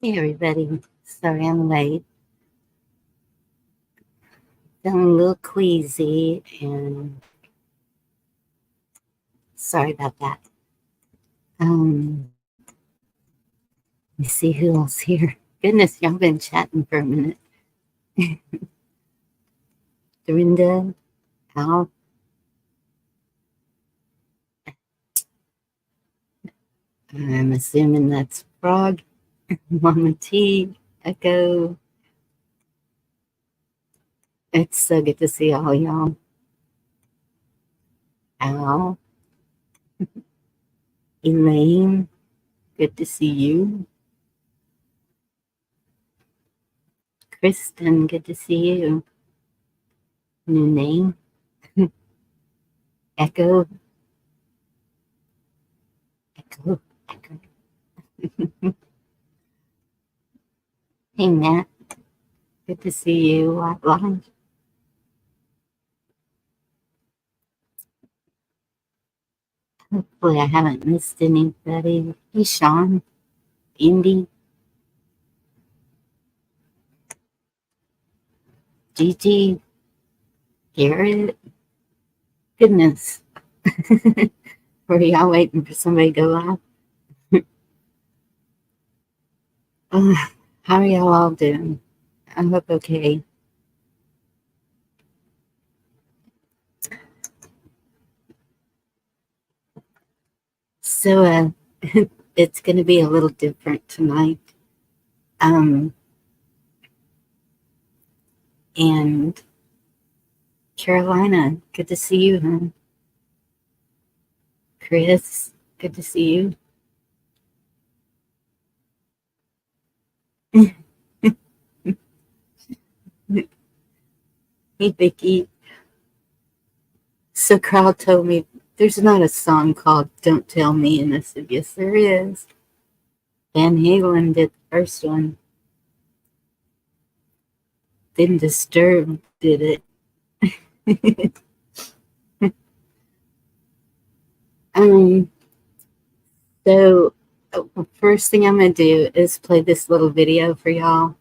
Hey everybody, sorry I'm late. Feeling a little queasy and sorry about that. Um, let me see who else here. Goodness, y'all been chatting for a minute. Dorinda, Al, I'm assuming that's Frog, Mama T, Echo. It's so good to see all y'all. Al, Elaine, good to see you. Kristen, good to see you. New name, Echo, Echo, Echo. Hey Matt, good to see you. Live. Hopefully, I haven't missed anybody. Hey, Sean, Indy, Gigi, Garrett. Goodness, were y'all waiting for somebody to go live? Uh, how are y'all all doing? I hope okay. So, it's going to be a little different tonight. Um, and Carolina, good to see you, hon. Chris, good to see you. Hey, Vicky. So Carl told me there's not a song called Don't Tell Me, and I said, yes, there is. Van Halen did the first one. Then Disturbed did it. um, so first thing I'm gonna do is play this little video for y'all.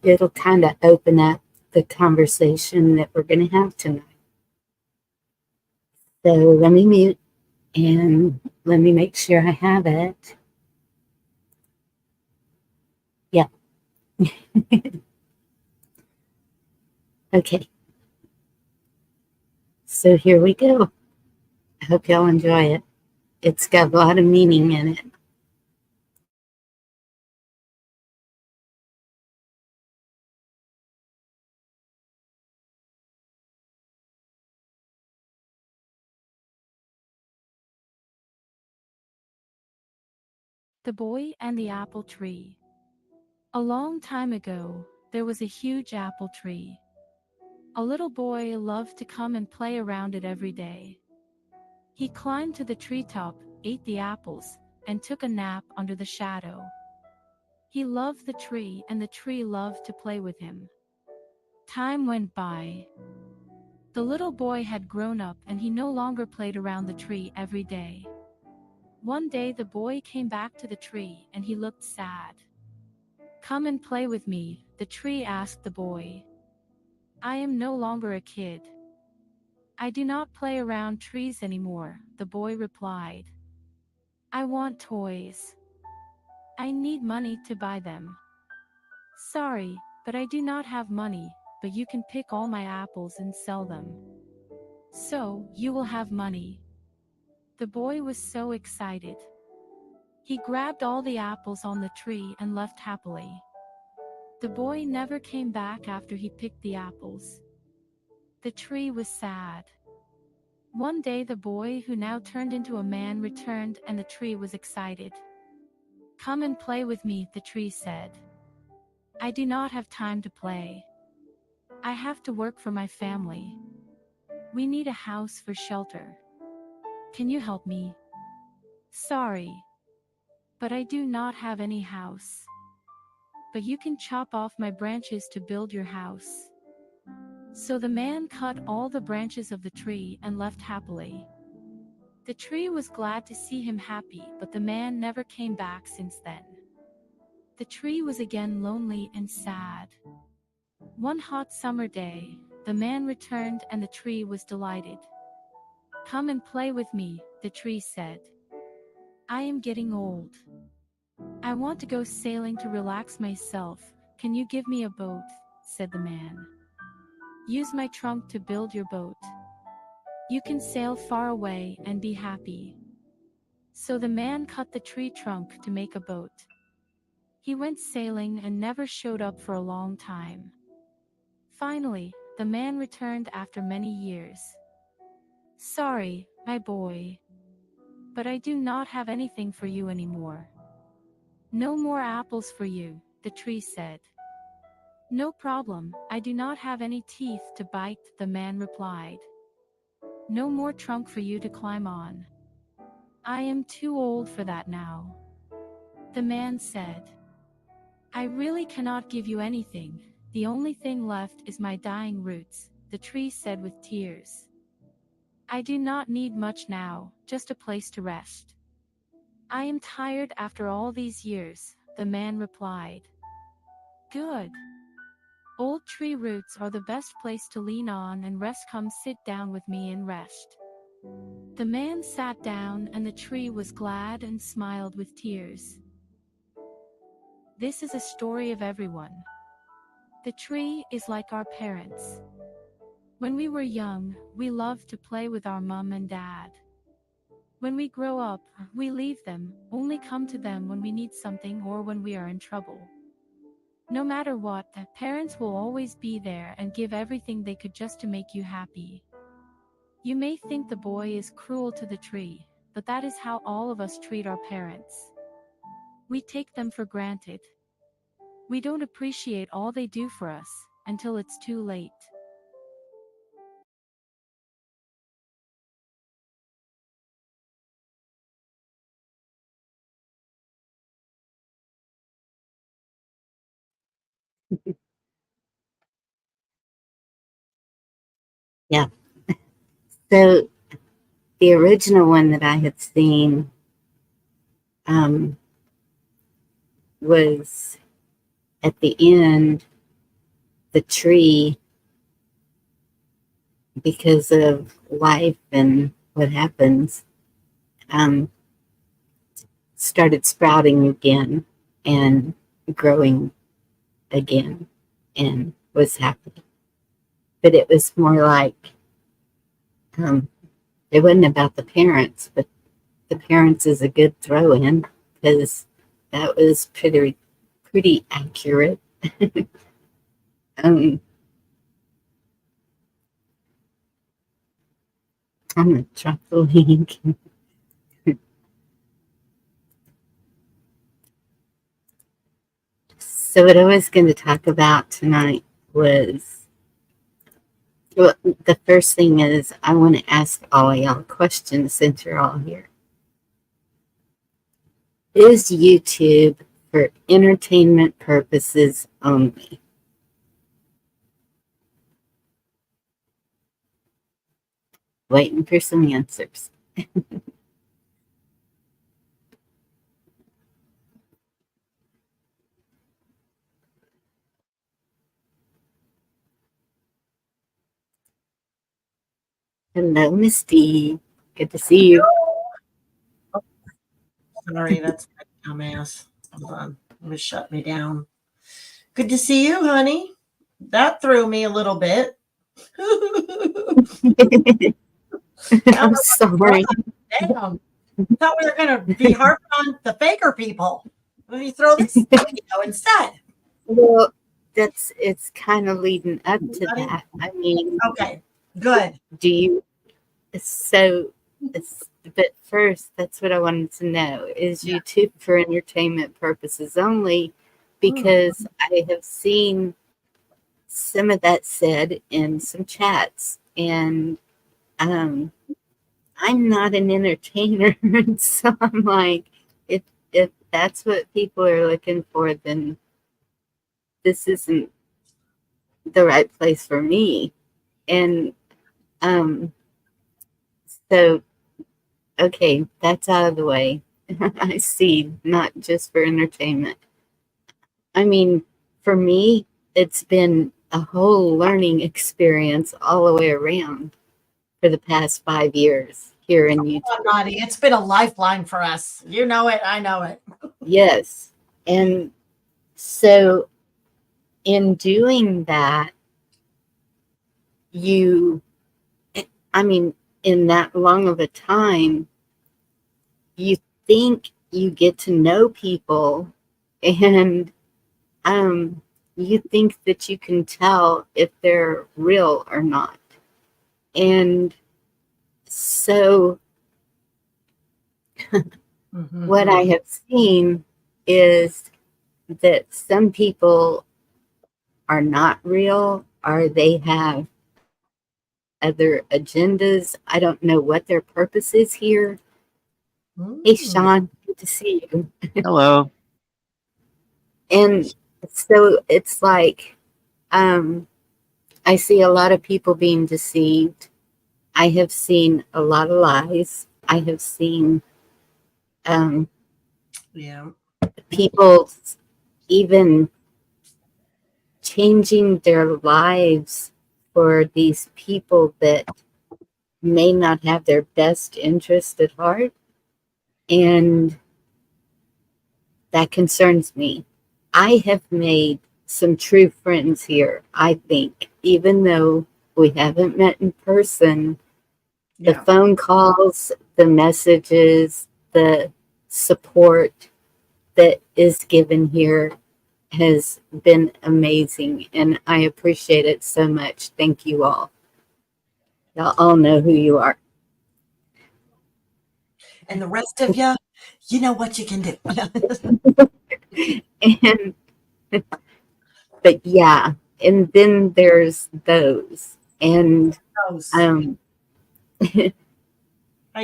It'll kind of open up the conversation that we're gonna have tonight. So let me mute and let me make sure I have it. Yeah. Okay. So here we go. I hope y'all enjoy it. It's got a lot of meaning in it. The Boy and the Apple Tree. A long time ago, there was a huge apple tree. A little boy loved to come and play around it every day. He climbed to the treetop, ate the apples, and took a nap under the shadow. He loved the tree and the tree loved to play with him. Time went by. The little boy had grown up and he no longer played around the tree every day. One day the boy came back to the tree and he looked sad. "Come and play with me," the tree asked the boy. "I am no longer a kid. I do not play around trees anymore," the boy replied. "I want toys. I need money to buy them." "Sorry, but I do not have money, but you can pick all my apples and sell them. So, you will have money." The boy was so excited. He grabbed all the apples on the tree and left happily. The boy never came back after he picked the apples. The tree was sad. One day the boy who now turned into a man returned and the tree was excited. "Come and play with me," the tree said. "I do not have time to play. I have to work for my family. We need a house for shelter. Can you help me?" "Sorry, but I do not have any house. But you can chop off my branches to build your house." So the man cut all the branches of the tree and left happily. The tree was glad to see him happy, but the man never came back since then. The tree was again lonely and sad. One hot summer day, the man returned and the tree was delighted. "Come and play with me," the tree said. "I am getting old. I want to go sailing to relax myself. Can you give me a boat?" said the man. "Use my trunk to build your boat. You can sail far away and be happy." So the man cut the tree trunk to make a boat. He went sailing and never showed up for a long time. Finally, the man returned after many years. "Sorry, my boy, but I do not have anything for you anymore." "No more apples for you," the tree said. "No problem, I do not have any teeth to bite," the man replied. "No more trunk for you to climb on. I am too old for that now." The man said, "I really cannot give you anything. The only thing left is my dying roots," the tree said with tears. "I do not need much now, just a place to rest." "I am tired after all these years," the man replied. "Good. Old tree roots are the best place to lean on and rest. Come sit down with me and rest." The man sat down and the tree was glad and smiled with tears. This is a story of everyone. The tree is like our parents. When we were young, we loved to play with our mom and dad. When we grow up, we leave them, only come to them when we need something or when we are in trouble. No matter what, the parents will always be there and give everything they could just to make you happy. You may think the boy is cruel to the tree, but that is how all of us treat our parents. We take them for granted. We don't appreciate all they do for us until it's too late. Yeah. So the original one that I had seen um, was at the end, the tree, because of life and what happens, um, started sprouting again and growing again and was happy. But it was more like um, it wasn't about the parents, but the parents is a good throw in because that was pretty accurate. um, I'm gonna drop the link. So what I was going to talk about tonight was, well, the first thing is I want to ask all of y'all questions since you're all here. Is YouTube for entertainment purposes only? Waiting for some answers. Hello, Misty. Good to see you. Sorry, that's my dumbass. Hold on. I'm going to shut me down. Good to see you, honey. That threw me a little bit. I'm sorry. Damn. Thought we were going to be harping on the faker people. Let me throw this video instead. Well, it's kind of leading up to that. I mean, Okay, good. do you so but first, that's what I wanted to know. Is YouTube for entertainment purposes only? Because I have seen some of that said in some chats, and I'm not an entertainer, and so I'm like, if that's what people are looking for, then this isn't the right place for me. And um, so Okay, that's out of the way. I see, not just for entertainment. I mean, for me, it's been a whole learning experience all the way around for the past 5 years here in Utah. Oh, Naughty, it's been a lifeline for us. You know it. I know it. Yes. And so in doing that, you, I mean, in that long of a time, you think you get to know people and you think that you can tell if they're real or not. And so what I have seen is that some people are not real or they have other agendas. I don't know what their purpose is here. Hey, Sean, good to see you. Hello. And so it's like, I see a lot of people being deceived. I have seen a lot of lies. I have seen Yeah. people even changing their lives for these people that may not have their best interest at heart. And that concerns me. I have made some true friends here, I think, even though we haven't met in person. The Yeah. phone calls, the messages, the support that is given here has been amazing, and I appreciate it so much. Thank you all. Y'all all know who you are. And the rest of you know what you can do. And but yeah, and then there's those. And um Hi,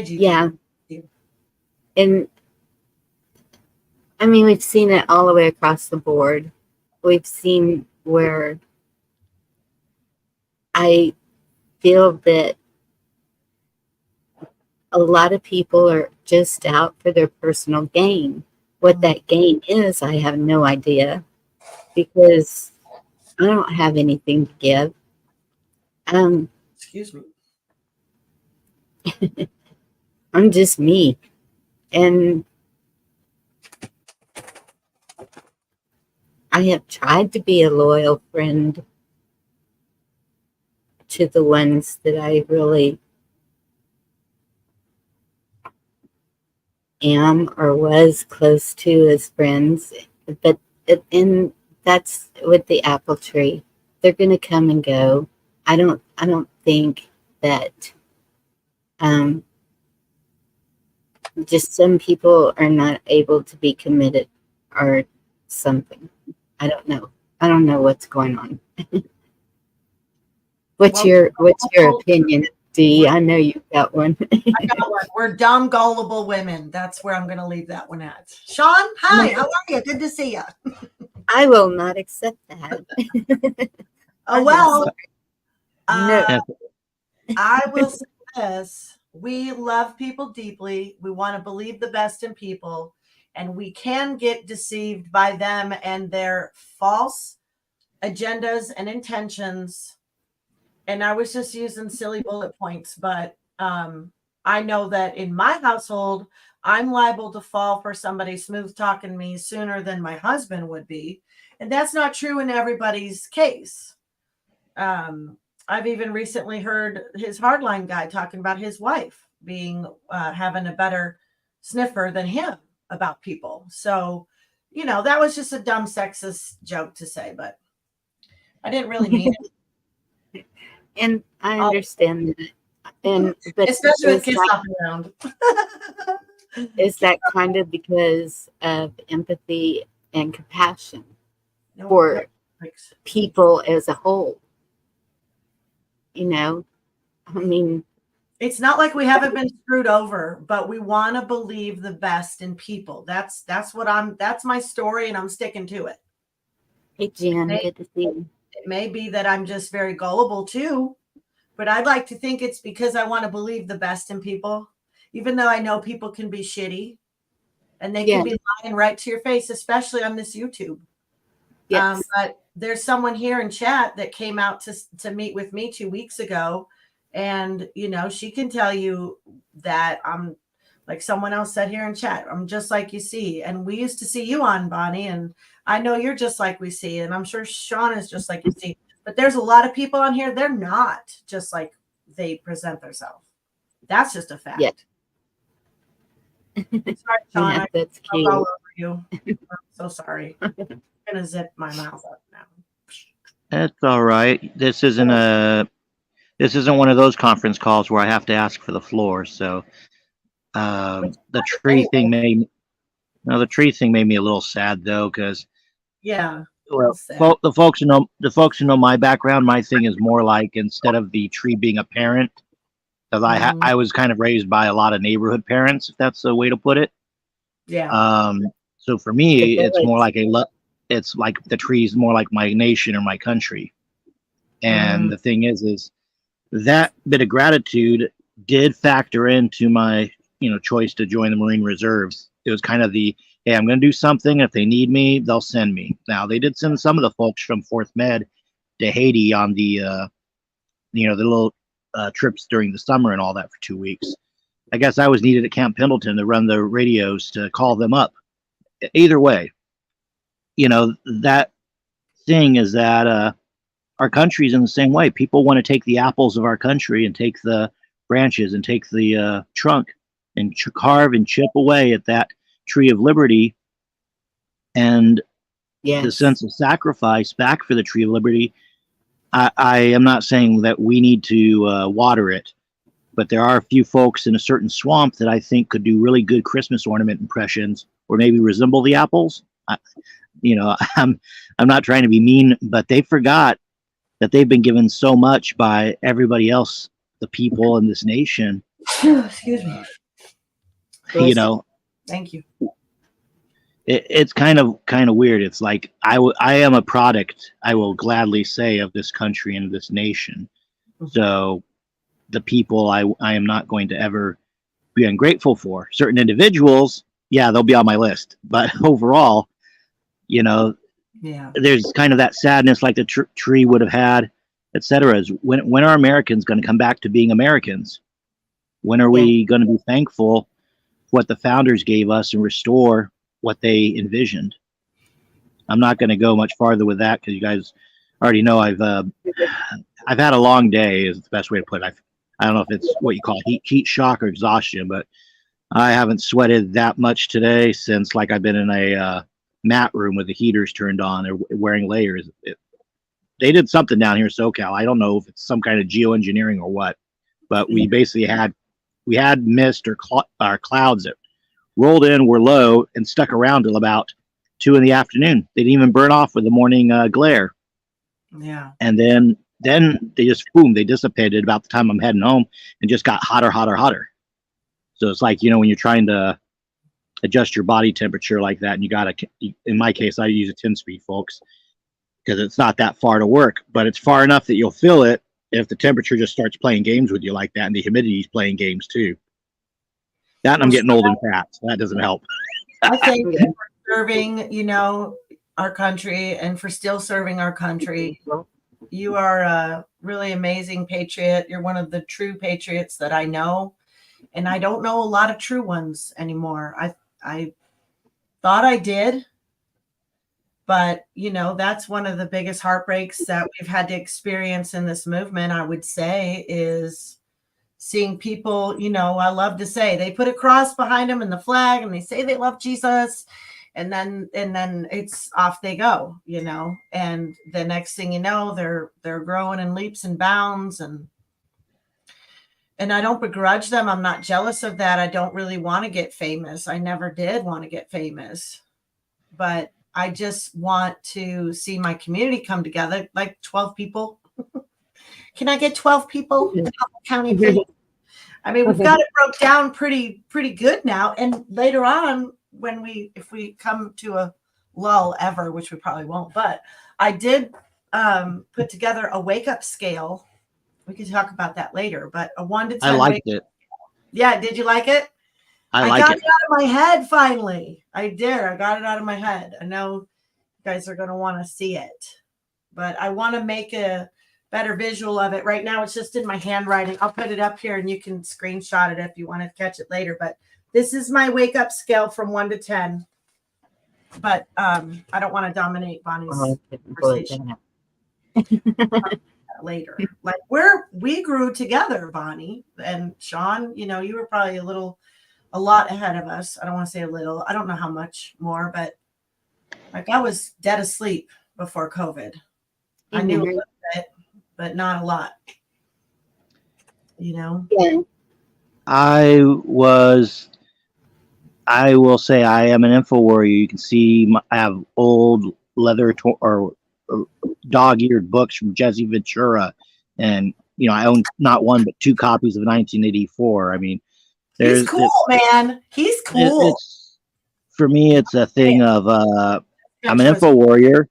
Gigi. yeah, and I mean we've seen it all the way across the board. We've seen where I feel that a lot of people are just out for their personal gain. What that gain is, I have no idea because I don't have anything to give. Excuse me. I'm just me. And I have tried to be a loyal friend to the ones that I really am or was close to as friends. But and that's with the apple tree. They're gonna come and go. I don't think that just some people are not able to be committed or something. I don't know. I don't know what's going on. What's your opinion, Dee? I know you've got one. I got one. We're dumb, gullible women. That's where I'm going to leave that one at. Sean, hi. How are you? Good to see you. I will not accept that. Oh, well, No. I will say this. We love people deeply. We want to believe the best in people, and we can get deceived by them and their false agendas and intentions. And I was just using silly bullet points, but I know that in my household, I'm liable to fall for somebody smooth talking me sooner than my husband would be. And that's not true in everybody's case. I've even recently heard his hardline guy talking about his wife being having a better sniffer than him about people. So, that was just a dumb sexist joke to say, but I didn't really mean it. And I understand that. But especially with kids hopping around. Is that kind of because of empathy and compassion for people as a whole? I mean, it's not like we haven't been screwed over, but we want to believe the best in people. That's my story, and I'm sticking to it. Hey, Jen, good to see you. It may be that I'm just very gullible too, but I'd like to think it's because I want to believe the best in people. even though I know people can be shitty and they Yeah. can be lying right to your face, especially on this YouTube. Yes. But there's someone here in chat that came out to meet with me 2 weeks ago. And, you know, she can tell you that I'm like someone else said here in chat, I'm just like you see. And we used to see you on, Bonnie. And I know you're just like we see. And I'm sure Sean is just like you see. But there's a lot of people on here, they're not just like they present themselves. That's just a fact. Yeah. Sorry, Sean. Yeah, I that's all cute. over you. I'm so sorry. I'm going to zip my mouth up now. That's all right. This isn't one of those conference calls where I have to ask for the floor. So the tree thing made me a little sad though, because Yeah. well, Sad. the folks who know my background, my thing is more like instead of the tree being a parent, because Mhm. I was kind of raised by a lot of neighborhood parents, if that's the way to put it. Yeah. So for me, The it's more village. like it's like the tree's more like my nation or my country. And Mm. the thing is that bit of gratitude did factor into my, choice to join the Marine Reserves. It was kind of the, hey, I'm going to do something. If they need me, they'll send me. Now they did send some of the folks from Fourth Med to Haiti on the, the little trips during the summer and all that for 2 weeks. I guess I was needed at Camp Pendleton to run the radios to call them up. Either way, that thing is that our country's in the same way. People want to take the apples of our country and take the branches and take the trunk and carve and chip away at that tree of liberty. And the Yes. sense of sacrifice back for the tree of liberty. I am not saying that we need to water it, but there are a few folks in a certain swamp that I think could do really good Christmas ornament impressions, or maybe resemble the apples. I'm not trying to be mean, but they forgot that they've been given so much by everybody else, the people in this nation. Excuse me. Thank you. It's kind of weird. It's like I am a product, I will gladly say, of this country and this nation. Mm-hmm. So the people I am not going to ever be ungrateful for. Certain individuals, yeah, they'll be on my list. But overall, Yeah. there's kind of that sadness like the tree would have had, etc. Is when are Americans going to come back to being Americans? When are we going to be thankful for what the founders gave us and restore what they envisioned? I'm not going to go much farther with that because you guys already know I've had a long day is the best way to put it. I don't know if it's what you call heat shock or exhaustion, but I haven't sweated that much today since like I've been in a mat room with the heaters turned on. They're wearing layers. They did something down here in SoCal. I don't know if it's some kind of geoengineering or what, but we basically had mist or clouds that rolled in, were low, and stuck around till about 2 p.m. They didn't even burn off with the morning glare. Yeah. And then they just boom, they dissipated about the time I'm heading home and just got hotter. So it's like, when you're trying to adjust your body temperature like that, and you gotta, in my case, I use a 10-speed, folks, because it's not that far to work, but it's far enough that you'll feel it if the temperature just starts playing games with you like that, and the humidity's playing games too. That, and I'm getting old and fat, so that doesn't help. I thank you for serving, our country and for still serving our country. You are a really amazing patriot. You're one of the true patriots that I know. And I don't know a lot of true ones anymore. I thought I did. But, that's one of the biggest heartbreaks that we've had to experience in this movement, I would say, is seeing people, I love to say they put a cross behind them and the flag and they say they love Jesus. And then it's off they go, and the next thing you know, they're growing in leaps and bounds. And I don't begrudge them. I'm not jealous of that. I don't really want to get famous. I never did want to get famous, but I just want to see my community come together, like 12 people. Can I get 12 people in Humboldt County, please? I mean, we've got it broke down pretty good now. And later on, if we come to a lull ever, which we probably won't, but I did put together a wake up scale. We could talk about that later, but a 1 to 10. I liked it. Yeah, did you like it? I got like it out of my head finally. I did. I got it out of my head. I know you guys are going to want to see it, but I want to make a better visual of it. Right now, it's just in my handwriting. I'll put it up here and you can screenshot it if you want to catch it later. But this is my wake up scale from 1 to 10. But I don't want to dominate Bonnie's conversation later. Like we grew together, Bonnie and Sean. You know, you were probably a lot ahead of us. I don't want to say a little. I don't know how much more, but like I was dead asleep before COVID. I knew a little bit, but not a lot. You know? Yeah. I will say I am an info warrior. You can see I have old leather or dog-eared books from Jesse Ventura, and you know I own not one but 2 copies of 1984. I mean, he's cool, man. He's cool. It's for me. It's a thing of I'm an info warrior.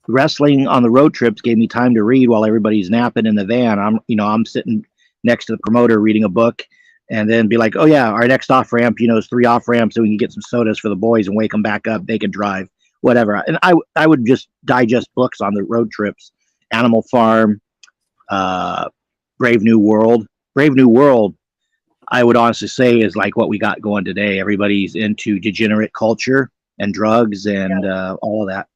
Wrestling on the road trips gave me time to read while everybody's napping in the van. I'm sitting next to the promoter reading a book, and then be like, oh yeah, our next off ramp, is 3 off ramps, so we can get some sodas for the boys and wake them back up. They can drive, whatever. And I would just digest books on the road trips. Animal Farm, Brave New World. Brave New World, I would honestly say, is like what we got going today. Everybody's into degenerate culture and drugs and all of that.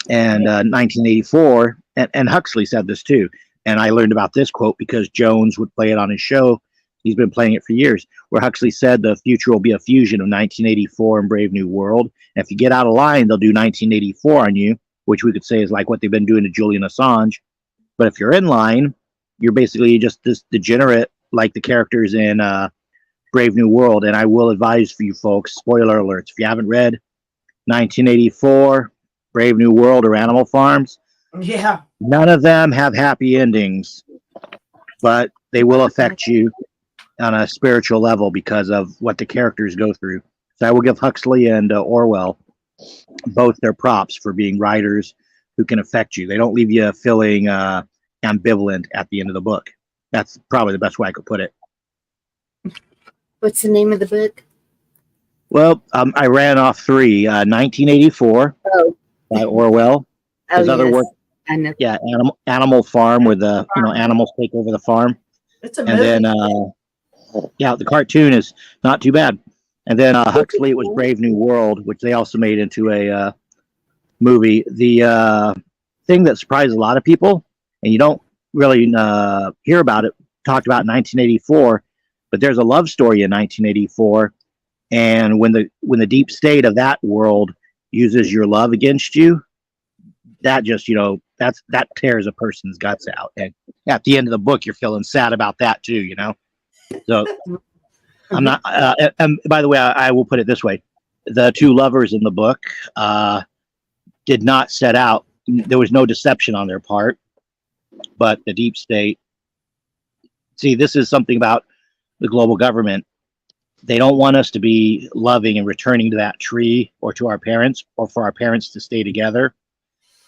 And 1984, and Huxley said this too. And I learned about this quote because Jones would play it on his show. He's been playing it for years, where Huxley said the future will be a fusion of 1984 and Brave New World. And if you get out of line, they'll do 1984 on you, which we could say is like what they've been doing to Julian Assange. But if you're in line, you're basically just this degenerate, like the characters in Brave New World. And I will advise for you folks, spoiler alerts, if you haven't read 1984, Brave New World, or Animal Farms, yeah, none of them have happy endings, but they will affect you on a spiritual level because of what the characters go through. So I will give Huxley and Orwell both their props for being writers who can affect you. They don't leave you feeling ambivalent at the end of the book. That's probably the best way I could put it. What's the name of the book? Well, I ran off 3. 1984 by Orwell. His other work, I know. yeah, Animal Farm, where the animals take over the farm. It's a and movie. then the cartoon is not too bad. And then Huxley, it was Brave New World, which they also made into a movie. The thing that surprised a lot of people, and you don't really hear about it, talked about in 1984, but there's a love story in 1984. And when the deep state of that world uses your love against you, that just that tears a person's guts out. And at the end of the book, you're feeling sad about that too. So I'm not. And by the way, I will put it this way: the 2 lovers in the book did not set out. There was no deception on their part, but the deep state. See, this is something about the global government. They don't want us to be loving and returning to that tree or to our parents, or for our parents to stay together.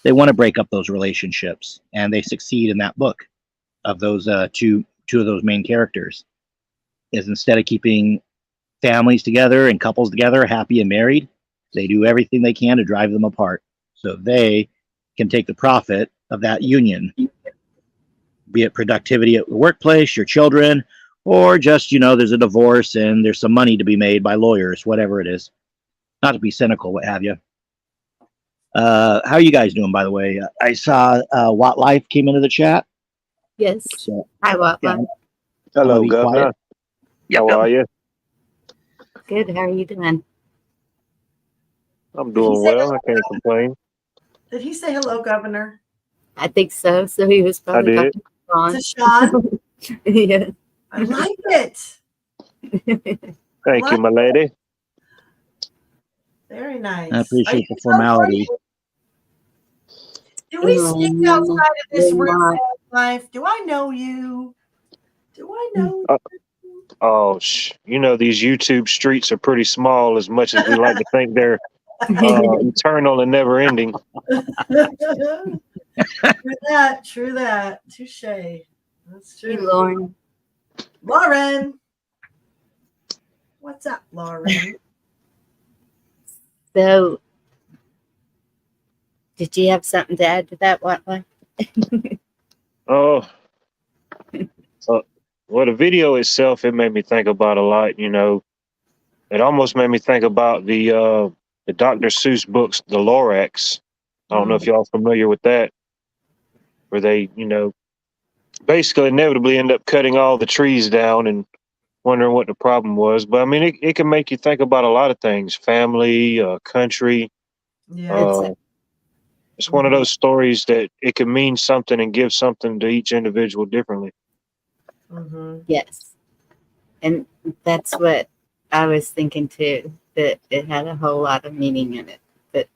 They want to break up those relationships, and they succeed in that book of those two of those main characters. Is instead of keeping families together and couples together, happy and married, they do everything they can to drive them apart so they can take the profit of that union, be it productivity at the workplace, your children, or just, there's a divorce and there's some money to be made by lawyers, whatever it is. Not to be cynical, what have you. How are you guys doing, by the way? I saw Watt Life came into the chat. Yes. So, Hi, Watt. yeah. Hello, Governor. Yep, How are you? Good. How are you doing? I'm doing well. I can't complain. Did he say hello, Governor? I think so. So he was probably I did. talking To Sean? yeah. I like it. Thank you, my lady. Very nice. I appreciate the formality. Do we sneak outside of this real life? Do I know you? Do I know you? Oh, these YouTube streets are pretty small, as much as we like to think they're eternal and never ending. True that. Touche. That's true. Hey, Lauren. Lauren. What's up, Lauren? So, did you have something to add to that, Watla? Oh, well, the video itself, it made me think about a lot. It almost made me think about the Dr. Seuss books, the Lorax. I don't know if y'all familiar with that, where they, basically inevitably end up cutting all the trees down and wondering what the problem was. But I mean, it can make you think about a lot of things: family, country. Yeah. Uh, it's one of those stories that it can mean something and give something to each individual differently. Yes. And that's what I was thinking too, that it had a whole lot of meaning in it that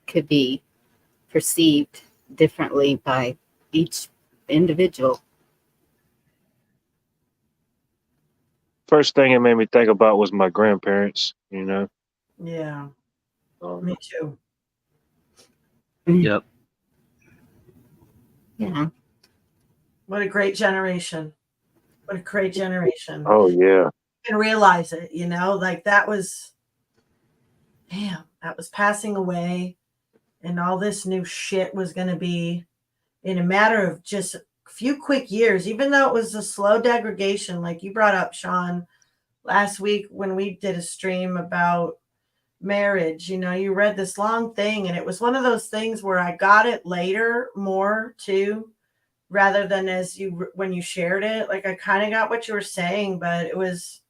could be perceived differently by each individual. First thing it made me think about was my grandparents. Yeah. Um, Me too. Yep. Yeah. What a great generation. What a great generation. oh yeah. And realize it, like that was, damn, that was passing away. And all this new shit was going to be in a matter of just a few quick years, even though it was a slow degradation, like you brought up, Sean, last week when we did a stream about marriage. You read this long thing, and it was one of those things where I got it later more too, rather than when you shared it. Like I kind of got what you were saying, but it was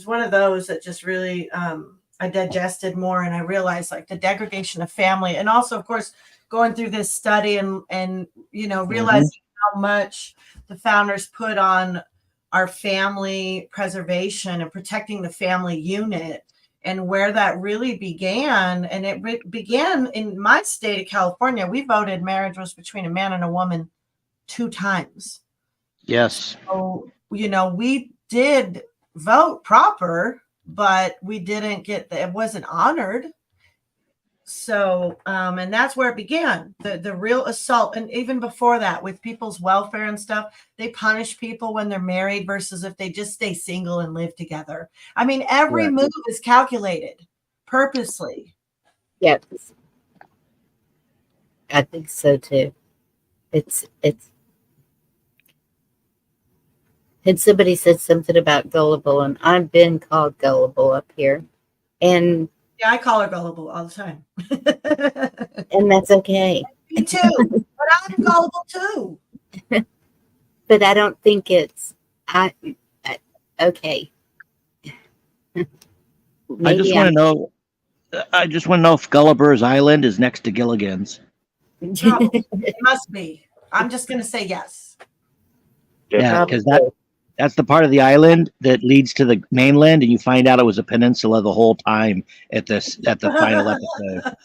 one of those that just really I digested more, and I realized like the degradation of family, and also of course going through this study and realizing how much the founders put on our family preservation and protecting the family unit, and where that really began. And it began in my state of California. We voted marriage was between a man and a woman 2 times. Yes. So, we did vote proper, but we didn't it wasn't honored. So, and that's where it began, the real assault. And even before that, with people's welfare and stuff, they punish people when they're married versus if they just stay single and live together. I mean, every move is calculated purposely. Yes. I think so too. It's and somebody said something about gullible, and I've been called gullible up here. And yeah, I call her gullible all the time. And that's okay. Me too. But I'm gullible too. But I don't think it's okay. I just want to know. I just want to know if Gulliver's Island is next to Gilligan's. No, it must be. I'm just going to say yes. Yeah, because that's the part of the island that leads to the mainland, and you find out it was a peninsula the whole time at the final episode.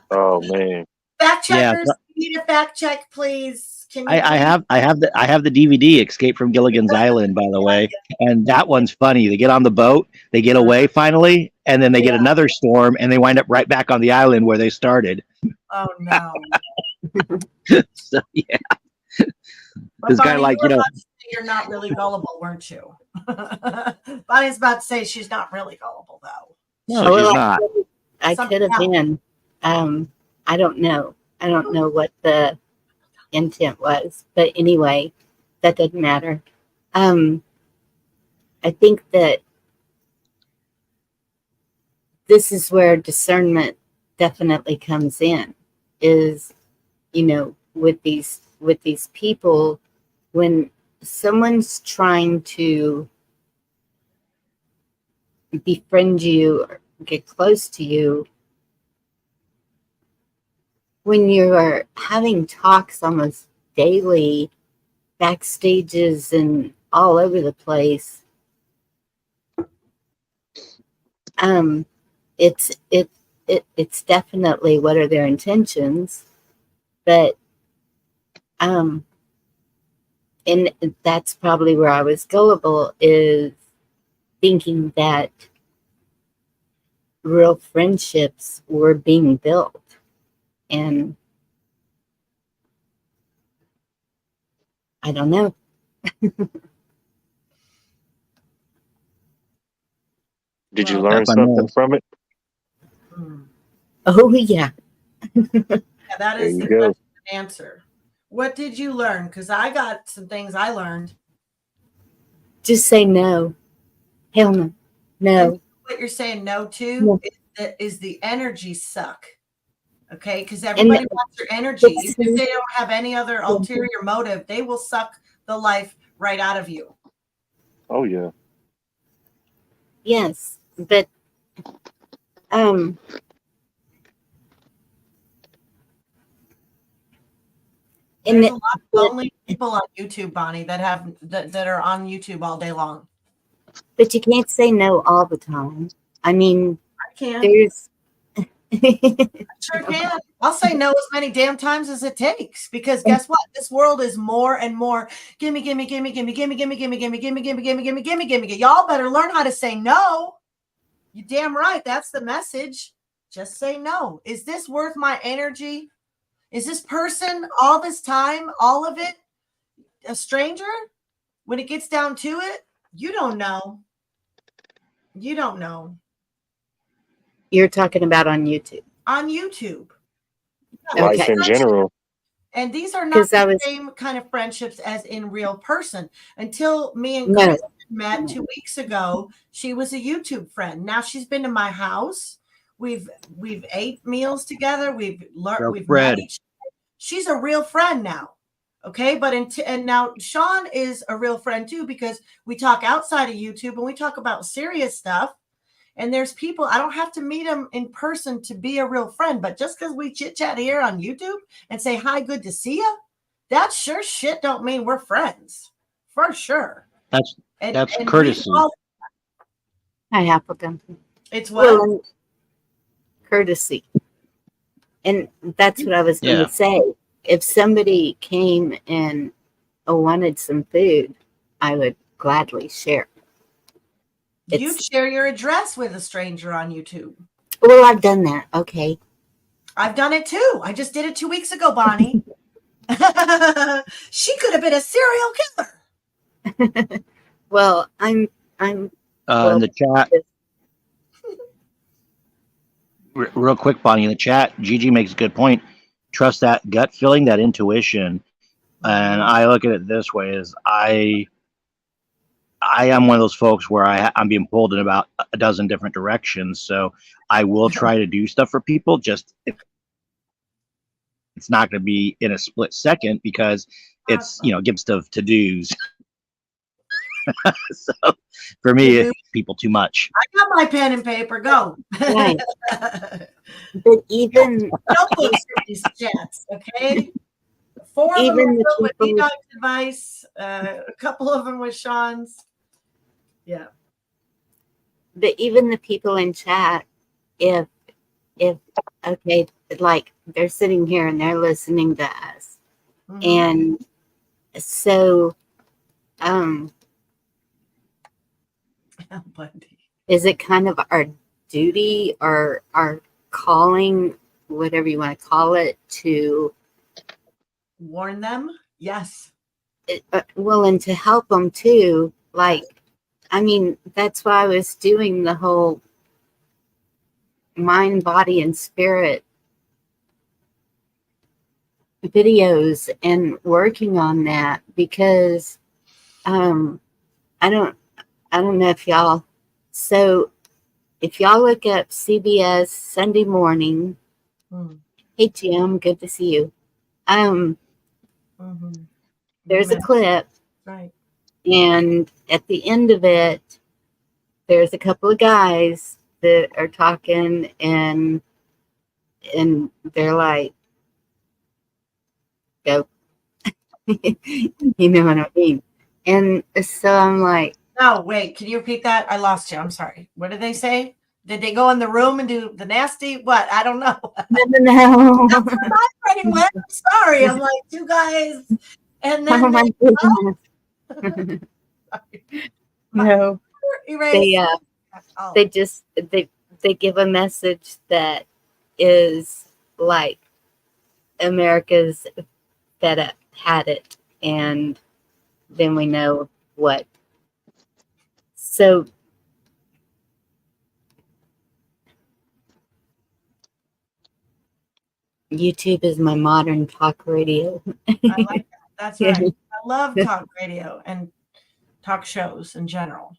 Oh man. Fact checkers, Yeah, need a fact check, please. Can you I have the DVD Escape from Gilligan's Island, by the way, and that one's funny. They get on the boat, they get away finally, and then they get another storm, and they wind up right back on the island where they started. Oh no! So yeah, But this guy Bonnie, like you're not really gullible, weren't you? Bonnie's about to say she's not really gullible, though. No, she's not. I could have been. I don't know. I don't know what the intent was, but anyway, that doesn't matter. I think that this is where discernment definitely comes in, is, with these people, when someone's trying to befriend you or get close to you, when you are having talks almost daily, backstages and all over the place, it's definitely what are their intentions, but and that's probably where I was gullible, is thinking that real friendships were being built. And I don't know. Did you Well, learn That's what I something know. from it? Oh yeah. yeah, that There is you the go. question and answer. What did you learn? Because I got some things I learned. Just say no. Hell no. And No. what you're saying no to No. is the energy suck. Okay, because And everybody wants your energy. it's, Even if they don't have any other ulterior motive, they will suck the life right out of you. Oh yeah. yes, but um and There's it, a lot of lonely people on YouTube, Bonnie, that are on YouTube all day long. but you can't say no all the time. I mean, I can. there's I sure can. I'll say no as many damn times as it takes, because guess what? This world is more and more gimme, gimme, gimme, gimme, gimme, gimme, gimme, gimme, gimme, gimme, gimme, gimme, gimme, gimme. Y'all better learn how to say no. You damn right. That's the message. Just say no. Is this worth my energy? Is this person all this time, all of it, a stranger? When it gets down to it, you don't know. You don't know. you're talking about on YouTube. On YouTube. Life Okay. in general. And these are not Because I the was same kind of friendships as in real person. Until me and no. Kristen met 2 weeks ago, she was a YouTube friend. Now she's been to my house. We've ate meals together. We've learned. Broke We've bread. met each. She's a real friend now. Okay, but and now Sean is a real friend too, because we talk outside of YouTube and we talk about serious stuff. And there's people, I don't have to meet them in person to be a real friend, but just because we chit chat here on YouTube and say hi, good to see you, that sure shit don't mean we're friends, for sure. That's And courtesy. Hi, Appleton. It's what? Well, courtesy. And that's what I was going to Yeah. say. If somebody came and wanted some food, I would gladly share. You'd share your address with a stranger on YouTube. Well, I've done that. Okay. I've done it too. I just did it 2 weeks ago, Bonnie. She could have been a serial killer. Well, I'm In well, the chat, real quick, Bonnie, in the chat, Gigi makes a good point. Trust that gut feeling, that intuition. And I look at it this way: is I am one of those folks where I'm being pulled in about a dozen different directions. So I will try to do stuff for people. Just it's not going to be in a split second because it's gives stuff to do's. So for me, it's people too much. I got my pen and paper. Go. right. But even notebooks for these chats, okay? 4 of them even are the filled with people, Enoch's advice. A couple of them with Sean's. Yeah. but even the people in chat, if okay, like they're sitting here and they're listening to us, and so is it kind of our duty or our calling, whatever you want to call it, to warn them? Yes. Well, and to help them too. Like, I mean, that's why I was doing the whole mind, body, and spirit videos and working on that, because I don't know if y'all, so if y'all look up CBS Sunday Morning, hey Jim, good to see you. There's a clip, right, and at the end of it, there's a couple of guys that are talking, and they're like, go. You know what I mean? And so I'm like, no, wait, can you repeat that? I lost you. I'm sorry. What did they say? Did they go in the room and do the nasty? What? I don't know. No. That's where my brain went. I'm sorry. I'm like, 2 guys, and then Oh my goodness. No. They just they give a message that is like America's fed up, had it, and then we know what. So YouTube is my modern talk radio. I like that. That's Yeah. right. I love talk radio and talk shows in general.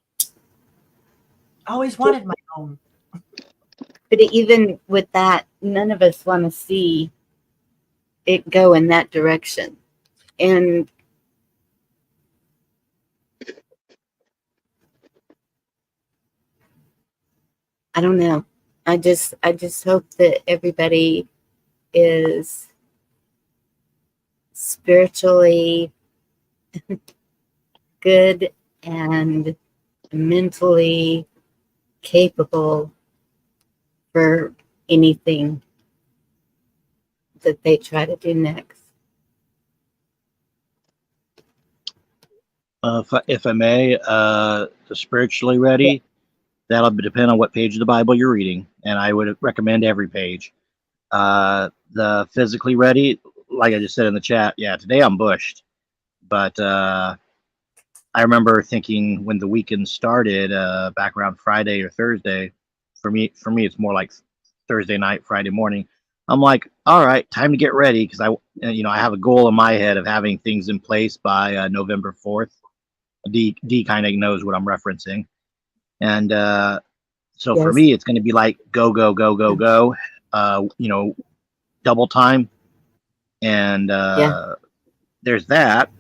I always wanted my own. But even with that, none of us want to see it go in that direction. And I don't know. I just hope that everybody is spiritually good and mentally capable for anything that they try to do next. If I may, the spiritually ready, that'll depend on what page of the Bible you're reading, and I would recommend every page. The physically ready, like I just said in the chat, yeah, today I'm bushed, but I remember thinking when the weekend started, back around Friday or Thursday. For me, it's more like Thursday night, Friday morning. I'm like, all right, time to get ready because I have a goal in my head of having things in place by November 4th. D kind of knows what I'm referencing, and so for Yes. me, it's going to be like go, double time, and there's that.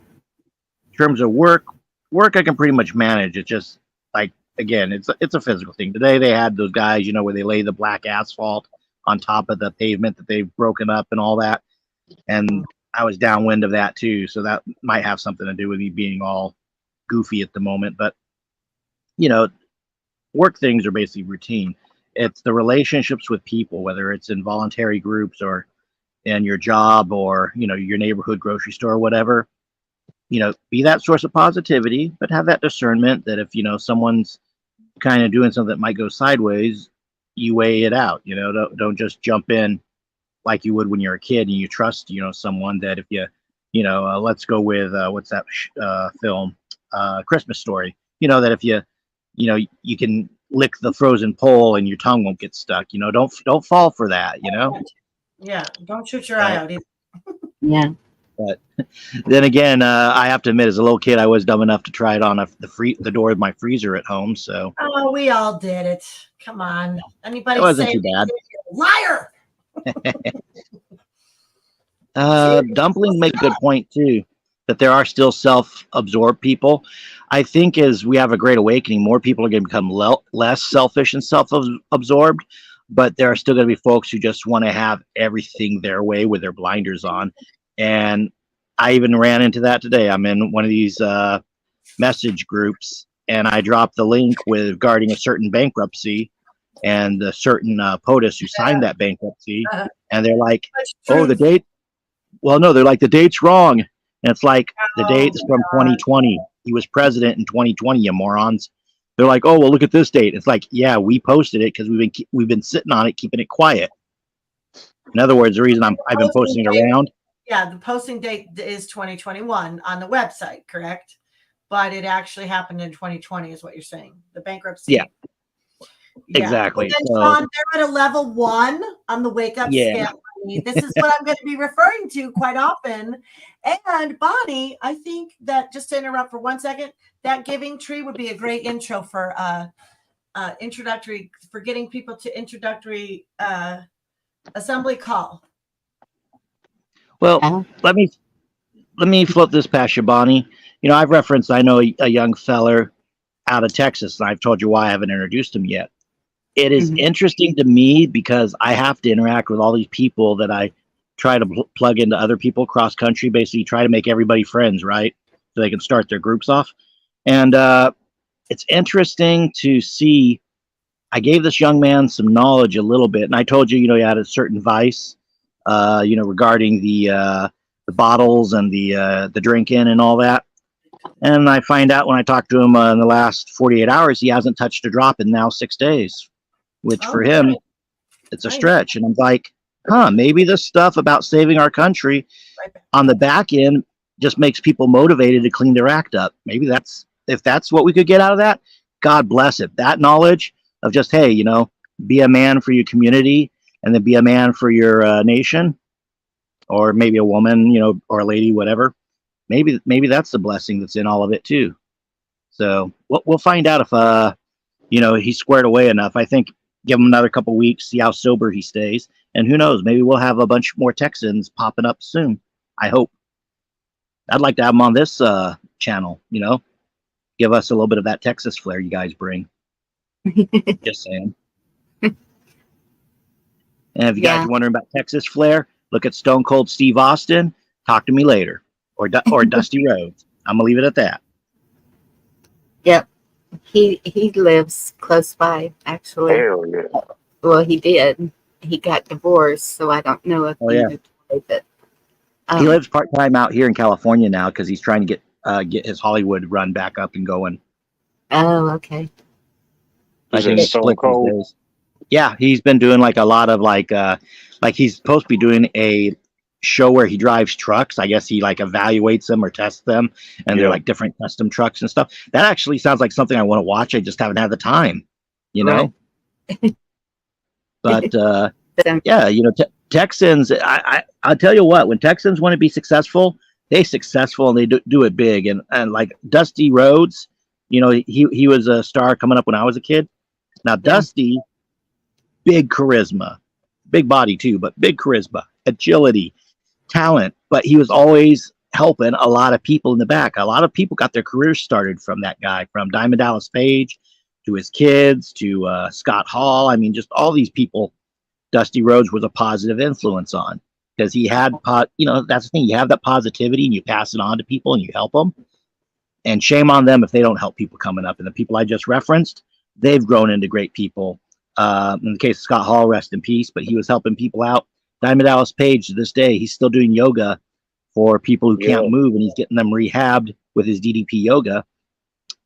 In terms of work I can pretty much manage. It's just like, again, it's a physical thing. Today they had those guys, where they lay the black asphalt on top of the pavement that they've broken up and all that, and I was downwind of that too, so that might have something to do with me being all goofy at the moment. But work things are basically routine. It's the relationships with people, whether it's in voluntary groups or in your job or your neighborhood grocery store or whatever. Be that source of positivity, but have that discernment that if someone's kind of doing something that might go sideways, you weigh it out. Don't just jump in like you would when you're a kid and you trust someone that if let's go with what's that film, Christmas Story. That if you can lick the frozen pole and your tongue won't get stuck. Don't fall for that. Yeah, don't shoot your eye out either. Yeah. But then again, I have to admit, as a little kid, I was dumb enough to try it on the door of my freezer at home. So we all did it. Come on, anybody? It wasn't too bad. Liar. Dumpling make a good point too, that there are still self-absorbed people. I think as we have a great awakening, more people are going to become less selfish and self-absorbed, but there are still going to be folks who just want to have everything their way with their blinders on. And I even ran into that today. I'm in one of these message groups, and I dropped the link regarding a certain bankruptcy and the certain POTUS who signed that bankruptcy, and they're like, "Oh, the date." Well, no, they're like, the date's wrong. And it's like, the date's from 2020. He was president in 2020, you morons. They're like, oh, well, look at this date. It's like, yeah, we posted it because we've been sitting on it, keeping it quiet. In other words, the reason I've been posting it around. Yeah, the posting date is 2021 on the website, correct? But it actually happened in 2020 is what you're saying. The bankruptcy. Yeah. Exactly. And then, Sean, they're at a level 1 on the wake up scale. This is what I'm going to be referring to quite often. And Bonnie, I think that, just to interrupt for 1 second, that giving tree would be a great intro for introductory, for getting people to introductory assembly call. Well, let me float this past you, Bonnie. I've referenced, I know a young feller out of Texas, and I've told you why I haven't introduced him yet. It is interesting to me because I have to interact with all these people that I try to plug into other people cross country, basically try to make everybody friends, right? So they can start their groups off. And it's interesting to see. I gave this young man some knowledge a little bit, and I told you, he had a certain vice, regarding the bottles and the drinking and all that. And I find out when I talk to him in the last 48 hours, he hasn't touched a drop in now 6 days, which for him, it's a stretch. And I'm like, maybe this stuff about saving our country on the back end just makes people motivated to clean their act up. Maybe if that's what we could get out of that, God bless it. That knowledge of just, hey, be a man for your community and then be a man for your nation. or maybe a woman, or a lady, whatever. Maybe that's the blessing that's in all of it too. So we'll find out if he's squared away enough. I think give him another couple weeks, see how sober he stays, and who knows, maybe we'll have a bunch more Texans popping up soon. I hope. I'd like to have him on this channel. Give us a little bit of that Texas flair you guys bring. Just saying. And if you guys are wondering about Texas flair, look at Stone Cold Steve Austin. Talk to me later, or Dusty Rhodes. I'm gonna leave it at that. Yep. He lives close by, actually. Hell yeah. Well, he did. He got divorced, so I don't know if he moved away, but he lives part-time out here in California now because he's trying to get his Hollywood run back up and going. Oh, okay. Is it Stone Cold? Yeah, he's been doing like a lot of like he's supposed to be doing a show where he drives trucks. I guess he like evaluates them or tests them, and they're like different custom trucks and stuff. That actually sounds like something I want to watch. I just haven't had the time, Right. But yeah, Texans. I'll tell you what. When Texans want to be successful, they're successful and they do it big. And like Dusty Rhodes, he was a star coming up when I was a kid. Now Dusty, big charisma, big body too, but big charisma, agility, talent. But he was always helping a lot of people in the back. A lot of people got their careers started from that guy, from Diamond Dallas Page to his kids to Scott Hall. I mean, just all these people. Dusty Rhodes was a positive influence on, because he had that's the thing. You have that positivity and you pass it on to people and you help them. And shame on them if they don't help people coming up. And the people I just referenced, they've grown into great people. In the case of Scott Hall, rest in peace, but he was helping people out. Diamond Dallas Page, to this day, he's still doing yoga for people who can't move, and he's getting them rehabbed with his DDP yoga.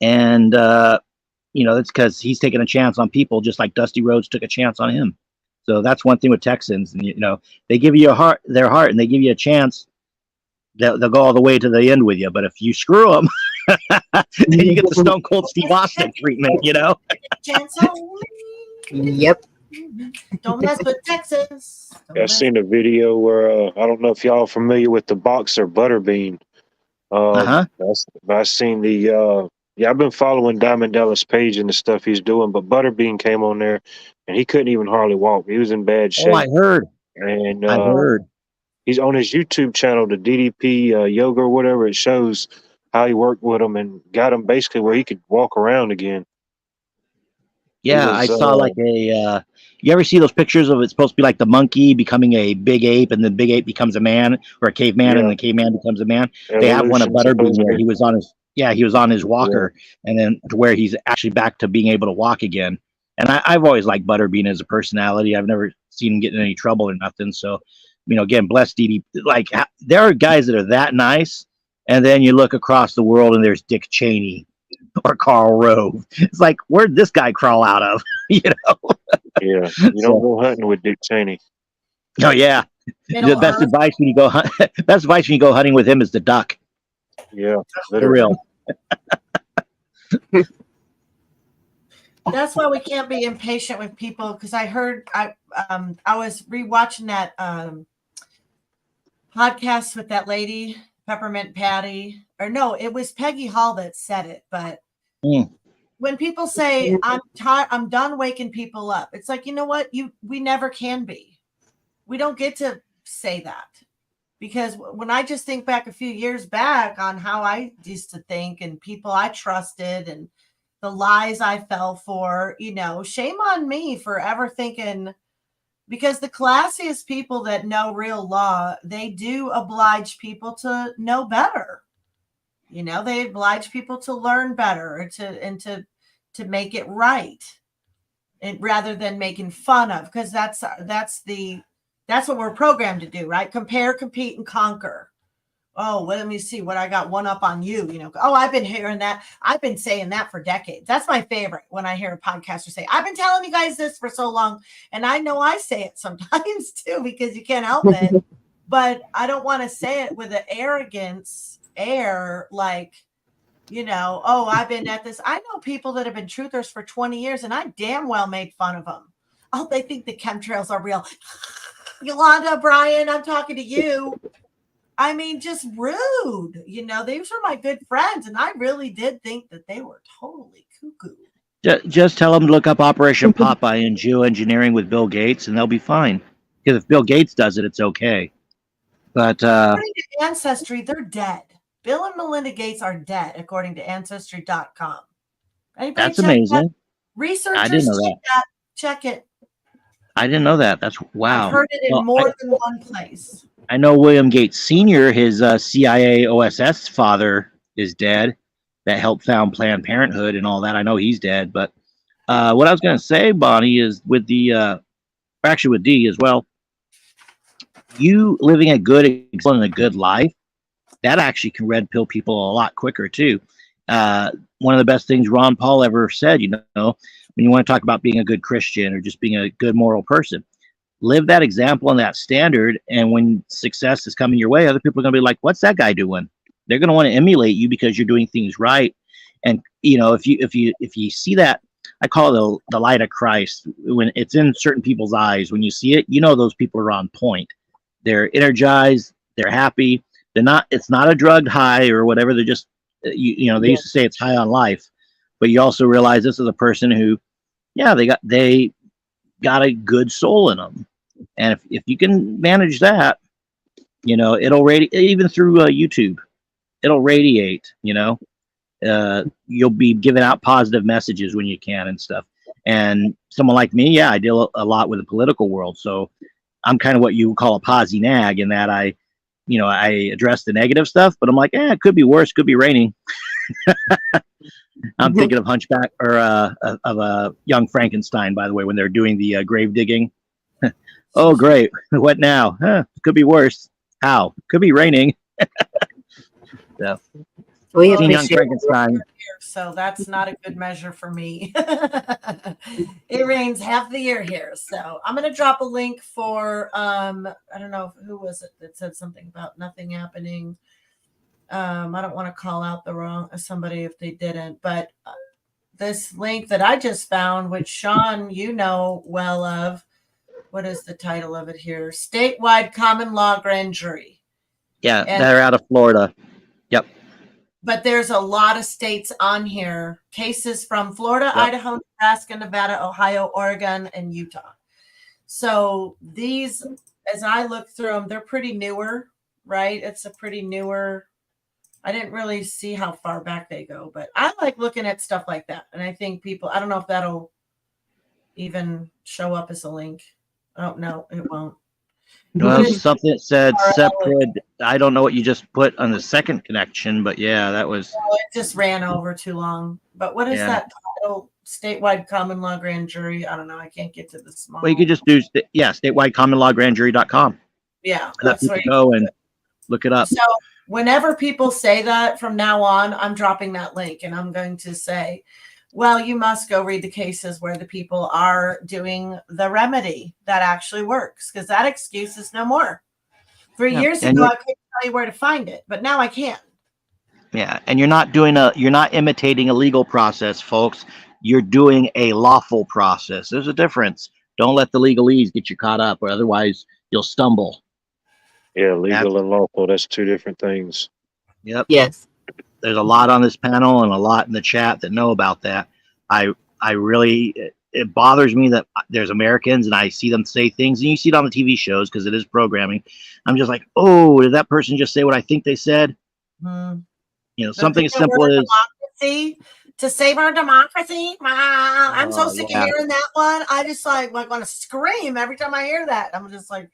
And it's because he's taking a chance on people, just like Dusty Rhodes took a chance on him. So that's one thing with Texans, and they give you their heart, and they give you a chance. They'll go all the way to the end with you. But if you screw them, then you get the Stone Cold Steve Austin treatment. Chance only. Yep. Don't mess with Texas. I've seen a video where I don't know if y'all are familiar with the boxer Butterbean. I've seen the I've been following Diamond Dallas Page and the stuff he's doing, but Butterbean came on there and he couldn't even hardly walk. He was in bad shape. Oh, I heard. And I heard. He's on his YouTube channel, the DDP yoga or whatever. It shows how he worked with him and got him basically where he could walk around again. Yeah, I saw like a. You ever see those pictures of it's supposed to be like the monkey becoming a big ape, and the big ape becomes a man, or a caveman, and the caveman becomes a man? They have one of Butterbean where he was on his walker, and then to where he's actually back to being able to walk again. And I've always liked Butterbean as a personality. I've never seen him get in any trouble or nothing. So, again, bless DD. Like, there are guys that are that nice, and then you look across the world and there's Dick Cheney or Karl Rove. It's like, where'd this guy crawl out of? Yeah, you don't go hunting with Dick Cheney. Oh yeah, the best advice when you go hunting with him is the duck. Yeah, for real. That's why we can't be impatient with people, because I was rewatching that podcast with that lady, Peppermint Patty, or no, it was Peggy Hall that said it. But when people say I'm done waking people up, it's like, you know what? We never can be. We don't get to say that, because when I just think back a few years back on how I used to think and people I trusted and the lies I fell for, shame on me for ever thinking, because the classiest people that know real law, they do oblige people to know better. They oblige people to learn better to make it right, and rather than making fun of, because that's what we're programmed to do, right? Compare, compete, and conquer. Oh, well, let me see what I got one up on you. Oh, I've been hearing that. I've been saying that for decades. That's my favorite, when I hear a podcaster say, I've been telling you guys this for so long. And I know I say it sometimes too, because you can't help it. But I don't want to say it with an arrogance air, like, oh, I've been at this. I know people that have been truthers for 20 years and I damn well made fun of them. Oh, they think the chemtrails are real. Yolanda, Brian, I'm talking to you. I mean, just rude. You know, these were my good friends, and I really did think that they were totally cuckoo. Just tell them to look up Operation Popeye and geoengineering with Bill Gates, and they'll be fine. Because if Bill Gates does it, it's okay. But According to Ancestry, they're dead. Bill and Melinda Gates are dead, according to Ancestry.com. Anybody that's check that? amazing. Researchers I didn't know check that. that. Check it. I didn't know that. That's wow. I've heard it in more than one place. I know William Gates Sr., his CIA OSS father, is dead. That helped found Planned Parenthood and all that. I know he's dead. But what I was going to say, Bonnie, is with the actually with D as well. You living a good example and a good life, that actually can red pill people a lot quicker too. One of the best things Ron Paul ever said, you know, when you want to talk about being a good Christian or just being a good moral person, live that example and that standard. And when success is coming your way, other people are going to be like, what's that guy doing? They're going to want to emulate you because you're doing things right. And, you know, if you see that, I call it the light of Christ. When it's in certain people's eyes, when you see it, you know, those people are on point. They're energized. They're happy. They're not, it's not a drugged high or whatever. They're just, you know, they used to say it's high on life, but you also realize this is a person who, yeah, they got a good soul in them. And if you can manage that, you know, it'll radiate even through YouTube. It'll radiate, you know, you'll be giving out positive messages when you can and stuff. And someone like me, yeah, I deal a lot with the political world. So I'm kind of what you call a posy nag in that I address the negative stuff, but I'm like, it could be worse. Could be raining. I'm thinking of Hunchback or of Young Frankenstein, by the way, when they're doing the grave digging. Oh, great. What now? Could be worse. How? Could be raining. So, We Well, Young appreciate Frankenstein. So that's not a good measure for me. It rains half the year here. So I'm going to drop a link for, I don't know who was it that said something about nothing happening. I don't want to call out somebody if they didn't, but this link that I just found, which Sean, you know well of, what is the title of it here? Statewide Common Law Grand Jury. Yeah, they're out of Florida. Yep. But there's a lot of states on here. Cases from Florida, Idaho, Nebraska, Nevada, Ohio, Oregon, and Utah. So these, as I look through them, they're pretty newer, right? It's a pretty newer. I didn't really see how far back they go, but I like looking at stuff like that. And I think people, I don't know if that'll even show up as a link. Oh, no, it won't. Well, something that said separate. I don't know what you just put on the second connection, but yeah, that was. It just ran over too long. But what is that title? Statewide Common Law Grand Jury. I don't know. I can't get to the small. Well, you could just do statewidecommonlawgrandjury.com. Yeah, let people go and look it up. So whenever people say that from now on, I'm dropping that link and I'm going to say, well, you must go read the cases where the people are doing the remedy that actually works, because that excuse is no more. 3 years ago, I couldn't tell you where to find it, but now I can. Yeah, and you're not imitating a legal process, folks. You're doing a lawful process. There's a difference. Don't let the legalese get you caught up, or otherwise you'll stumble. Yeah, legal and lawful, that's two different things. Yep. Yes. There's a lot on this panel and a lot in the chat that know about that. I really, it bothers me that there's Americans and I see them say things, and you see it on the TV shows because it is programming. I'm just like, oh, did that person just say what I think they said? Mm-hmm. You know, something as simple as democracy, to save our democracy. I'm so sick of hearing that one. I just like want to scream every time I hear that. I'm just like,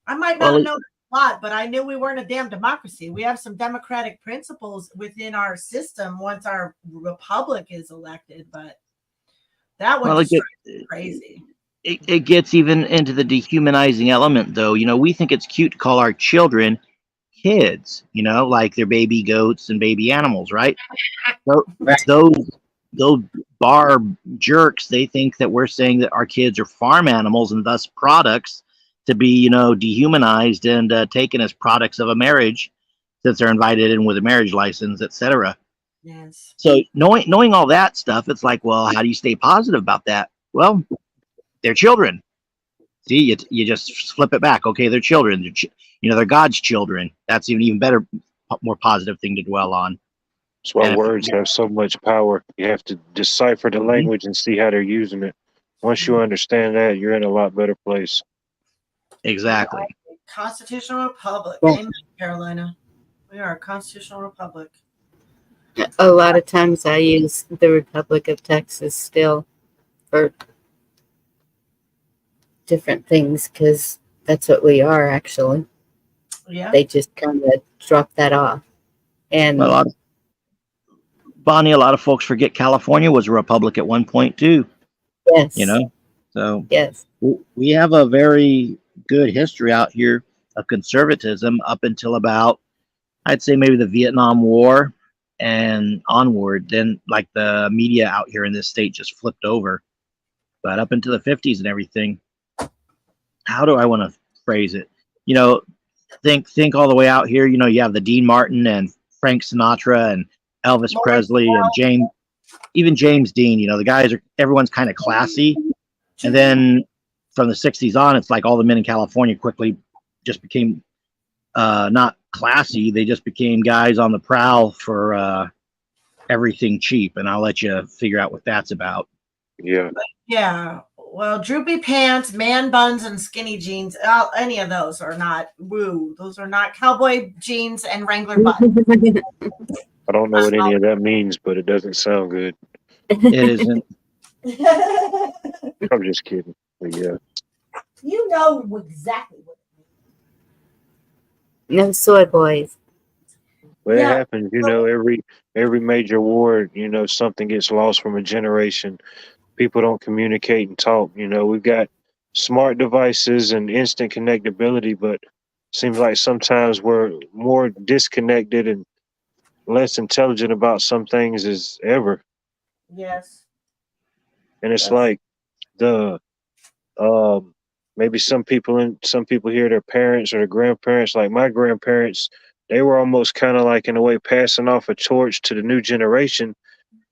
I might not know a lot, but I knew we weren't a damn democracy. We have some democratic principles within our system once our republic is elected, but that one's crazy. It gets even into the dehumanizing element, though. You know, we think it's cute to call our children kids, you know, like they're baby goats and baby animals, right? So those bar jerks, they think that we're saying that our kids are farm animals and thus products to be, you know, dehumanized and taken as products of a marriage, since they're invited in with a marriage license, etc. Yes. So knowing all that stuff, it's like, well, how do you stay positive about that? Well, they're children. See, you just flip it back. Okay, they're children. They're God's children. That's even better, more positive thing to dwell on. That's why And words have so much power. You have to decipher the language and see how they're using it. Once you understand that, you're in a lot better place. exactly. Constitutional Republic. Yeah. Amen, Carolina. We are a constitutional republic. A lot of times I use the Republic of Texas still for different things because that's what we are actually. Yeah. They just kind of drop that off. And Well, Bonnie, a lot of folks forget California was a republic at one point too. yes, So yes, we have a very good history out here of conservatism up until about, I'd say, maybe the Vietnam War and onward. Then, like, the media out here in this state just flipped over. But up into the 50s and everything, how do I want to phrase it? Think all the way out here. You have the Dean Martin and Frank Sinatra and Elvis Presley and even James Dean. The guys everyone's kind of classy. And then from the 60s on, it's like all the men in California quickly just became not classy. They just became guys on the prowl for everything cheap. And I'll let you figure out what that's about. Yeah. Yeah. Well, droopy pants, man buns, and skinny jeans. Any of those are not woo. Those are not cowboy jeans and Wrangler buttons. I don't know what any of that means, but it doesn't sound good. It isn't. I'm just kidding. But yeah. You know exactly what it no soy boys. Well, Yeah. it happens, every major war, something gets lost from a generation. People don't communicate and talk. We've got smart devices and instant connectability, but seems like sometimes we're more disconnected and less intelligent about some things as ever. Yes. And it's Yes. like the maybe some people hear their parents or their grandparents, like my grandparents, they were almost kind of like in a way passing off a torch to the new generation.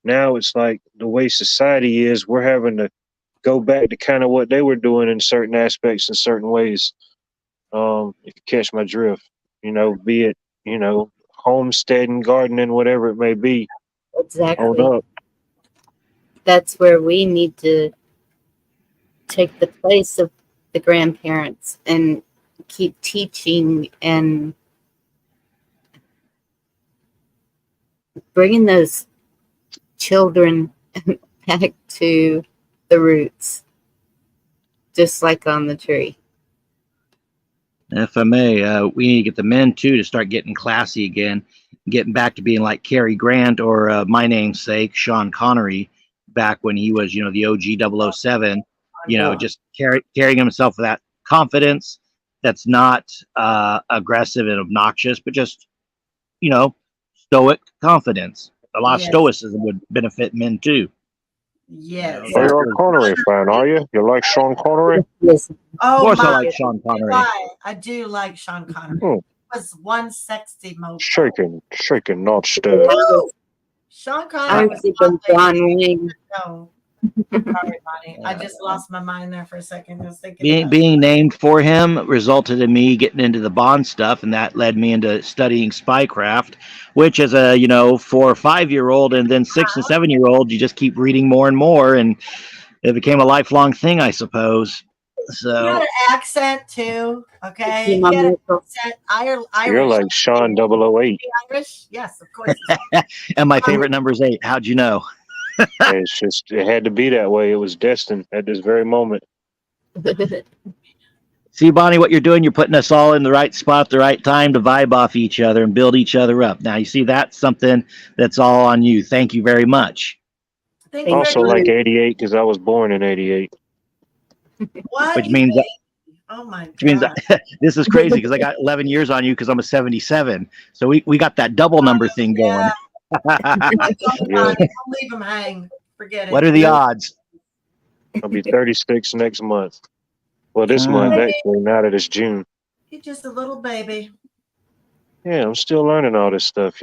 Now it's like the way society is, we're having to go back to kind of what they were doing in certain aspects in certain ways. If you catch my drift, be it, homesteading, gardening, whatever it may be. Hold Exactly. up. That's where we need to take the place of the grandparents and keep teaching and bringing those children back to the roots, just like on the tree. If I may, we need to get the men too to start getting classy again, getting back to being like Cary Grant or my namesake Sean Connery, back when he was, the OG 007. Just carrying himself with that confidence that's not aggressive and obnoxious, but just stoic confidence. A lot of Yes. stoicism would benefit men too. Yes. Oh, you're a Connery fan, are you? You like Sean Connery? Yes. Of Oh course, I my! like Sean Connery. I do like Sean Connery. Hmm. Was one sexy mofo. Shaken, not stirred. Sean I Connery was was thinking John lovely. Wayne. No. Sorry, Bonnie. I just lost my mind there for a second. I was thinking about Being named for him resulted in me getting into the Bond stuff, and that led me into studying spycraft, which as a 4 or 5 year old and then 6 and 7 year old, you just keep reading more and more, and it became a lifelong thing, I suppose. He So had an accent too. Okay. See He my had an mental- accent. You're Irish. like Sean 008. Irish? Yes, of course. and my favorite number is 8. How'd you know? It's just, it had to be that way. It was destined at this very moment. See, Bonnie, what you're doing, you're putting us all in the right spot at the right time to vibe off each other and build each other up. Now, you see, that's something that's all on you. Thank you very much. Thank you Also very much. like 88 because I was born in 88. What? Which You means think? Oh my Which means god. this is crazy because I got 11 years on you because I'm a 77. So we got that double number thing going. Don't Yeah. leave him hang. Forget it. What are the odds? I'll be 36 next month. Well, this month, actually, now that it's June. He's just a little baby. Yeah, I'm still learning all this stuff,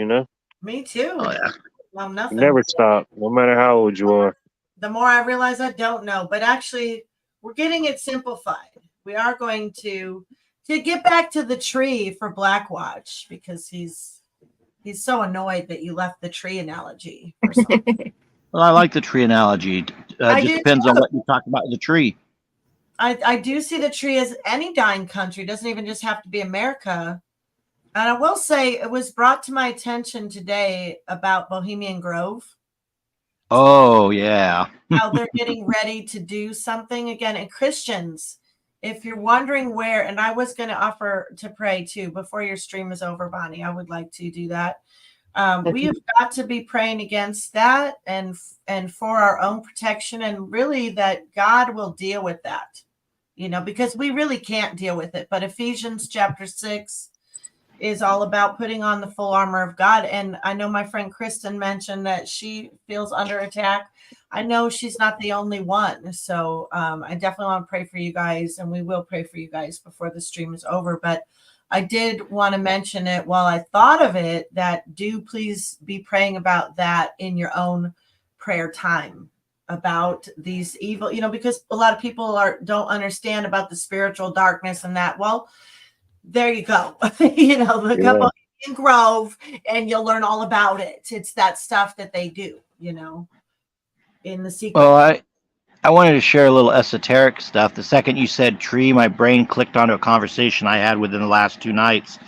Me too. Oh, yeah. Well, nothing. Never stop, no matter how old you are. The more I realize I don't know, but actually, we're getting it simplified. we are going to get back to the tree for Blackwatch, because he's so annoyed that you left the tree analogy or something. Well, I like the tree analogy. I Just do depends on too. what you talk about the tree. I do see the tree as any dying country. It doesn't even just have to be America. And I will say, it was brought to my attention today about Bohemian Grove. Oh, yeah. How they're getting ready to do something again. And Christians, if you're wondering where, and I was going to offer to pray too before your stream is over, Bonnie. I would like to do that. We have got to be praying against that, and for our own protection, and really that God will deal with that, because we really can't deal with it. But Ephesians chapter 6 is all about putting on the full armor of God. And I know my friend Kristen mentioned that she feels under attack. I know she's not the only one. So I definitely want to pray for you guys, and we will pray for you guys before the stream is over. But I did want to mention it while I thought of it, that do please be praying about that in your own prayer time, about these evil, because a lot of people don't understand about the spiritual darkness and that. Well, there you go. Look up in Grove and you'll learn all about it. It's that stuff that they do, in the secret. Well, I wanted to share a little esoteric stuff. The second you said tree, my brain clicked onto a conversation I had within the last 2 nights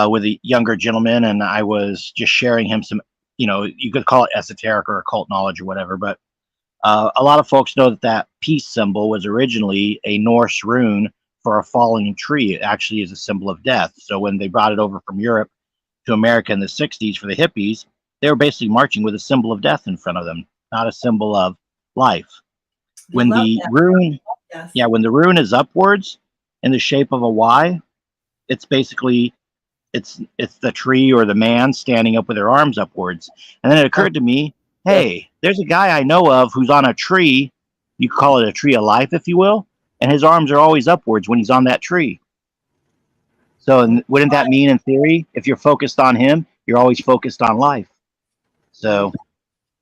with a younger gentleman, and I was just sharing him some, you could call it esoteric or occult knowledge or whatever, but a lot of folks know that peace symbol was originally a Norse rune for a falling tree. It actually is a symbol of death. So when they brought it over from Europe to America in the 60s for the hippies, they were basically marching with a symbol of death in front of them, not a symbol of life. When the rune, when the rune is upwards in the shape of a Y, it's basically it's the tree or the man standing up with their arms upwards. And then it occurred to me, hey, there's a guy I know of who's on a tree. You could call it a tree of life, if you will, and his arms are always upwards when he's on that tree. So wouldn't that mean, in theory, if you're focused on him, you're always focused on life? So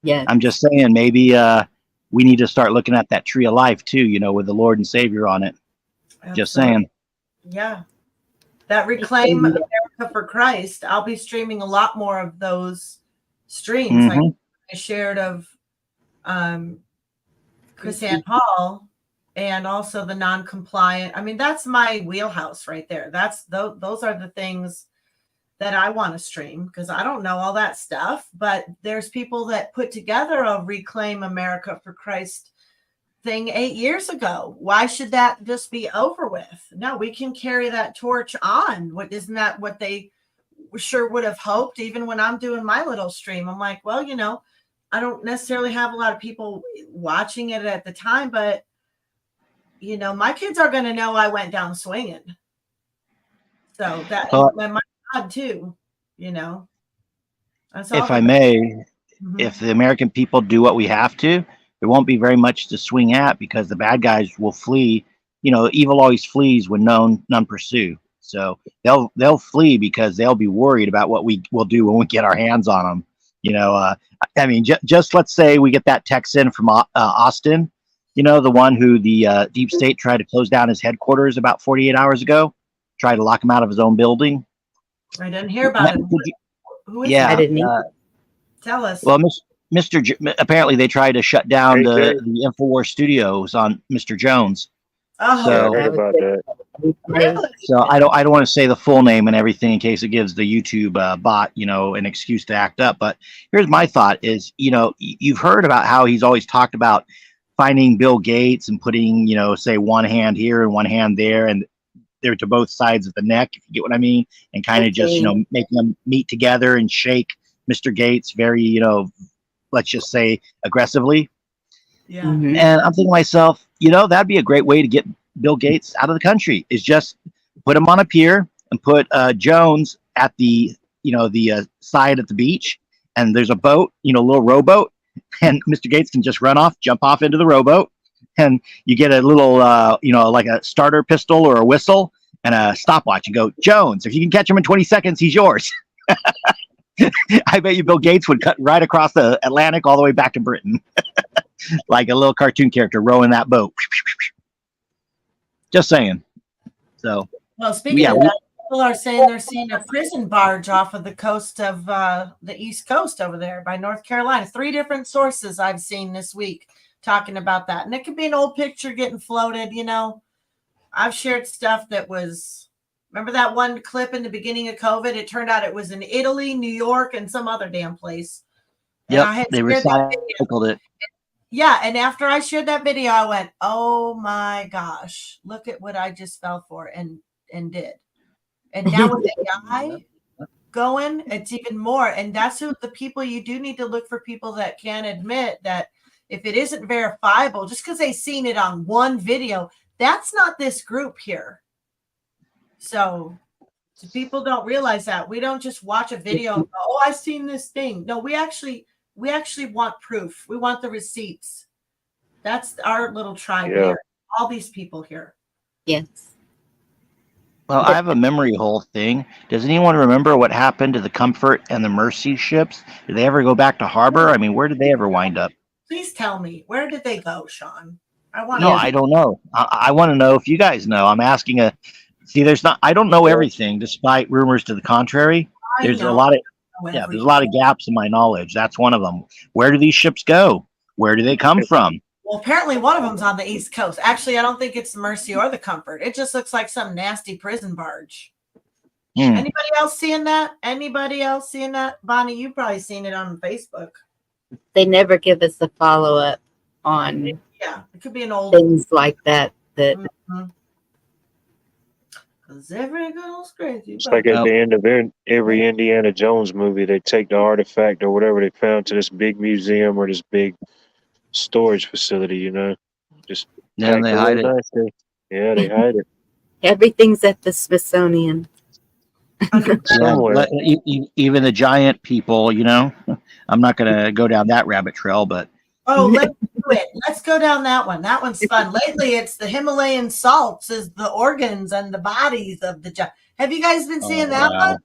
yeah, I'm just saying, maybe we need to start looking at that tree of life too, with the Lord and Savior on it. Absolutely. Just saying. Yeah. That Reclaim America for Christ. I'll be streaming a lot more of those streams. Mm-hmm. Like I shared of Chris and Paul, and also the non-compliant. I mean, that's my wheelhouse right there. Those are the things that I want to stream, because I don't know all that stuff, but there's people that put together a Reclaim America for Christ thing 8 years ago. Why should that just be over with? No, we can carry that torch on. Isn't that what they sure would have hoped? Even when I'm doing my little stream, I'm like, well, I don't necessarily have a lot of people watching it at the time, but my kids are going to know I went down swinging. So that my God too, That's if I may, if the American people do what we have to, there won't be very much to swing at, because the bad guys will flee. Evil always flees when none pursue. So they'll flee because they'll be worried about what we will do when we get our hands on them. I mean, just let's say we get that text in from Austin, the one who the deep state tried to close down his headquarters about 48 hours ago, tried to lock him out of his own building. I didn't hear about it. Who is yeah, I didn't either. Tell us. Well, apparently they tried to shut down the InfoWars studios on Mr. Jones. Oh, yeah, I heard about that. Really? So I don't want to say the full name and everything in case it gives the YouTube bot, an excuse to act up. But here's my thought: is you've heard about how he's always talked about finding Bill Gates and putting say one hand here and one hand there, and they're to both sides of the neck, if you get what I mean, and kind of just making them meet together and shake Mr. Gates very let's just say aggressively. Yeah. Mm-hmm. And I'm thinking to myself, that'd be a great way to get Bill Gates out of the country, is just put him on a pier and put Jones at the side at the beach, and there's a boat, a little rowboat, and Mr. Gates can just jump off into the rowboat, and you get a little like a starter pistol or a whistle and a stopwatch, and go, Jones, if you can catch him in 20 seconds, he's yours. I bet you Bill Gates would cut right across the Atlantic all the way back to Britain. Like a little cartoon character rowing that boat. Just saying. So Well, speaking yeah, of that, people are saying they're seeing a prison barge off of the coast of the East Coast over there by North Carolina. 3 different sources I've seen this week talking about that. And it could be an old picture getting floated, you know. I've shared stuff that was, remember that one clip in the beginning of COVID? It turned out it was in Italy, New York, and some other damn place. And yep, I had they shared that video. recycled it. Yeah, and after I shared that video, I went, "Oh my gosh, look at what I just fell for," and did. And now with the AI going, it's even more. And that's who the people you do need to look for, people that can admit that if it isn't verifiable, just because they've seen it on one video, that's not this group here. So people don't realize that. We don't just watch a video and go, "Oh, I've seen this thing." No, we actually want proof. We want the receipts. That's our little tribe here. All these people here. Yes. Well, I have a memory hole thing. Does anyone remember what happened to the Comfort and the Mercy ships? Did they ever go back to harbor? I mean, where did they ever wind up? Please tell me, where did they go, Sean? I want No, I don't know. I want to know if you guys know. I'm asking I don't know everything, despite rumors to the contrary. There's a lot of gaps in my knowledge. That's one of them. Where do these ships go? Where do they come from? Well, apparently one of them's on the East Coast. Actually, I don't think it's the Mercy or the Comfort. It just looks like some nasty prison barge. Anybody else seeing that? Bonnie, you've probably seen it on Facebook. They never give us a follow-up on it could be an old things like that. Because every girl's crazy. It's like at the end of every Indiana Jones movie, they take the artifact or whatever they found to this big museum or this big storage facility, you know. Just they hide it. Nicely. Yeah, they hide it. Everything's at the Smithsonian. Somewhere. Even the giant people, you know. I'm not going to go down that rabbit trail, but let's do it. Let's go down that one. That one's fun. Lately, it's the Himalayan salts as the organs and the bodies of the giant. Have you guys been seeing that one?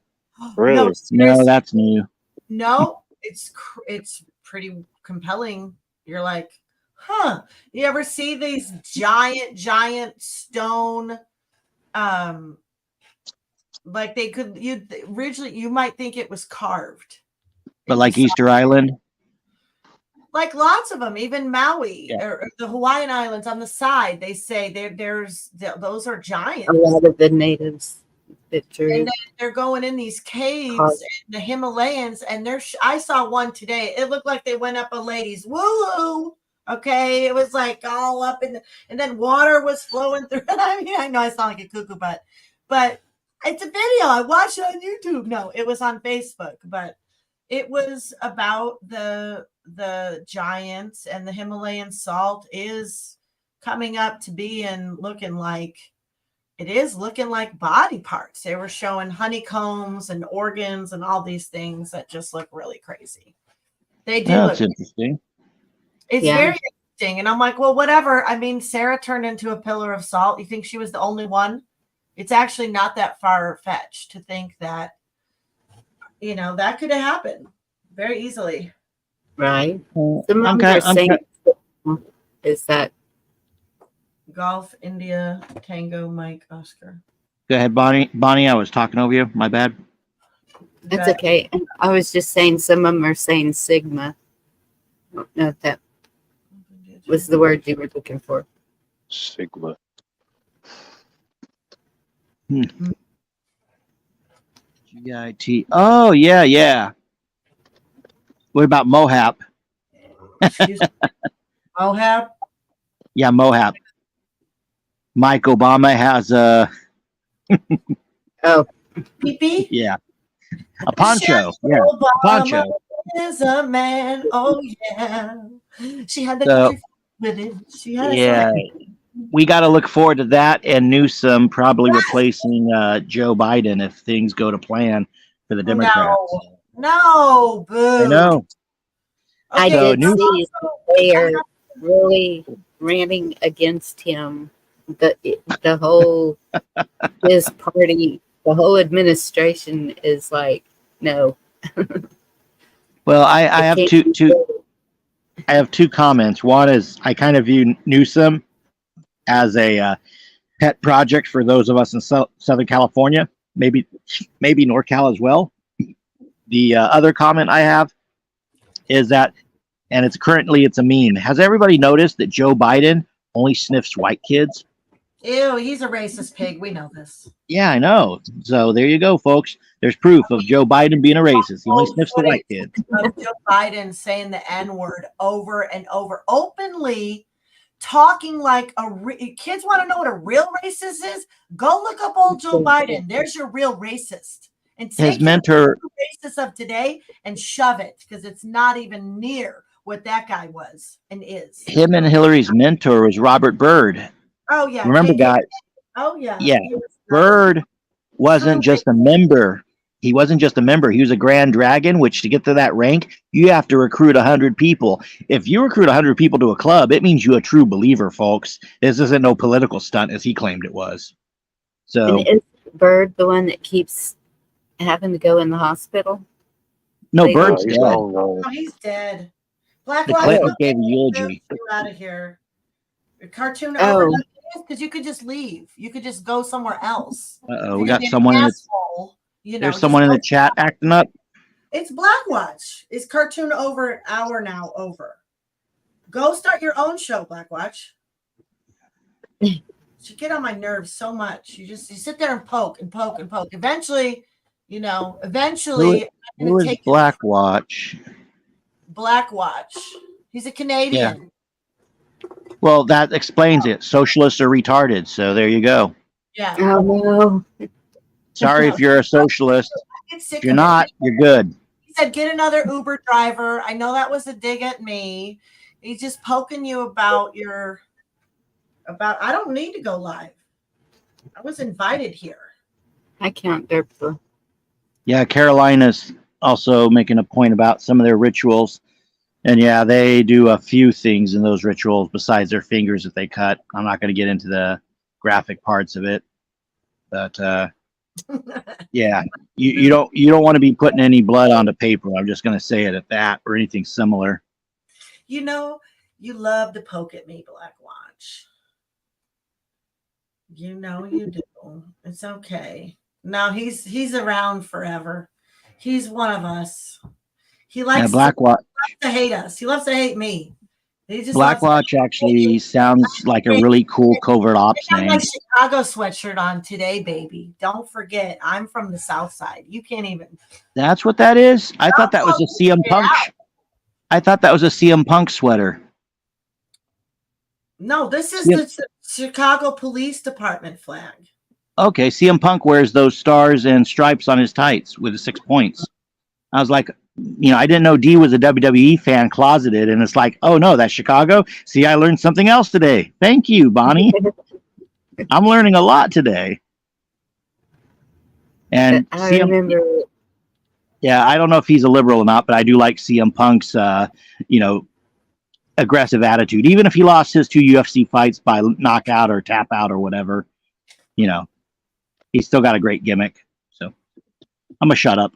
Really? No, that's new. No, it's pretty compelling. You're like, huh? You ever see these giant stone? Like they could. Originally you might think it was carved, but like Easter Island. Like lots of them, even Maui or the Hawaiian Islands on the side, they say those are giants. A lot of the natives pictures. And then they're going in these caves in the Himalayas, and I saw one today. It looked like they went up a lady's woo. Okay, it was like all up and then water was flowing through. I mean, I know I sound like a cuckoo, but it's a video. I watched it on YouTube. No, it was on Facebook, but it was about the giants, and the Himalayan salt is coming up to be and looking like body parts. They were showing honeycombs and organs and all these things that just look really crazy. They do. That's interesting. It's very interesting. And I'm like, well, whatever. I mean, Sarah turned into a pillar of salt. You think she was the only one? It's actually not that far-fetched to think that, you know, that could have happened very easily. Right. Is that Golf, India, Tango, Mike, Oscar. Go ahead, Bonnie. Bonnie, I was talking over you. My bad. That's okay. I was just saying some of them are saying Sigma. I don't know if that was the word you were looking for. Sigma. GIT. Oh, yeah. What about Mohap? Mohap? Yeah, Mohap. Mike Obama has a pee-pee? Yeah. A poncho. Yeah. Obama Poncho. Is a man. Oh yeah. She had the with it. She had we got to look forward to that, and Newsom probably replacing Joe Biden if things go to plan for the Democrats. No, boo. I know. I did see they are really ranting against him. The whole his party, the whole administration is like, no. Well, I have two comments. One is I kind of view Newsom as a pet project for those of us in Southern California, maybe NorCal as well. The other comment I have is that, and it's a meme. Has everybody noticed that Joe Biden only sniffs white kids? Ew, he's a racist pig. We know this. Yeah, I know. So there you go, folks. There's proof of Joe Biden being a racist. He only sniffs the white kids. Of Joe Biden saying the N-word over and over, openly talking like kids want to know what a real racist is. Go look up old Joe Biden. There's your real racist. And take His mentor, the racist of today and shove it, because it's not even near what that guy was and is. Him and Hillary's mentor was Robert Byrd. Oh yeah. Remember, guys? Oh yeah. Yeah. Byrd wasn't just a member. He wasn't just a member. He was a Grand Dragon, which to get to that rank, you have to recruit 100 people. If you recruit 100 people to a club, it means you're a true believer, folks. This isn't no political stunt as he claimed it was. So, And is Bird the one that keeps having to go in the hospital? no, They- Bird's he's dead. gone, Oh, he's dead. Black The Lives Clintons Matter. gave a eulogy. Get out of here. Your cartoon Oh. over, because you could just leave. You could just go somewhere else. Uh-oh, If we you're got gonna be someone an in the, asshole, you know, there's just someone in go- the chat acting up. It's Blackwatch. It's cartoon over an hour now over. Go start your own show, Blackwatch. You get on my nerves so much. You sit there and poke and poke and poke. Eventually, Who I'm Who gonna is take Blackwatch? Blackwatch. He's a Canadian. Well, that explains it. Socialists are retarded. So there you go. Yeah. Oh no. Sorry if you're a socialist. I get sick If you're of it. not, you're good. He said, get another Uber driver. I know that was a dig at me. He's just poking you about I don't need to go live. I was invited here. I count Derpla. Yeah, Carolina's also making a point about some of their rituals. And yeah, they do a few things in those rituals besides their fingers that they cut. I'm not going to get into the graphic parts of it. But yeah, you don't want to be putting any blood onto paper. I'm just going to say it at that, or anything similar. You know, you love to poke at me, Blackwatch. You know you do. It's okay. Now he's around forever. He's one of us. He likes Blackwatch. to hate us. He loves to hate me. He just loves Blackwatch actually sounds like a really cool covert ops I got name. my Chicago sweatshirt on today, baby. Don't forget, I'm from the South Side. You can't even. That's what that is. I thought that was a CM Punk. I thought that was a CM Punk sweater. No, this is Yep. the Chicago Police Department flag. Okay, CM Punk wears those stars and stripes on his tights with the 6 points. I was like, I didn't know D was a WWE fan closeted, and it's like, oh no, that's Chicago. See, I learned something else today. Thank you, Bonnie. I'm learning a lot today. And I remember. yeah, I don't know if he's a liberal or not, but I do like CM Punk's, aggressive attitude. Even if he lost his 2 UFC fights by knockout or tap out or whatever, he's still got a great gimmick. So I'm gonna shut up.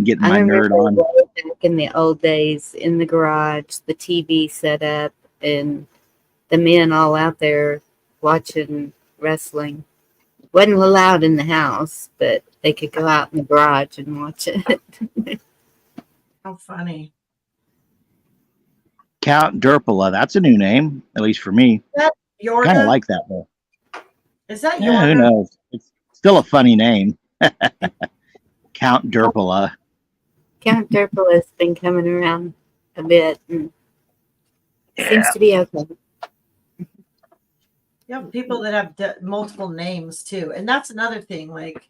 Getting I my remember nerd on. back in the old days in the garage, the TV set up, and the men all out there watching wrestling. Wasn't allowed in the house, but they could go out in the garage and watch it. How funny. Count Derpala. That's a new name, at least for me. Yorga? Kind of like that though. Is that Yeah, who Yorga? knows? It's still a funny name. Count Derpala. Count Derpla has been coming around a bit and seems to be okay. You have people that have multiple names too. And that's another thing. Like,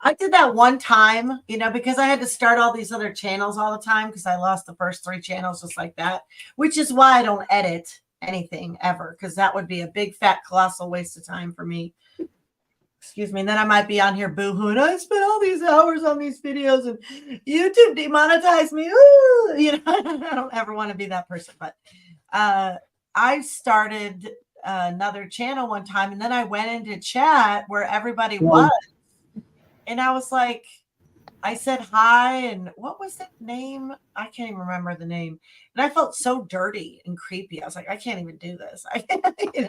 I did that one time, because I had to start all these other channels all the time because I lost the first 3 channels just like that, which is why I don't edit anything ever, because that would be a big, fat, colossal waste of time for me. Excuse me. And then I might be on here boohooing. I spent all these hours on these videos and YouTube demonetized me. Ooh, I don't ever want to be that person. But I started another channel one time, and then I went into chat where everybody was. And I was like, I said hi, and what was that name? I can't even remember the name. And I felt so dirty and creepy. I was like, I can't even do this. I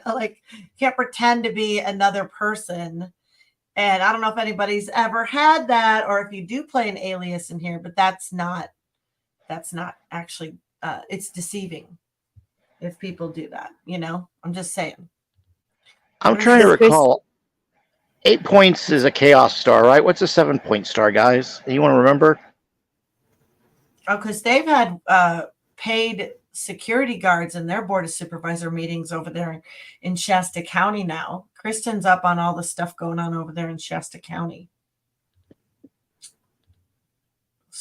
like can't pretend to be another person. And I don't know if anybody's ever had that, or if you do play an alias in here, but that's not actually it's deceiving if people do that, I'm just saying. I'm What is trying to this? recall. 8 points is a chaos star, right? What's a 7-point star, guys? You want to remember? Oh, because they've had paid security guards in their board of supervisor meetings over there in Shasta County now. Kristen's up on all the stuff going on over there in Shasta County.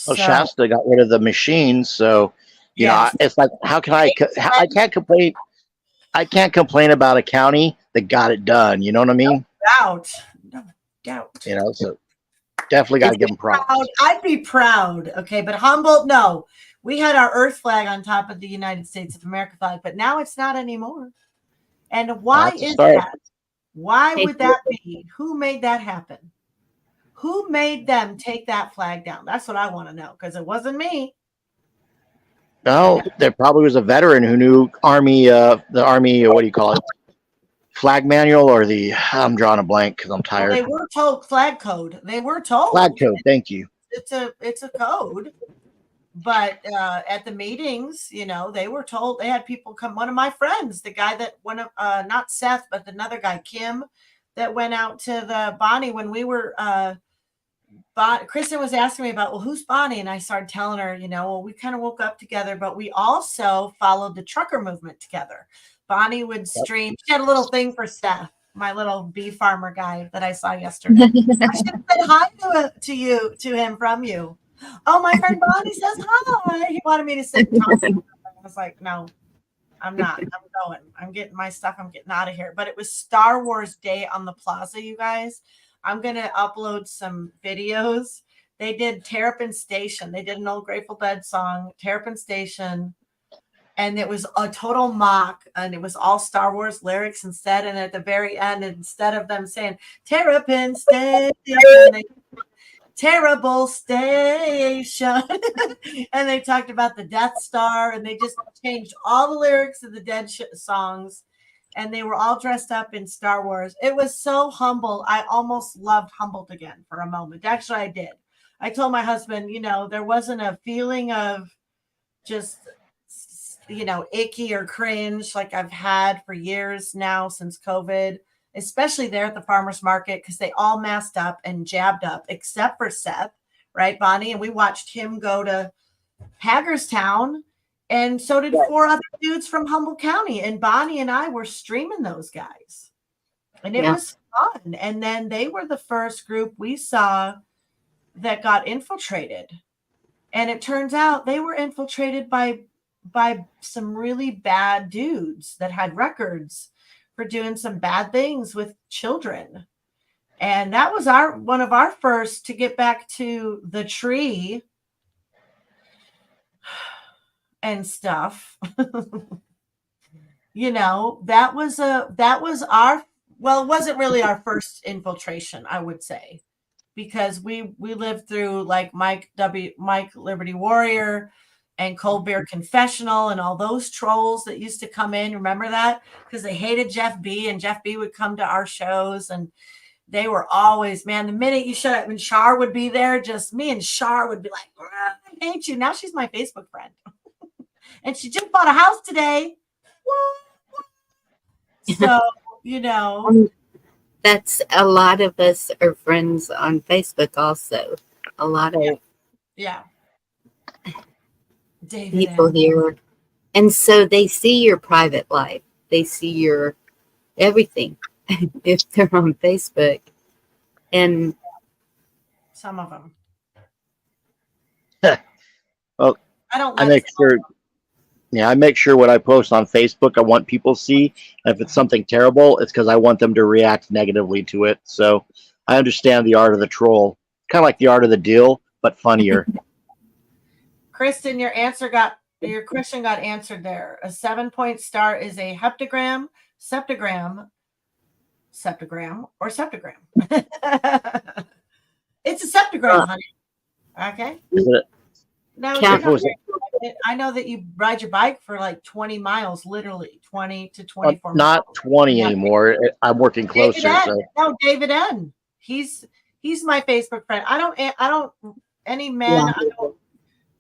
Well, So, Shasta got rid of the machines, so yes. it's like, how can I can't complain. I can't complain about a county that got it done. You know what I mean? No doubt. So definitely got to give them props. I'd be proud. Okay. But Humboldt, no. We had our Earth flag on top of the United States of America flag, but now it's not anymore. And why is that? Why would that be? Who made that happen? Who made them take that flag down? That's what I want to know, because it wasn't me. No, there probably was a veteran who knew the Army, what do you call it? Flag manual, or I'm drawing a blank because I'm tired. Well, they were told flag code. They were told flag code. Thank you. It's a code. But at the meetings, they were told. They had people come. One of my friends, the guy that not Seth, but another guy, Kim, that went out to the Bonnie when we were. Kristen was asking me about, well, who's Bonnie? And I started telling her, well, we kind of woke up together, but we also followed the trucker movement together. Bonnie would stream. She had a little thing for Seth, my little bee farmer guy that I saw yesterday. I should have said hi to him from you. Oh, my friend Bonnie says hi. He wanted me to sit and talk to him. I was like, no, I'm not. I'm going. I'm getting my stuff. I'm getting out of here. But it was Star Wars Day on the Plaza, you guys. I'm going to upload some videos. They did Terrapin Station. They did an old Grateful Dead song, Terrapin Station. And it was a total mock. And it was all Star Wars lyrics instead. And at the very end, instead of them saying Terrapin Station, terrible station. And they talked about the Death Star. And they just changed all the lyrics of the Dead songs. And they were all dressed up in Star Wars. It was so humble. I almost loved Humboldt again for a moment. Actually, I did. I told my husband, there wasn't a feeling of just, icky or cringe like I've had for years now since COVID, especially there at the farmer's market, because they all masked up and jabbed up, except for Seth, right, Bonnie? And we watched him go to Hagerstown. And so did 4 other dudes from Humboldt County. And Bonnie and I were streaming those guys. And it was fun. And then they were the first group we saw that got infiltrated. And it turns out they were infiltrated by some really bad dudes that had records for doing some bad things with children. And that was one of our first to get back to the tree and stuff. That was our, well, it wasn't really our first infiltration, I would say, because we lived through like Mike Liberty Warrior and Cold Beer Confessional and all those trolls that used to come in. Remember that? Because they hated Jeff B, and Jeff B would come to our shows, and they were always, man, the minute you shut up and Char would be there, just me and Char would be like, I hate you. Now she's my Facebook friend. And she just bought a house today. So, That's a lot of us are friends on Facebook also. A lot of people here. And so they see your private life. They see your everything if they're on Facebook. And some of them. Well, I make sure. Yeah, I make sure what I post on Facebook, I want people to see. And if it's something terrible, it's because I want them to react negatively to it. So I understand the art of the troll. Kind of like the art of the deal, but funnier. Kristen, your question got answered there. A 7-point star is a heptagram, septagram, or septagram. It's a septagram, honey. Okay. Is it? No, you're Count. not. Was it? I know that you ride your bike for like 20 miles, literally 20 to 24 Not miles. 20 Yeah. anymore. I'm working David closer. N. So No, David N. He's my Facebook friend. I don't any men. Yeah.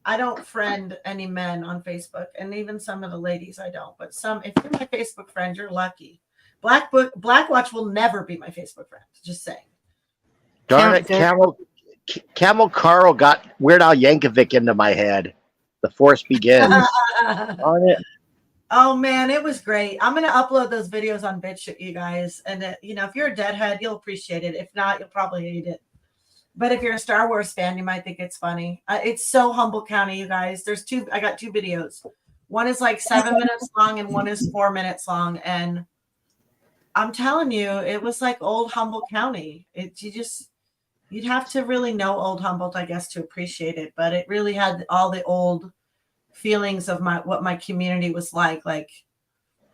I don't friend any men on Facebook, and even some of the ladies I don't. But some, if you're my Facebook friend, you're lucky. Blackwatch will never be my Facebook friend. Just saying. darn Count it, Camel Carl got Weird Al Yankovic into my head. The force begins. Darn it. Oh man, it was great. I'm gonna upload those videos on BitChute, you guys, and if you're a deadhead, you'll appreciate it. If not, you'll probably hate it. But if you're a Star Wars fan, you might think it's funny. It's so Humboldt County, you guys. There's two. I got two videos. One is like 7 minutes long, and one is 4 minutes long. And I'm telling you, it was like old Humboldt County. You'd have to really know old Humboldt, I guess, to appreciate it. But it really had all the old feelings of what my community was like. Like,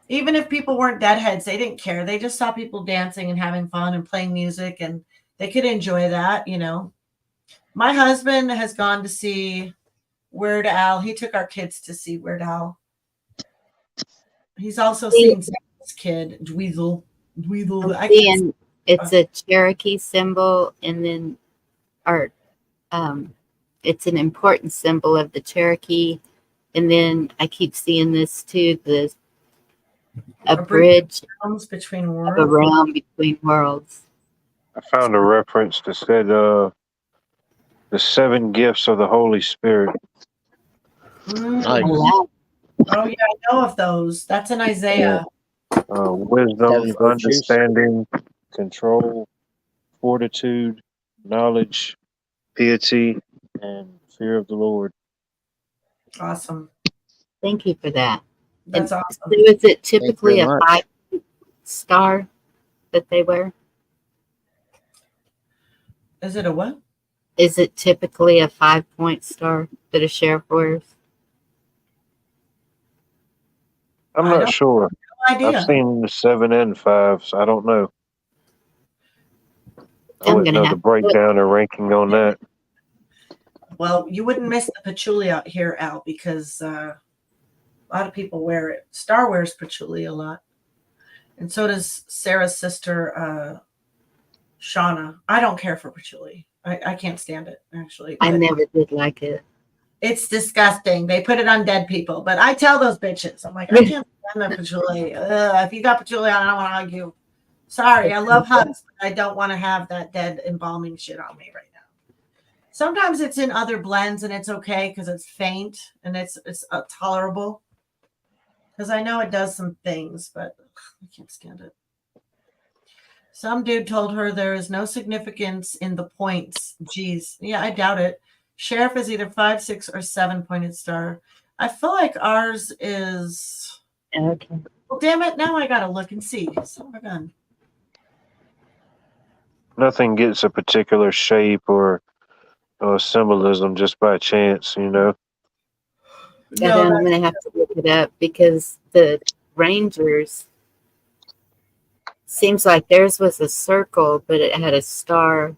even if people weren't deadheads, they didn't care. They just saw people dancing and having fun and playing music, and they could enjoy that. My husband has gone to see Weird Al. He took our kids to see Weird Al. He's also seen this kid, Dweezil. I'm seeing it's a Cherokee symbol, and then it's an important symbol of the Cherokee. And then I keep seeing this too, a bridge between of a worlds. realm between worlds. I found a reference that said the 7 gifts of the Holy Spirit. Nice. Oh, Oh yeah, I know of those. That's in Isaiah. Wisdom, 7 virtues. understanding, control, fortitude, knowledge, piety, and fear of the Lord. Awesome. thank you for that. That's And awesome. so is it typically a very much. 5-star that they wear? Is it a what? Is it typically a 5-point star that a sheriff wears? I'm I not don't sure. have no idea. I've seen the 7 and 5s. I don't know. I I'm wouldn't gonna know the have to look. breakdown or ranking on that. Well, you wouldn't miss the patchouli out here, Al, because a lot of people wear it. Star wears patchouli a lot, and so does Sarah's sister, Shauna. I don't care for patchouli. I can't stand it, actually. I But never did like it. it's disgusting. They put it on dead people. But I tell those bitches, I'm like, I can't stand the patchouli. If you got patchouli on, I don't want to hug you. Sorry, I love hugs, but I don't want to have that dead embalming shit on me right now. Sometimes it's in other blends and it's okay because it's faint and it's tolerable. Because I know it does some things, but I can't stand it. Some dude told her there is no significance in the points. Geez. Yeah, I doubt it. Sheriff is either 5, 6, or 7-pointed star. I feel like ours is. Okay. Well, damn it. Now I got to look and see. Son of a gun. Nothing gets a particular shape or symbolism just by chance, And No, I'm going to have to look it up because the Rangers seems like theirs was a circle, but it had a star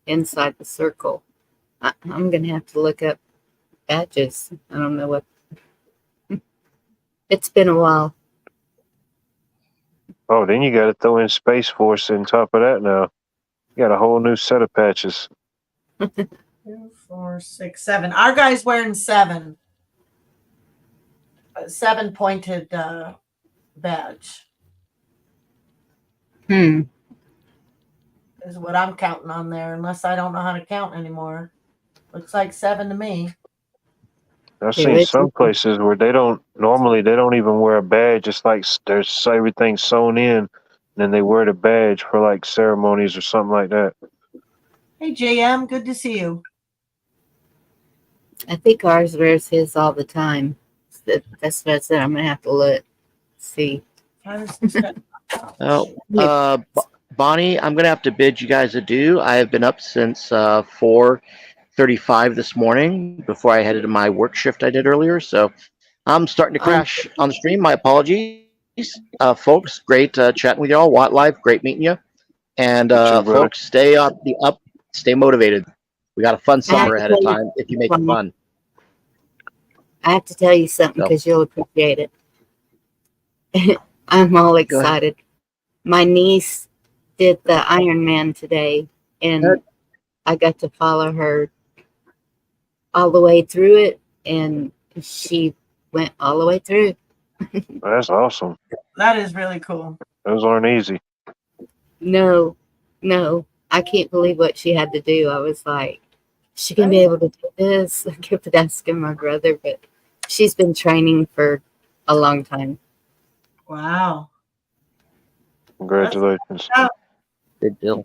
inside the circle. I'm going to have to look up badges. I don't know what. It's been a while. Oh, then you got to throw in Space Force on top of that now. You got a whole new set of patches. 2, 4, 6, 7. Our guy's wearing 7. 7-pointed badge is what I'm counting on there, unless I don't know how to count anymore. Looks like 7 to me. I've seen some places where they don't even wear a badge. It's like there's everything sewn in, and then they wear the badge for like ceremonies or something like that. Hey, JM, good to see you. I think ours wears his all the time. That's what I said. I'm going to have to look. See. Oh, Bonnie, I'm going to have to bid you guys adieu. I have been up since 4:35 this morning before I headed to my work shift I did earlier. So I'm starting to crash on the stream. My apologies, folks. Great chatting with y'all. Watt Live, great meeting you. And folks, stay motivated. We got a fun I have summer to ahead of tell you time if you make it something. fun. I have to tell you something So because you'll appreciate it. I'm all go ahead. excited. My niece did the Ironman today, and I got to follow her all the way through it, and she went all the way through. That's awesome. That is really cool. Those aren't easy. No, I can't believe what she had to do. I was like, she can be able to do this. I kept asking my brother, but she's been training for a long time. Wow. Congratulations. Good deal.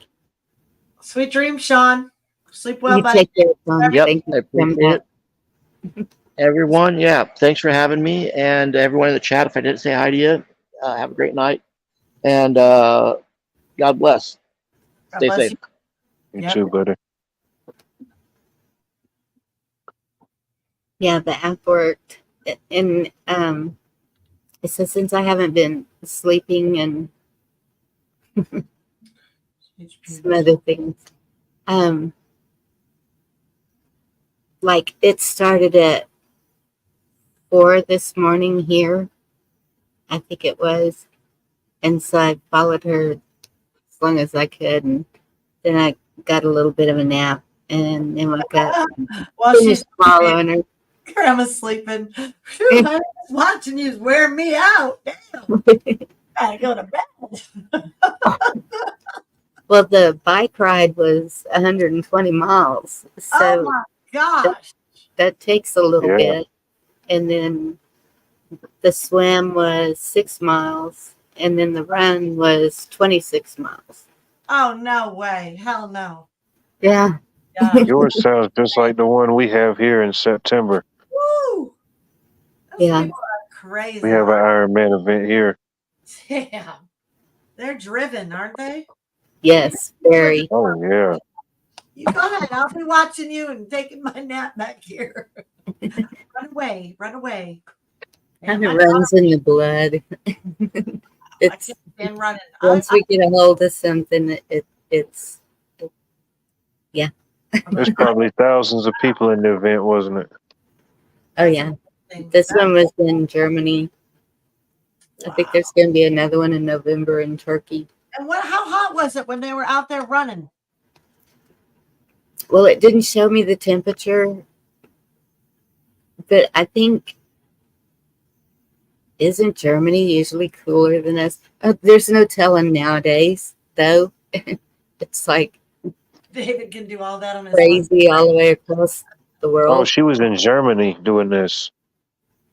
Sweet dreams, Sean. Sleep well, You buddy. take care, Tom. Yep, Thank you I for coming appreciate out. it. Everyone, yeah, thanks for having me. And everyone in the chat, if I didn't say hi to you, have a great night. And God bless. God Stay bless safe. you. You Yep. too, buddy. Yeah, the app worked. And it says since I haven't been sleeping and some other things, like it started at 4 this morning here, I think it was. And so I followed her as long as I could. And then I got a little bit of a nap and then woke up, While she's finished following her. Grandma's sleeping. Phew, I was watching you wear me out. Damn. Gotta go to bed. Well, the bike ride was 120 miles. Oh So my gosh. that takes a little Yeah. bit. And then the swim was 6 miles. And then the run was 26 miles. Oh, no way. Hell no. Yeah. Yeah. Yours sounds just like the one we have here in September. Woo. Those Yeah. people are crazy. We have an Ironman event here. Damn. They're driven, aren't they? Yes, very. Oh yeah. You go ahead. I'll be watching you and taking my nap back here. Run away. Run away. Kind Man, of my runs in the blood. I It's can't stand running. once we get a hold of something, it's yeah. There's probably thousands of people in the event, wasn't it? Oh yeah. This one was in Germany. I think there's going to be another one in November in Turkey. And how hot was it when they were out there running? Well, it didn't show me the temperature, but I think isn't Germany usually cooler than us? There's no telling nowadays, though. It's like David can do all that on his crazy all the way across the Oh, world. she was in Germany doing this.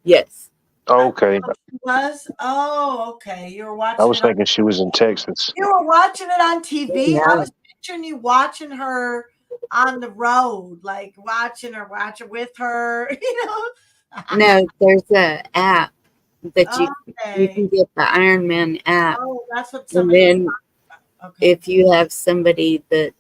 Yes. Oh, okay. Was? Oh, okay. You were watching I was it on, thinking she was in Texas. you were watching it on TV. Yeah. I was picturing you watching her on the road, like watching with her, you know. No, there's a app that you Okay. can get the Ironman app, Oh, that's what and somebody was then talking about. Okay. if you have somebody that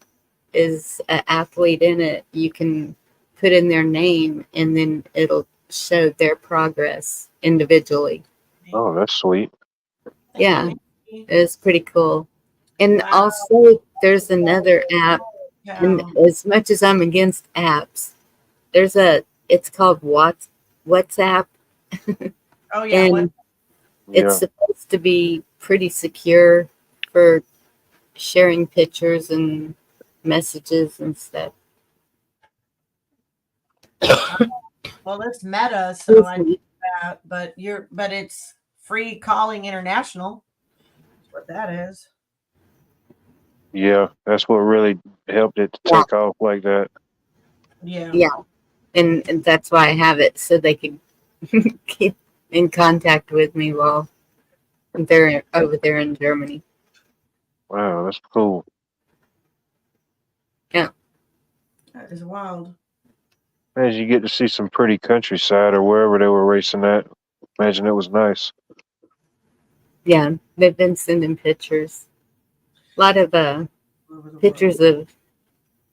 is an athlete in it, you can put in their name, and then it'll show their progress individually. Oh, that's sweet. Yeah, it's pretty cool. And Wow. also, there's another app, Yeah. and as much as I'm against apps, it's called WhatsApp, Oh yeah. and Yeah. it's supposed to be pretty secure for sharing pictures and messages and stuff. Well, it's Meta, so I know that, but it's free calling international. That's what that is. Yeah. That's what really helped it to Yeah. take off like that. Yeah. Yeah, and that's why I have it, so they can keep in contact with me while they're over there in Germany. Wow, that's cool. That is wild. As you get to see some pretty countryside or wherever they were racing at. Imagine it was nice. Yeah, they've been sending pictures. A lot of Over the pictures of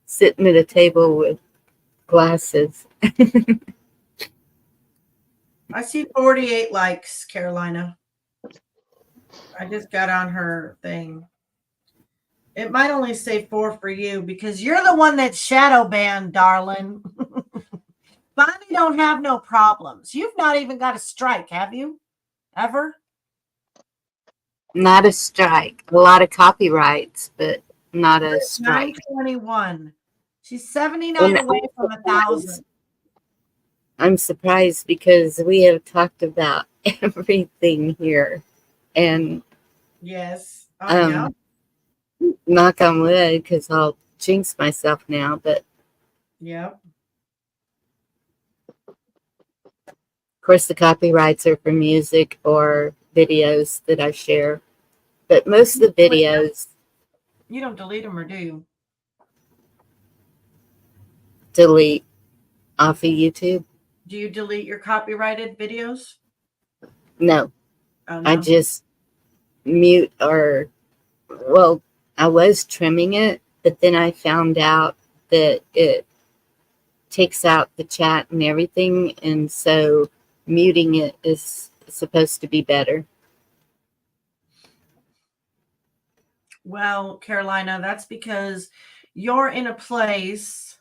sitting at a table with glasses. I see 48 likes, Carolina. I just got on her thing. It might only say 4 for you because you're the one that's shadow banned, darling. Bonnie don't have no problems. You've not even got a strike, have you? Ever? Not a strike. A lot of copyrights, but not a strike. 921. She's 79 And away from 1,000. I'm surprised because we have talked about everything here. And Yes. I know. knock on wood, because I'll jinx myself now, but Yep. of course the copyrights are for music or videos that I share. But most of the videos You don't delete them, or do you? delete off of YouTube. Do you delete your copyrighted videos? No, Oh, no. I just mute or, well, I was trimming it, but then I found out that it takes out the chat and everything, and so muting it is supposed to be better. Well, Carolina, that's because you're in a place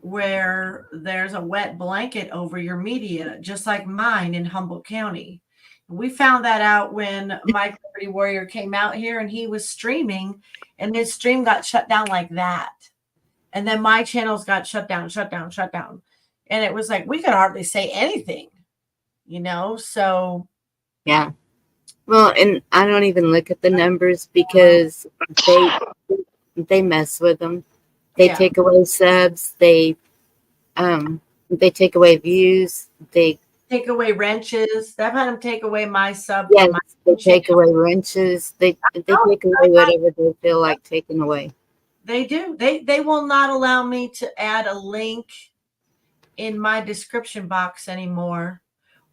where there's a wet blanket over your media, just like mine in Humboldt County. We found that out when Mike Liberty Warrior came out here and he was streaming, and his stream got shut down like that. And then my channels got shut down. And it was like we could hardly say anything, so Yeah. Well, and I don't even look at the numbers because they mess with them. They yeah. take away subs. They take away views. They Take away wrenches. I've had them take away my sub. yes, from my they take channel. away wrenches. They take away whatever they feel like taking away. They do. They will not allow me to add a link in my description box anymore,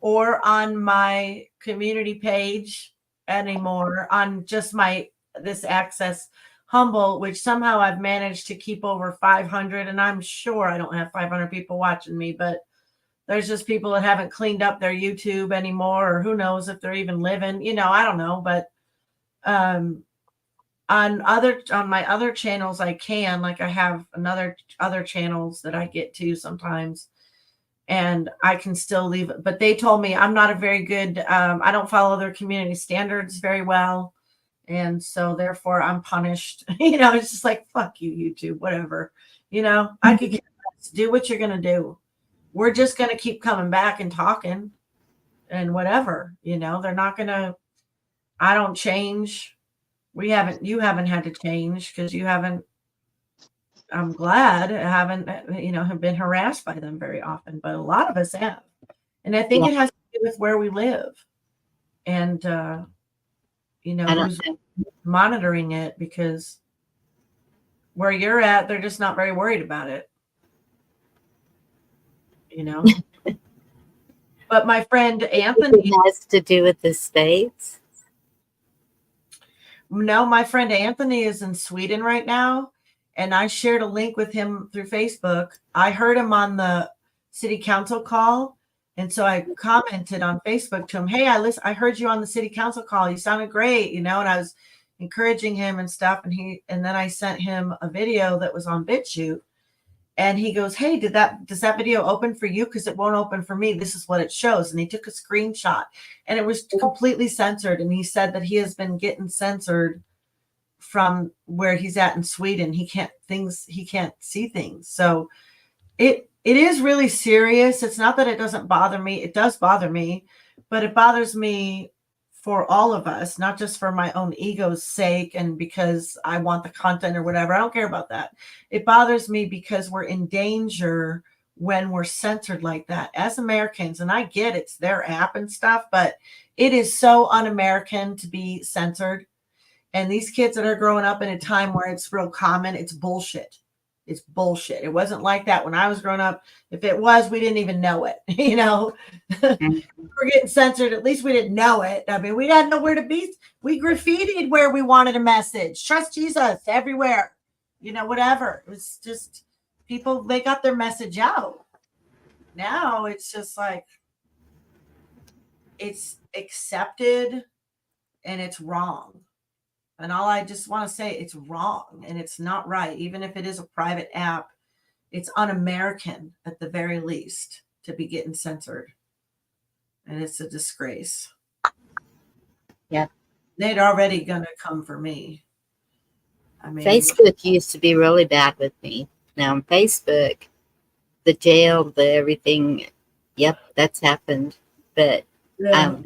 or on my community page anymore, on just this Access Humble, which somehow I've managed to keep over 500. And I'm sure I don't have 500 people watching me, but there's just people that haven't cleaned up their YouTube anymore, or who knows if they're even living, I don't know. But on my other channels, I can, like, I have other channels that I get to sometimes, and I can still leave it. But they told me I'm not a very good, I don't follow their community standards very well. And so therefore I'm punished. It's just like, fuck you, YouTube, whatever. I could do what you're going to do. We're just going to keep coming back and talking and whatever, they're not going to, I don't change. You haven't had to change because you haven't, I'm glad I haven't, have been harassed by them very often, but a lot of us have. And I think it has to do with where we live and, who's monitoring it, because where you're at, they're just not very worried about it, But my friend Anthony has to do with the states. No, my friend Anthony is in Sweden right now, and I shared a link with him through Facebook. I heard him on the city council call, and so I commented on Facebook to him, "Hey, I heard you on the city council call. You sounded great," and I was encouraging him and stuff. And then I sent him a video that was on BitChute, and he goes, "Hey, does that video open for you? Because it won't open for me. This is what it shows." And he took a screenshot, and it was completely censored. And he said that he has been getting censored from where he's at in Sweden. He can't see things. So it is really serious. It's not that it doesn't bother me. It does bother me, but it bothers me for all of us, not just for my own ego's sake and because I want the content or whatever. I don't care about that. It bothers me because we're in danger when we're censored like that as Americans. And I get it's their app and stuff, but it is so un-American to be censored. And these kids that are growing up in a time where it's real common, it's bullshit. It's bullshit. It wasn't like that when I was growing up. If it was, we didn't even know it. We're getting censored. At least we didn't know it. I mean, we didn't know where to be. We graffitied where we wanted a message. Trust Jesus everywhere. Whatever. It was just people, they got their message out. Now it's just like, it's accepted and it's wrong. And all I just want to say, it's wrong and it's not right. Even if it is a private app, it's un-American at the very least to be getting censored. And it's a disgrace. Yeah. They'd already gonna come for me. I mean, Facebook used to be really bad with me. Now on Facebook, the jail, the everything, yep, that's happened. But yeah.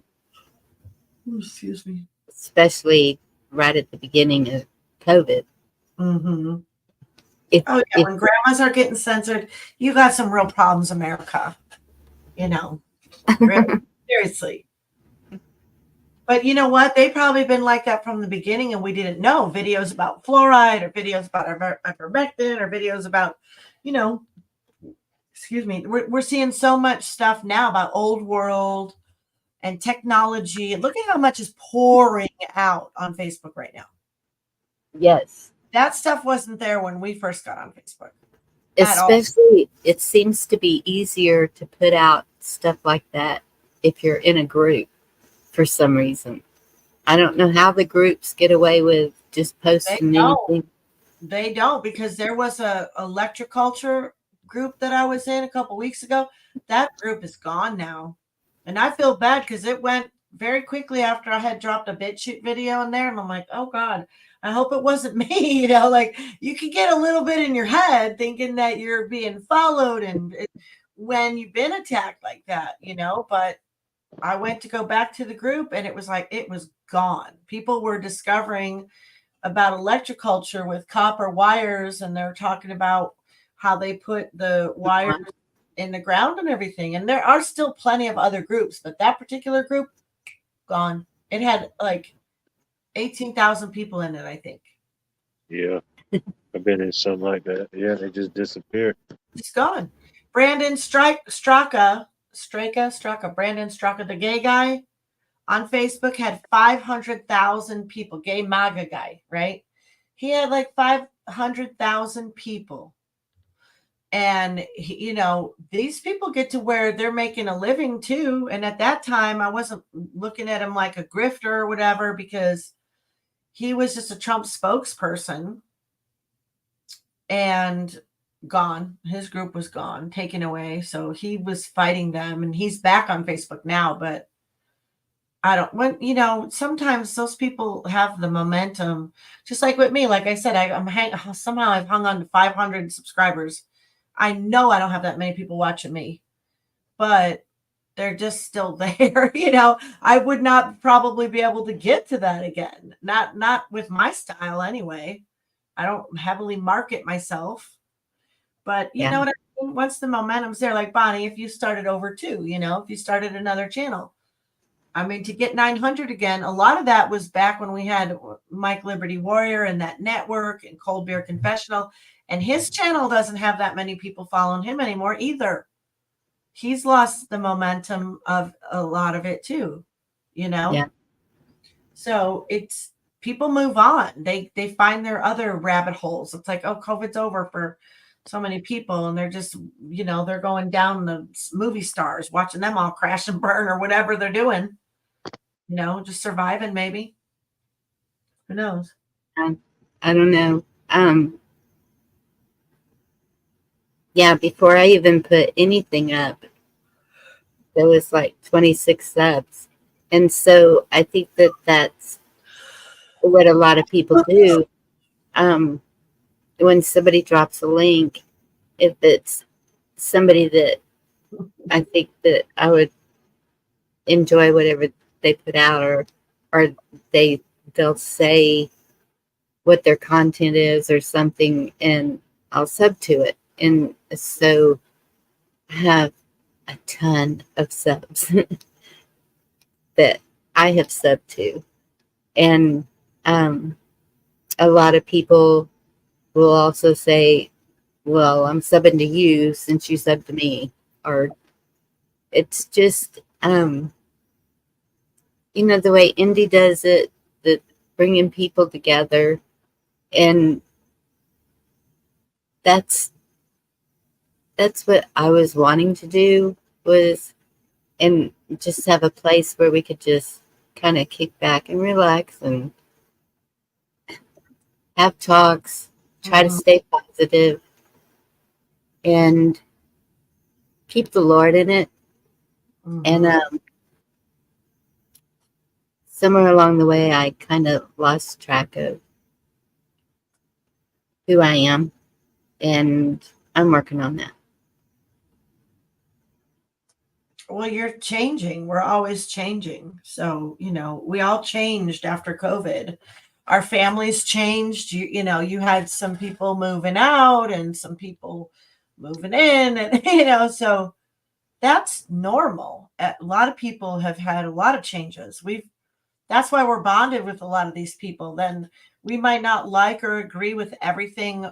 Excuse me. especially right at the beginning of COVID. Mm-hmm. If, Oh yeah, when grandmas are getting censored, you got some real problems, America. You know, really, seriously. But you know what? They probably been like that from the beginning, and we didn't know. Videos about fluoride, or videos about ivermectin, or videos about, you know, excuse me. We're seeing so much stuff now about old world and technology. Look at how much is pouring out on Facebook right now. yes. That stuff wasn't there when we first got on Facebook. At all. Especially, it seems to be easier to put out stuff like that if you're in a group for some reason. I don't know how the groups get away with just posting anything. They don't, because there was a electroculture group that I was in a couple weeks ago. That group is gone now. And I feel bad because it went very quickly after I had dropped a BitChute video in there. And I'm like, oh God, I hope it wasn't me. You know, like you can get a little bit in your head thinking that you're being followed and when you've been attacked like that, you know, but I went to go back to the group and it was like, it was gone. People were discovering about electroculture with copper wires, and they're talking about how they put the wires in the ground and everything. And there are still plenty of other groups, but that particular group, gone. It had like 18,000 people in it, I think. Yeah. I've been in something like that. Yeah, they just disappeared. It's gone. Brandon Brandon Straka, the gay guy on Facebook had 500,000 people, gay MAGA guy, right? He had like 500,000 people. And, you know, these people get to where they're making a living too. And at that time, I wasn't looking at him like a grifter or whatever, because he was just a Trump spokesperson and gone. His group was gone, taken away. So he was fighting them, and he's back on Facebook now. But I don't, when, you know, sometimes those people have the momentum, just like with me. Like I said, somehow I've hung on to 500 subscribers. I know I don't have that many people watching me, but they're just still there. You know, I would not probably be able to get to that again. Not with my style anyway. I don't heavily market myself, but you know what I mean? Once the momentum's there, like Bonnie, if you started over too, you know, if you started another channel, I mean, to get 900 again, a lot of that was back when we had Mike Liberty Warrior and that network and Cold Beer Confessional. And his channel doesn't have that many people following him anymore either. He's lost the momentum of a lot of it too, you know? Yeah. So it's, people move on. They find their other rabbit holes. It's like, oh, COVID's over for so many people, and they're just, you know, they're going down the movie stars, watching them all crash and burn or whatever they're doing. You know, just surviving maybe. Who knows? I don't know. Yeah, before I even put anything up, there was like 26 subs. And so I think that that's what a lot of people do. When somebody drops a link, if it's somebody that I think that I would enjoy whatever they put out, or they'll say what their content is or something, and I'll sub to it. And so I have a ton of subs that I have subbed to. And a lot of people will also say, well, I'm subbing to you since you subbed to me. Or it's just, you know, the way Indie does it, the bringing people together. And that's what I was wanting to do, was, and just have a place where we could just kind of kick back and relax and have talks, try to stay positive, and keep the Lord in it. And somewhere along the way, I kind of lost track of who I am, and I'm working on that. Well, you're changing. We're always changing. So, we all changed after COVID. Our families changed. You had some people moving out and some people moving in, and, so that's normal. A lot of people have had a lot of changes. That's why we're bonded with a lot of these people. Then we might not like or agree with everything,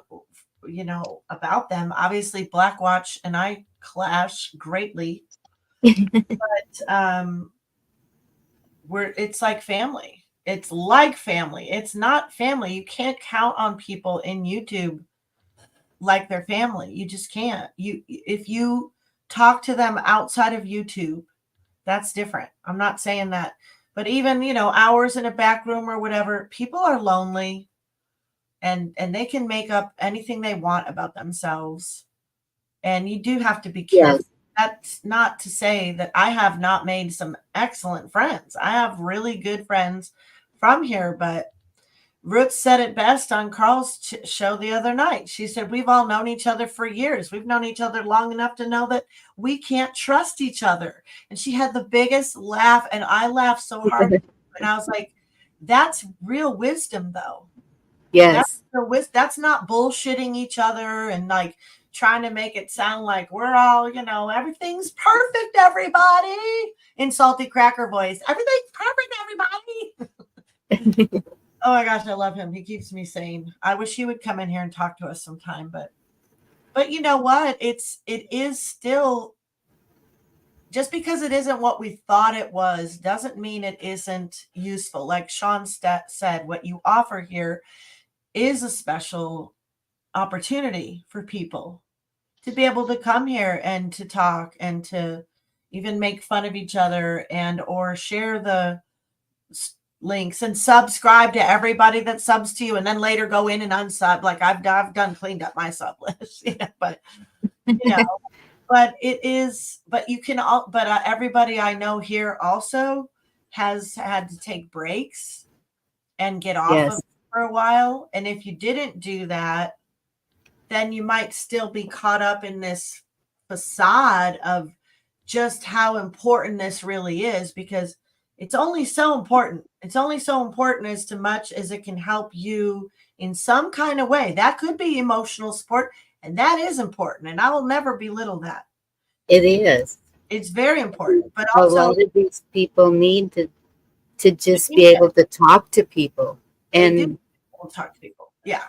about them. Obviously, Black Watch and I clash greatly. But it's like family. It's like family. It's not family. You can't count on people in YouTube like they're family. You just can't. If you talk to them outside of YouTube, that's different. I'm not saying that. But even, hours in a back room or whatever, people are lonely and they can make up anything they want about themselves. And you do have to be careful. Yes. That's not to say that I have not made some excellent friends. I have really good friends from here, but Ruth said it best on Carl's show the other night. She said, we've all known each other for years. We've known each other long enough to know that we can't trust each other. And she had the biggest laugh, and I laughed so hard. And I was like, that's real wisdom, though. Yes. That's not bullshitting each other and like trying to make it sound like we're all, everything's perfect, everybody. In Salty Cracker voice. Everything's perfect, everybody. Oh my gosh, I love him. He keeps me sane. I wish he would come in here and talk to us sometime, but you know what? It is still, just because it isn't what we thought it was doesn't mean it isn't useful. Like Sean said, what you offer here is a special opportunity for people to be able to come here and to talk and to even make fun of each other and or share the links and subscribe to everybody that subs to you and then later go in and unsub. Like I've done cleaned up my sub list, but but it is, but you can all, but everybody I know here also has had to take breaks and get off of it for a while. And if you didn't do that, then you might still be caught up in this facade of just how important this really is, because it's only so important. It's only so important as to much as it can help you in some kind of way. That could be emotional support, and that is important. And I will never belittle that. It is. It's very important. But a also, lot of these people need to just be able to talk to people and talk to people. Yeah.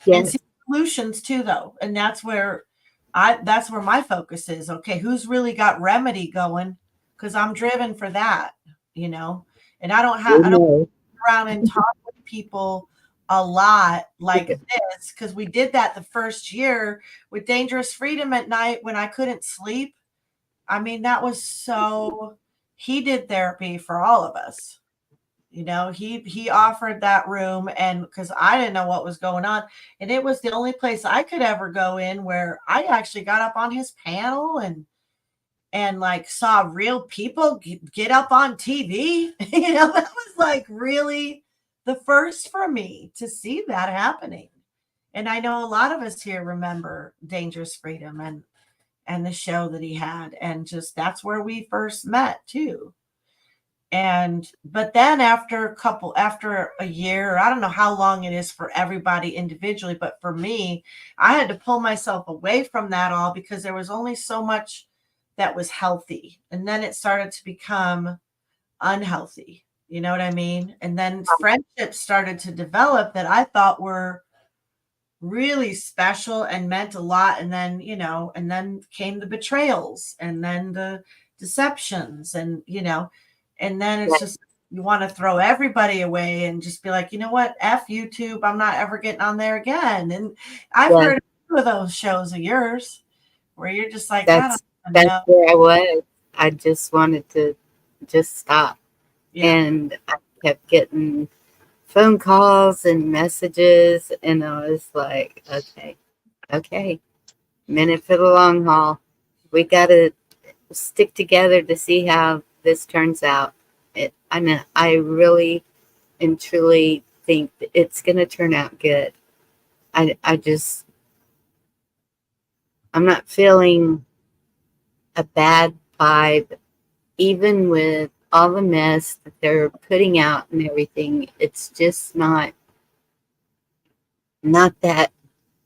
Yes. And see solutions too, though. And that's where my focus is. Okay, who's really got remedy going? Because I'm driven for that, and I don't go around and talk with people a lot like this, because we did that the first year with Dangerous Freedom at night when I couldn't sleep. I mean, that was so, he did therapy for all of us. He offered that room, and because I didn't know what was going on, and it was the only place I could ever go in where I actually got up on his panel and like saw real people get up on TV. That was like really the first for me to see that happening. And I know a lot of us here remember Dangerous Freedom and the show that he had, and just that's where we first met too. But then after a year, I don't know how long it is for everybody individually, but for me, I had to pull myself away from that all because there was only so much that was healthy. And then it started to become unhealthy. You know what I mean? And then friendships started to develop that I thought were really special and meant a lot. And then, and then came the betrayals and then the deceptions and, and then it's just, you want to throw everybody away and just be like, you know what? F YouTube. I'm not ever getting on there again. And I've heard a few of those shows of yours where you're just like, that's where I was. I just wanted to just stop. Yeah. And I kept getting phone calls and messages, and I was like, okay, minute for the long haul. We got to stick together to see how this turns out. I really and truly think that it's going to turn out good. I just, I'm not feeling a bad vibe, even with all the mess that they're putting out and everything. It's just not that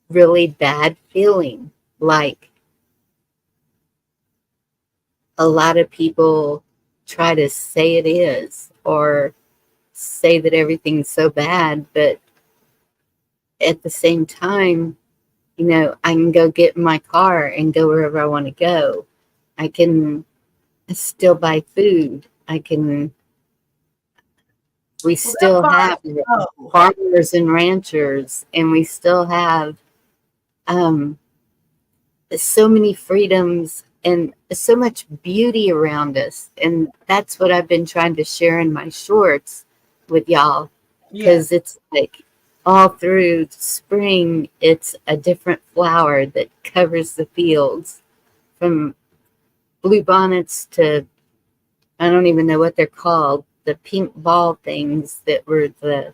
really bad feeling like a lot of people try to say it is, or say that everything's so bad. But at the same time, I can go get in my car and go wherever I want to go. I can still buy food. We still have farmers and ranchers, and we still have um, so many freedoms and so much beauty around us. And that's what I've been trying to share in my shorts with y'all, because it's like all through spring, it's a different flower that covers the fields, from bluebonnets to, I don't even know what they're called, the pink ball things that were the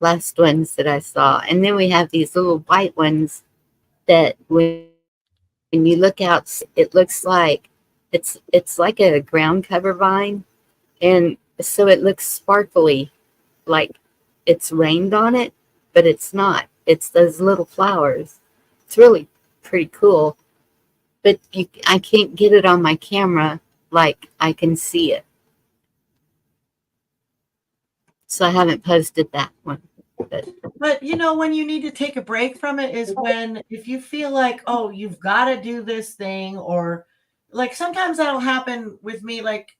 last ones that I saw. And then we have these little white ones that when you look out, it looks like it's like a ground cover vine. And so it looks sparkly, like it's rained on it, but it's not. It's those little flowers. It's really pretty cool. But I can't get it on my camera like I can see it. So I haven't posted that one. But when you need to take a break from it is when, if you feel like, oh, you've got to do this thing, or like sometimes that'll happen with me. Like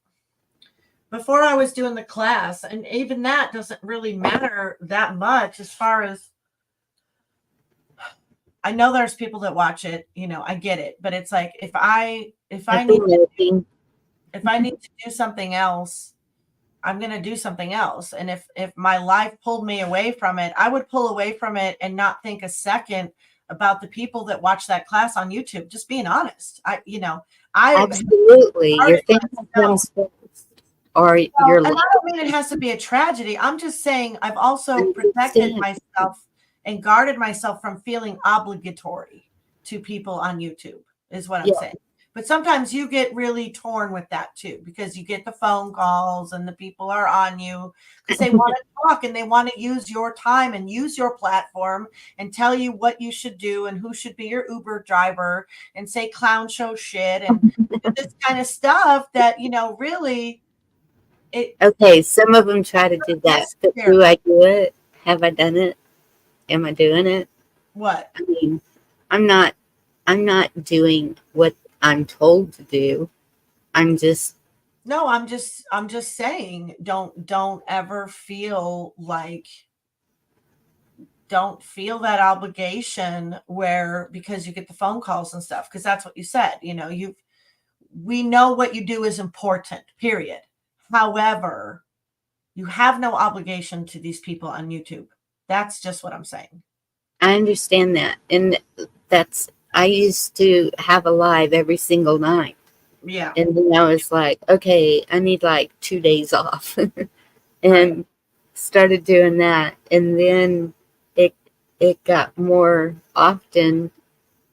before I was doing the class, and even that doesn't really matter that much, as far as I know there's people that watch it, I get it, but it's like if I need to do something else, I'm going to do something else. And if my life pulled me away from it, I would pull away from it and not think a second about the people that watch that class on YouTube. Just being honest. I absolutely, your family comes first, or your and I don't mean it has to be a tragedy. I'm just saying I've also protected myself and guarded myself from feeling obligatory to people on YouTube, is what I'm saying. But sometimes you get really torn with that too, because you get the phone calls and the people are on you because they want to talk and they want to use your time and use your platform and tell you what you should do and who should be your Uber driver and say clown show shit and this kind of stuff that, really. Okay, some of them try to do that, but do I do it? Have I done it? Am I doing it? What? I mean, I'm not doing what I'm told to do. I'm just saying, don't ever feel like, don't feel that obligation where, because you get the phone calls and stuff, because that's what you said, we know what you do is important, period. However, you have no obligation to these people on YouTube. That's just what I'm saying. I understand that. And I used to have a live every single night. Yeah. And then I was like, okay, I need like 2 days off. And started doing that. And then it got more often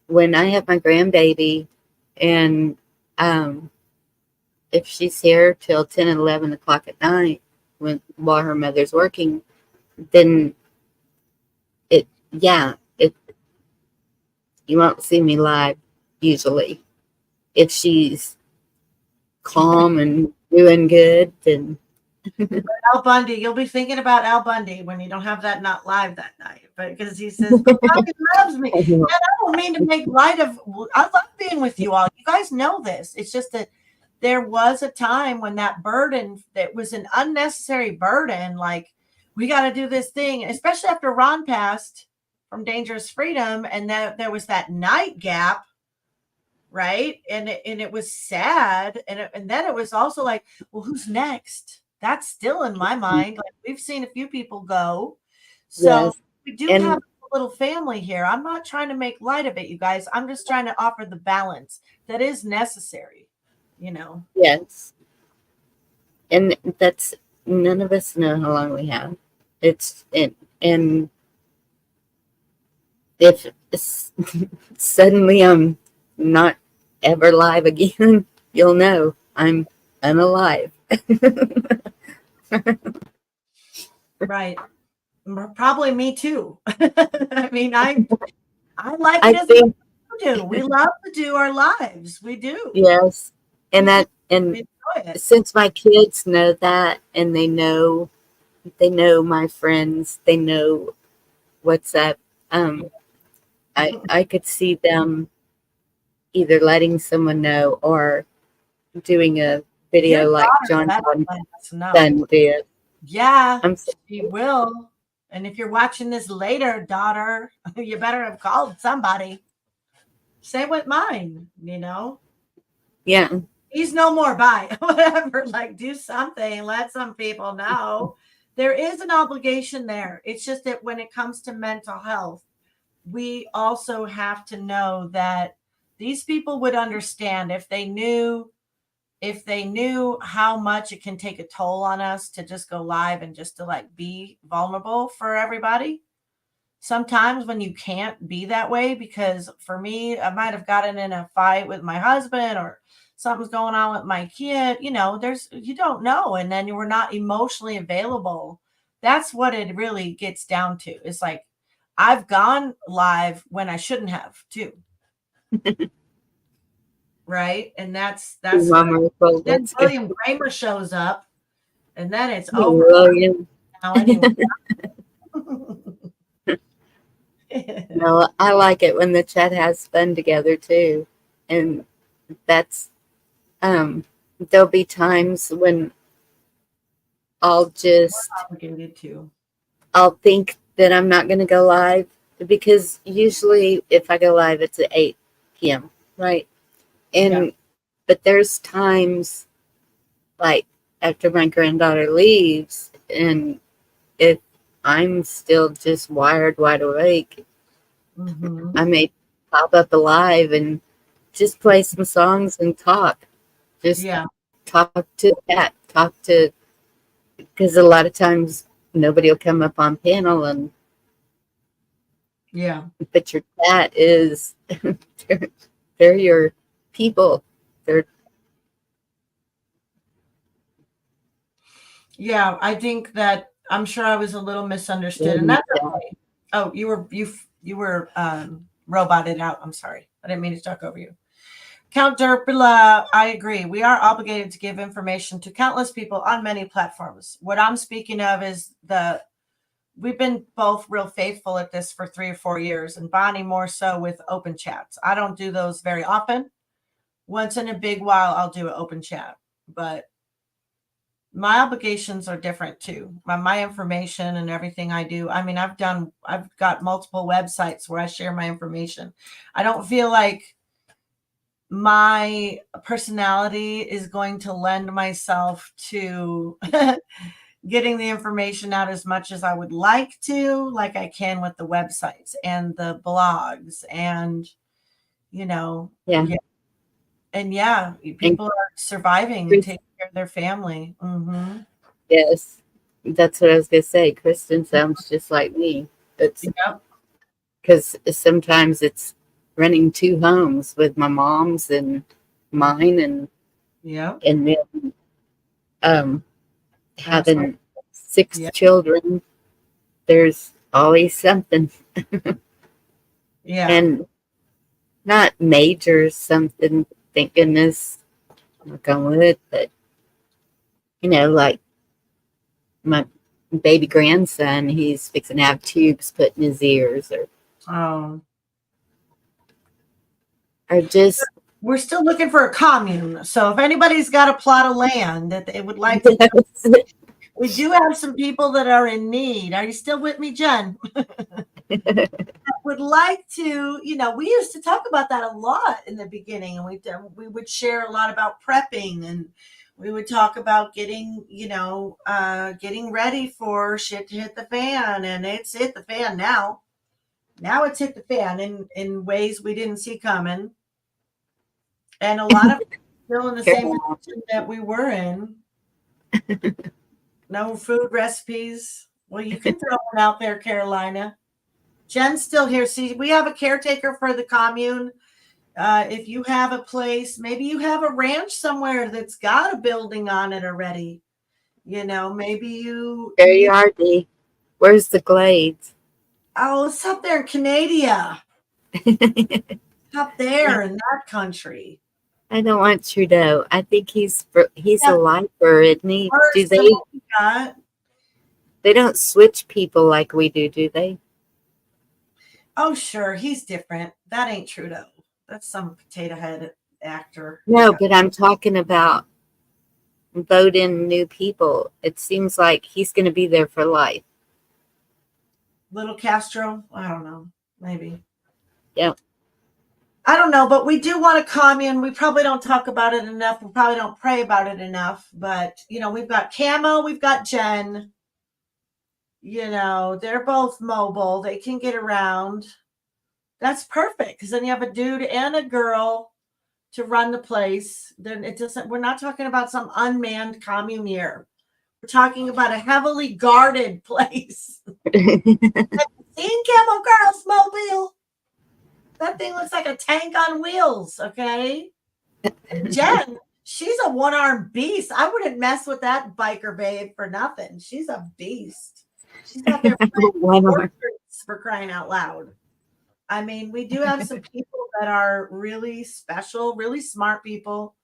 when I have my grandbaby, and if she's here till 10 and 11 o'clock at night while her mother's working, then you won't see me live usually. If she's calm and doing good, then Al Bundy, you'll be thinking about Al Bundy when you don't have that not live that night, but because he says, but Bobby loves me. And I don't mean to make light of, I love being with you all. You guys know this. It's just that there was a time when that burden, that was an unnecessary burden, like we got to do this thing, especially after Ron passed from Dangerous Freedom, and there was that night gap, right? And it was sad, and then it was also like, well, who's next? That's still in my mind. Like, we've seen a few people go. So Yes. we do And have a little family here. I'm not trying to make light of it, you guys. I'm just trying to offer the balance that is necessary, you know. yes. And that's none of us know how long we have. It's and if suddenly I'm not ever live again, you'll know I'm unalive. Right. Probably me too. I mean, I like I it as much think as you do. We love to do our lives. We do. yes, and We do. that and We enjoy it. since my kids know that and they know my friends, they know what's up. Um, I could see them either letting someone know or doing a Your video like daughter John better let us know. Done did. Yeah, I'm so, she will. And if you're watching this later, daughter, you better have called somebody. Same with mine, you know. yeah, He's no more. Bye. Whatever. Like, do something. Let some people know. There is an obligation there. It's just that when it comes to mental health, we also have to know that these people would understand if they knew how much it can take a toll on us to just go live and just to like be vulnerable for everybody. Sometimes when you can't be that way, because for me, I might have gotten in a fight with my husband or something's going on with my kid, you know, you don't know. And then you were not emotionally available. That's what it really gets down to. It's like, I've gone live when I shouldn't have too. Right. And that's what Mama, well, then that's good. William Kramer shows up and then it's over William. now anyway. No, I like it when the chat has fun together too, and that's there'll be times when I'll just Obligated to. I'll think that I'm not going to go live because usually if I go live it's at 8 p.m. right, and Yeah. but there's times like after my granddaughter leaves and if I'm still just wide awake, Mm-hmm. I may pop up alive and just play some songs and talk. Just Yeah. talk to that. Talk to because a lot of times nobody will come up on panel and Yeah. but your chat is they're, they're your people. They're Yeah. I think that I'm sure I was a little misunderstood, and that's okay. Oh, you were roboted out. I'm sorry. I didn't mean to talk over you. Count Derpila, I agree. We are obligated to give information to countless people on many platforms. What I'm speaking of is we've been both real faithful at this for 3 or 4 years, and Bonnie more so with open chats. I don't do those very often. Once in a big while, I'll do an open chat, but my obligations are different too. My information and everything I do. I mean, I've got multiple websites where I share my information. I don't feel like my personality is going to lend myself to getting the information out as much as I would like to, like I can with the websites and the blogs and, you know, yeah. and yeah, And people are surviving and taking care of their family. Mm-hmm. yes, that's what I was gonna say. Kristen sounds just like me. It's Yep. because sometimes it's running two homes with my mom's and mine Yep. and then um Absolutely. having six Yeah. children. There's always something Yeah. and not major something. Thank goodness, knock on wood, but like my baby grandson, he's fixing to have tubes put in his ears Oh. or just We're still looking for a commune. So if anybody's got a plot of land that they would like to we do have some people that are in need. Are you still with me, Jen? Would like to, we used to talk about that a lot in the beginning, and we would share a lot about prepping, and We would talk about getting, getting ready for shit to hit the fan, and it's hit the fan now. Now it's hit the fan in ways we didn't see coming, and a lot of still in the same position that we were in. No food recipes. Well, you can throw one out there, Carolina. Jen's still here. See, we have a caretaker for the commune. If you have a place, maybe you have a ranch somewhere that's got a building on it already. Maybe you. There you are, Dee. Where's the Glades? Oh, it's up there in Canada. Up there in that country. I don't want Trudeau. I think he's a lifer, isn't he? Do they don't switch people like we do they? Oh, sure. He's different. That ain't Trudeau. That's some potato head actor. No, but I'm talking about vote in new people. It seems like he's going to be there for life. Little Castro? I don't know. Maybe. Yeah. I don't know, but we do want a commune. We probably don't talk about it enough. We probably don't pray about it enough. But, we've got Camo, we've got Jen. They're both mobile. They can get around. That's perfect, because then you have a dude and a girl to run the place. Then we're not talking about some unmanned commune here. We're talking about a heavily guarded place. Seen Camo Girls mobile? That thing looks like a tank on wheels, okay? And Jen, she's a one-armed beast. I wouldn't mess with that biker babe for nothing. She's a beast. She's got their portraits, for crying out loud. I mean, we do have some people that are really special, really smart people,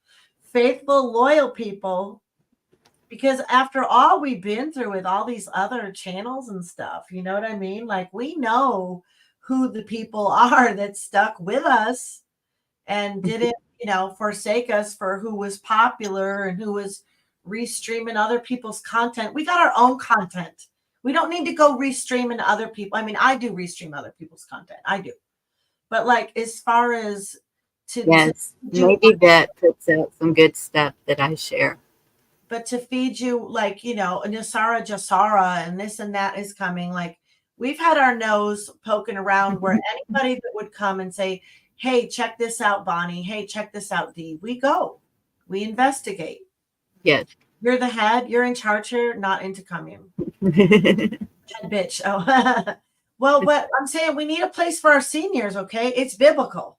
faithful, loyal people. Because after all we've been through with all these other channels and stuff, you know what I mean? Like, we know who the people are that stuck with us and didn't, forsake us for who was popular and who was restreaming other people's content. We got our own content. We don't need to go restreaming other people. I mean, I do restream other people's content. I do. But like, as far as maybe that puts out some good stuff that I share. But to feed you, like, Nasara Jasara and this and that is coming. Like, we've had our nose poking around where anybody that would come and say, hey, check this out, Bonnie. Hey, check this out, Dee. We go. We investigate. Yes. You're the head. You're in charge here, not into commune. Head bitch. Oh, well, what I'm saying, we need a place for our seniors, okay? It's biblical.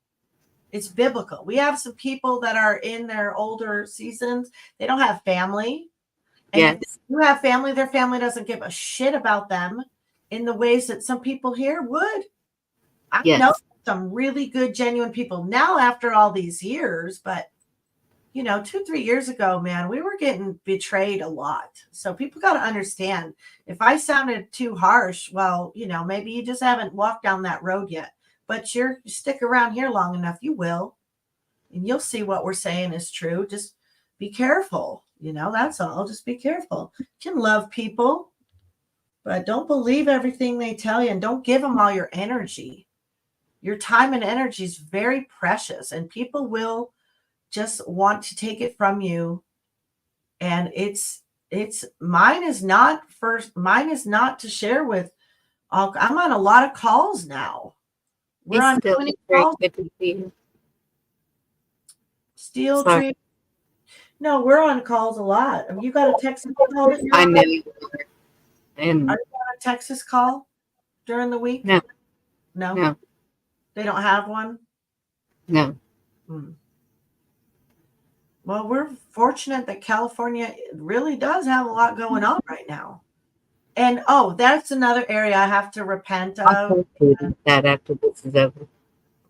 It's biblical. We have some people that are in their older seasons. They don't have family. And if you have family, their family doesn't give a shit about them in the ways that some people here would. I know some really good, genuine people now after all these years, but 2-3 years ago, man, we were getting betrayed a lot. So people got to understand, if I sounded too harsh, well, maybe you just haven't walked down that road yet. But you stick around here long enough, you will. And you'll see what we're saying is true. Just be careful. That's all. Just be careful. You can love people, but don't believe everything they tell you, and don't give them all your energy. Your time and energy is very precious, and people will just want to take it from you. And mine is not to share with all. I'm on a lot of calls now. We're on 20 calls. Steel tree. No, we're on calls a lot. Have you got a Texas call? I know you are. And are you on a Texas call during the week? No. No. They don't have one? No. Well, we're fortunate that California really does have a lot going on right now. And that's another area I have to repent of. That after this is over.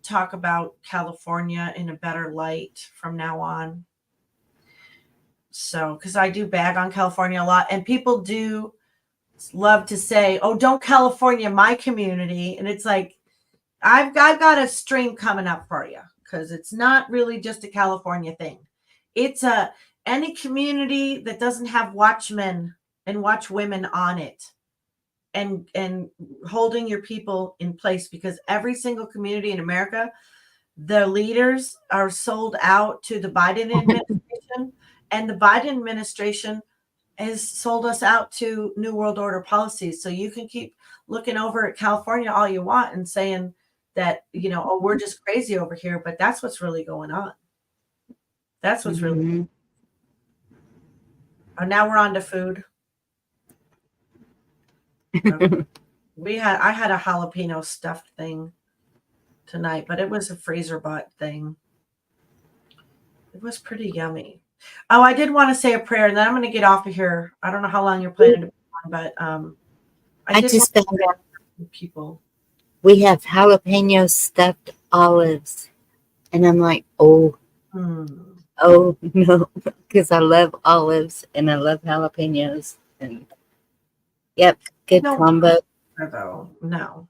Talk about California in a better light from now on. So, because I do bag on California a lot, and people do love to say, "Oh, don't California my community," and it's like, I've got a stream coming up for you, because it's not really just a California thing. It's any community that doesn't have watchmen and watchwomen on it, and holding your people in place, because every single community in America, the leaders are sold out to the Biden administration, And the Biden administration has sold us out to New World Order policies. So you can keep looking over at California all you want and saying that, oh, we're just crazy over here. But that's what's really going on. That's what's really. Oh, now we're on to food. I had a jalapeno stuffed thing tonight, but it was a freezer bought thing. It was pretty yummy. Oh, I did want to say a prayer, and then I'm going to get off of here. I don't know how long you're planning to be on, but I just found out people. We have jalapeno stuffed olives, and I'm like, oh no, because I love olives and I love jalapenos, and yep, good combo. Though no,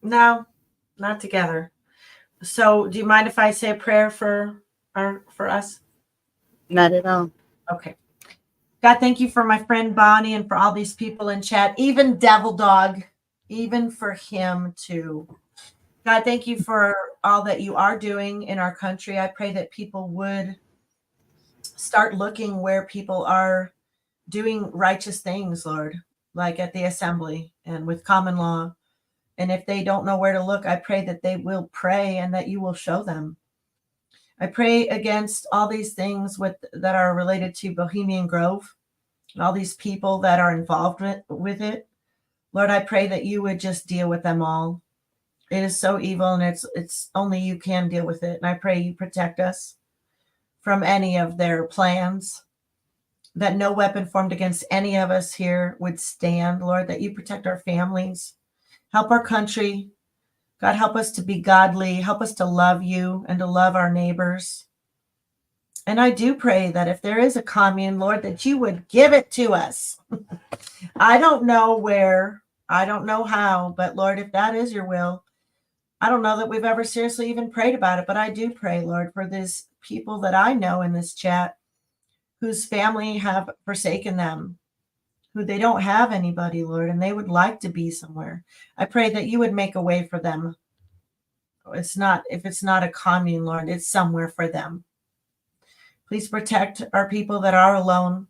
no, not together. So, do you mind if I say a prayer for us? Not at all. Okay. God, thank you for my friend Bonnie and for all these people in chat, even Devil Dog, even for him too. God, thank you for all that you are doing in our country. I pray that people would start looking where people are doing righteous things, Lord, like at the assembly and with common law. And if they don't know where to look, I pray that they will pray and that you will show them. I pray against all these things that are related to Bohemian Grove and all these people that are involved with it. Lord, I pray that you would just deal with them all. It is so evil, and it's only you can deal with it. And I pray you protect us from any of their plans, that no weapon formed against any of us here would stand. Lord, that you protect our families, help our country. God, help us to be godly. Help us to love you and to love our neighbors. And I do pray that if there is a commune, Lord, that you would give it to us. I don't know where, I don't know how, but Lord, if that is your will, I don't know that we've ever seriously even prayed about it, but I do pray, Lord, for these people that I know in this chat whose family have forsaken them, who they don't have anybody, Lord, and they would like to be somewhere. I pray that you would make a way for them. If it's not a commune, Lord, it's somewhere for them. Please protect our people that are alone.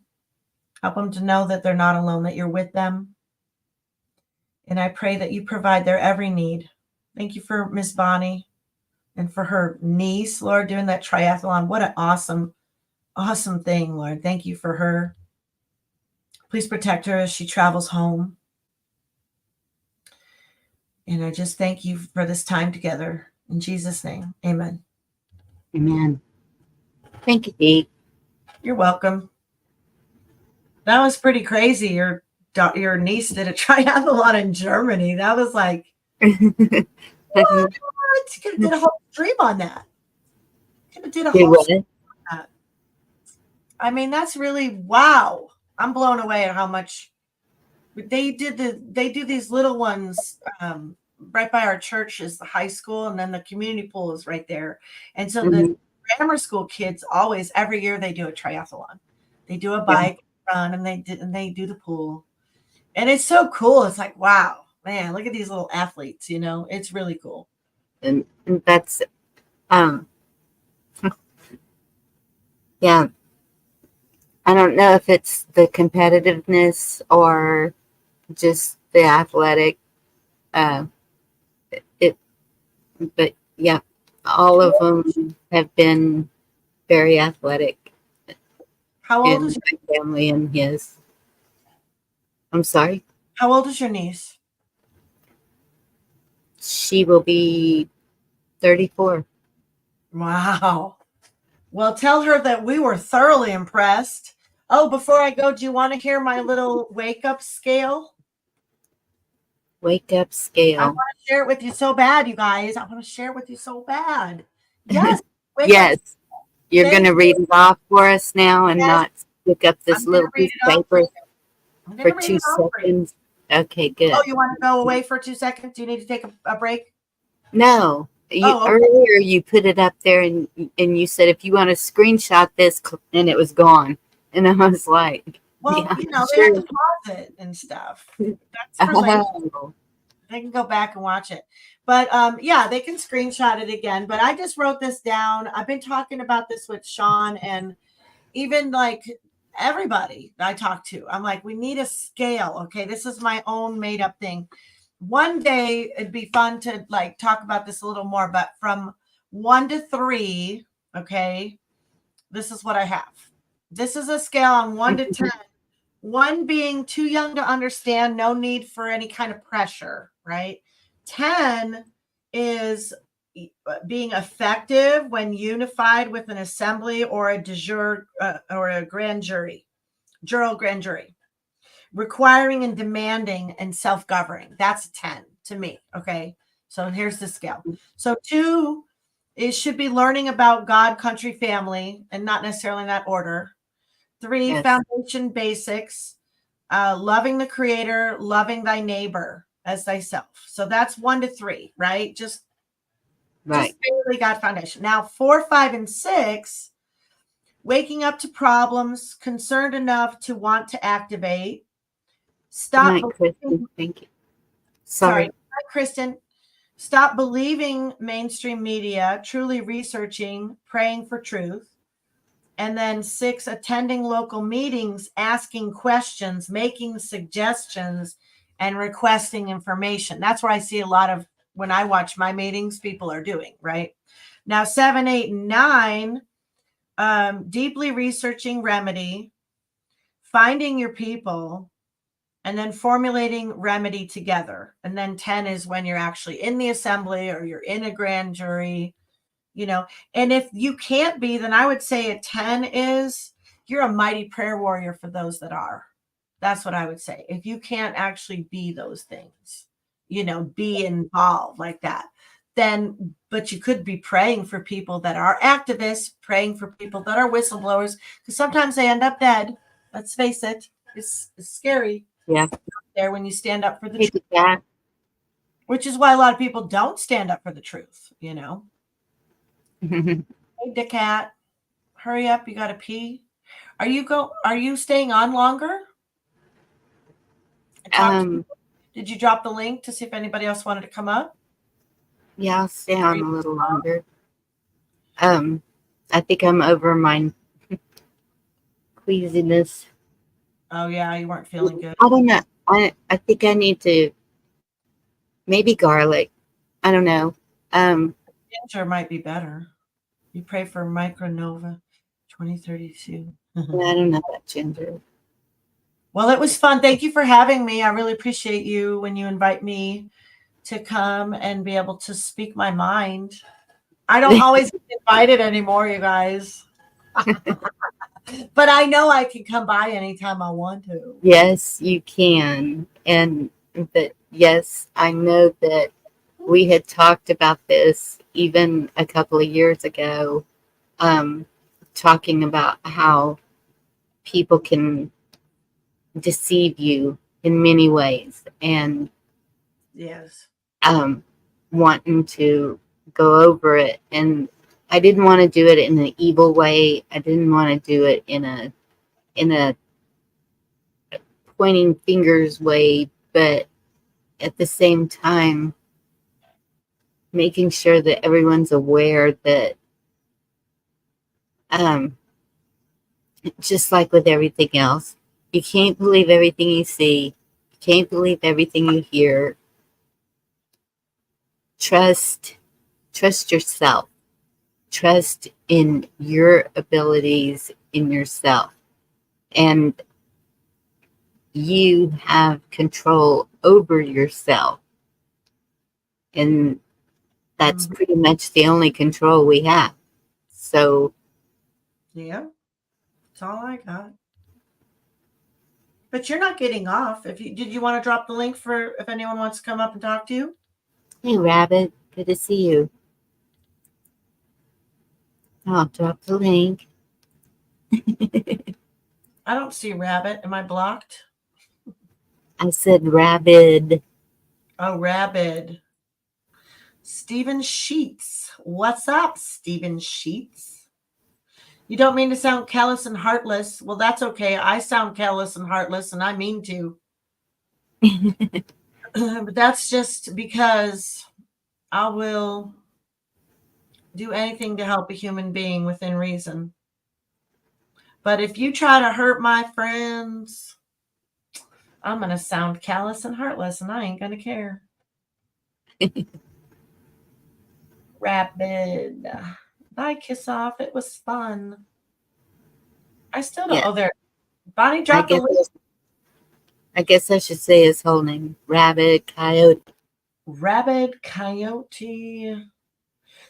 Help them to know that they're not alone, that you're with them. And I pray that you provide their every need. Thank you for Miss Bonnie and for her niece, Lord, doing that triathlon. What an awesome, awesome thing, Lord. Thank you for her. Please protect her as she travels home. And I just thank you for this time together. In Jesus' name, amen. Amen. Thank you, Dee. You're welcome. That was pretty crazy. Your niece did a triathlon in Germany. That was like, what? You could have did a whole stream on that. Could have did a whole stream on that. I mean, that's really, wow. I'm blown away at how much they do these little ones right by our church is the high school, and then the community pool is right there. And so the grammar school kids always, every year they do a triathlon. They do a bike run and they do the pool. And it's so cool. It's like, wow, man, look at these little athletes, it's really cool. And that's yeah. I don't know if it's the competitiveness or just the athletic but yeah, all of them have been very athletic. How old is your family and his? I'm sorry? How old is your niece? She will be 34. Wow. Well, tell her that we were thoroughly impressed. Oh, before I go, do you want to hear my little wake-up scale? Wake-up scale. I want to share it with you so bad, you guys. I want to share it with you so bad. Yes. Yes. You're going to read it off for us now and not pick up this little piece of paper for 2 seconds. Okay, good. Oh, you want to go away for 2 seconds? Do you need to take a break? No. Earlier you put it up there and you said if you want to screenshot this, and it was gone. And I was like, well, they have to pause it and stuff. That's for later. They can go back and watch it. But yeah, they can screenshot it again. But I just wrote this down. I've been talking about this with Sean and even like everybody I talk to. I'm like, we need a scale. Okay. This is my own made up thing. One day it'd be fun to like talk about this a little more, but from 1 to 3, okay, this is what I have. This is a scale on 1 to 10. 1 being too young to understand, no need for any kind of pressure, right? 10 is being effective when unified with an assembly or a de jure or a grand jury, grand jury, requiring and demanding and self-governing. That's a 10 to me. Okay. So here's the scale. So 2 is should be learning about God, country, family, and not necessarily in that order. 3, Yes. foundation basics, loving the creator, loving thy neighbor as thyself. So that's 1 to 3, right? Just barely got foundation. Now 4, 5, and 6, waking up to problems, concerned enough to want to activate. Stop. Good night, Kristen. Thank you. Sorry. Sorry. Hi, Kristen. Stop believing mainstream media, truly researching, praying for truth. And then 6, attending local meetings, asking questions, making suggestions, and requesting information. That's where I see a lot of, when I watch my meetings, people are doing, right? Now, 7, 8, and 9, deeply researching remedy, finding your people, and then formulating remedy together. And then 10 is when you're actually in the assembly or you're in a grand jury, you know. And if you can't be, then I would say a 10 is you're a mighty prayer warrior for those that are. That's what I would say. If you can't actually be those things, you know, be involved like that, then, but you could be praying for people that are activists, praying for people that are whistleblowers, because sometimes they end up dead. Let's face it. It's scary. Yeah. There when you stand up for the Hey, truth, Kat. which is why a lot of people don't stand up for the truth, you know. Hey, Decat, hurry up! You got to pee. Are you staying on longer? Did you drop the link to see if anybody else wanted to come up? Yeah, I'll stay on a little longer. I think I'm over my queasiness. Oh yeah, you weren't feeling good. I don't know. I think I need to maybe garlic. I don't know. Ginger might be better. You pray for Micronova 2032. I don't know about ginger. Well, it was fun. Thank you for having me. I really appreciate you when you invite me to come and be able to speak my mind. I don't always get invited anymore, you guys. But I know I can come by anytime I want to. Yes, you can. But yes, I know that we had talked about this even a couple of years ago, talking about how people can deceive you in many ways, and yes, wanting to go over it. And I didn't want to do it in an evil way. I didn't want to do it in a pointing fingers way, but at the same time, making sure that everyone's aware that, just like with everything else, you can't believe everything you see. You can't believe everything you hear. Trust yourself. Trust in your abilities, in yourself. And you have control over yourself. And that's pretty much the only control we have. So, yeah, that's all I got. But you're not getting off. Did you want to drop the link for if anyone wants to come up and talk to you? hey, Rabbit, good to see you. I'll drop the link. I don't see Rabbit. Am I blocked? I said Rabid. Oh, Rabid. Stephen Sheets. What's up, Stephen Sheets? You don't mean to sound callous and heartless. Well, that's okay. I sound callous and heartless, and I mean to. But that's just because I will do anything to help a human being within reason. But if you try to hurt my friends, I'm going to sound callous and heartless, and I ain't going to care. Rapid. Bye, Kiss Off. It was fun. I still don't. Yeah. Oh, there. Bonnie I dropped the guess link. I guess I should say his whole name. Rabbit Coyote. Rabid Coyote.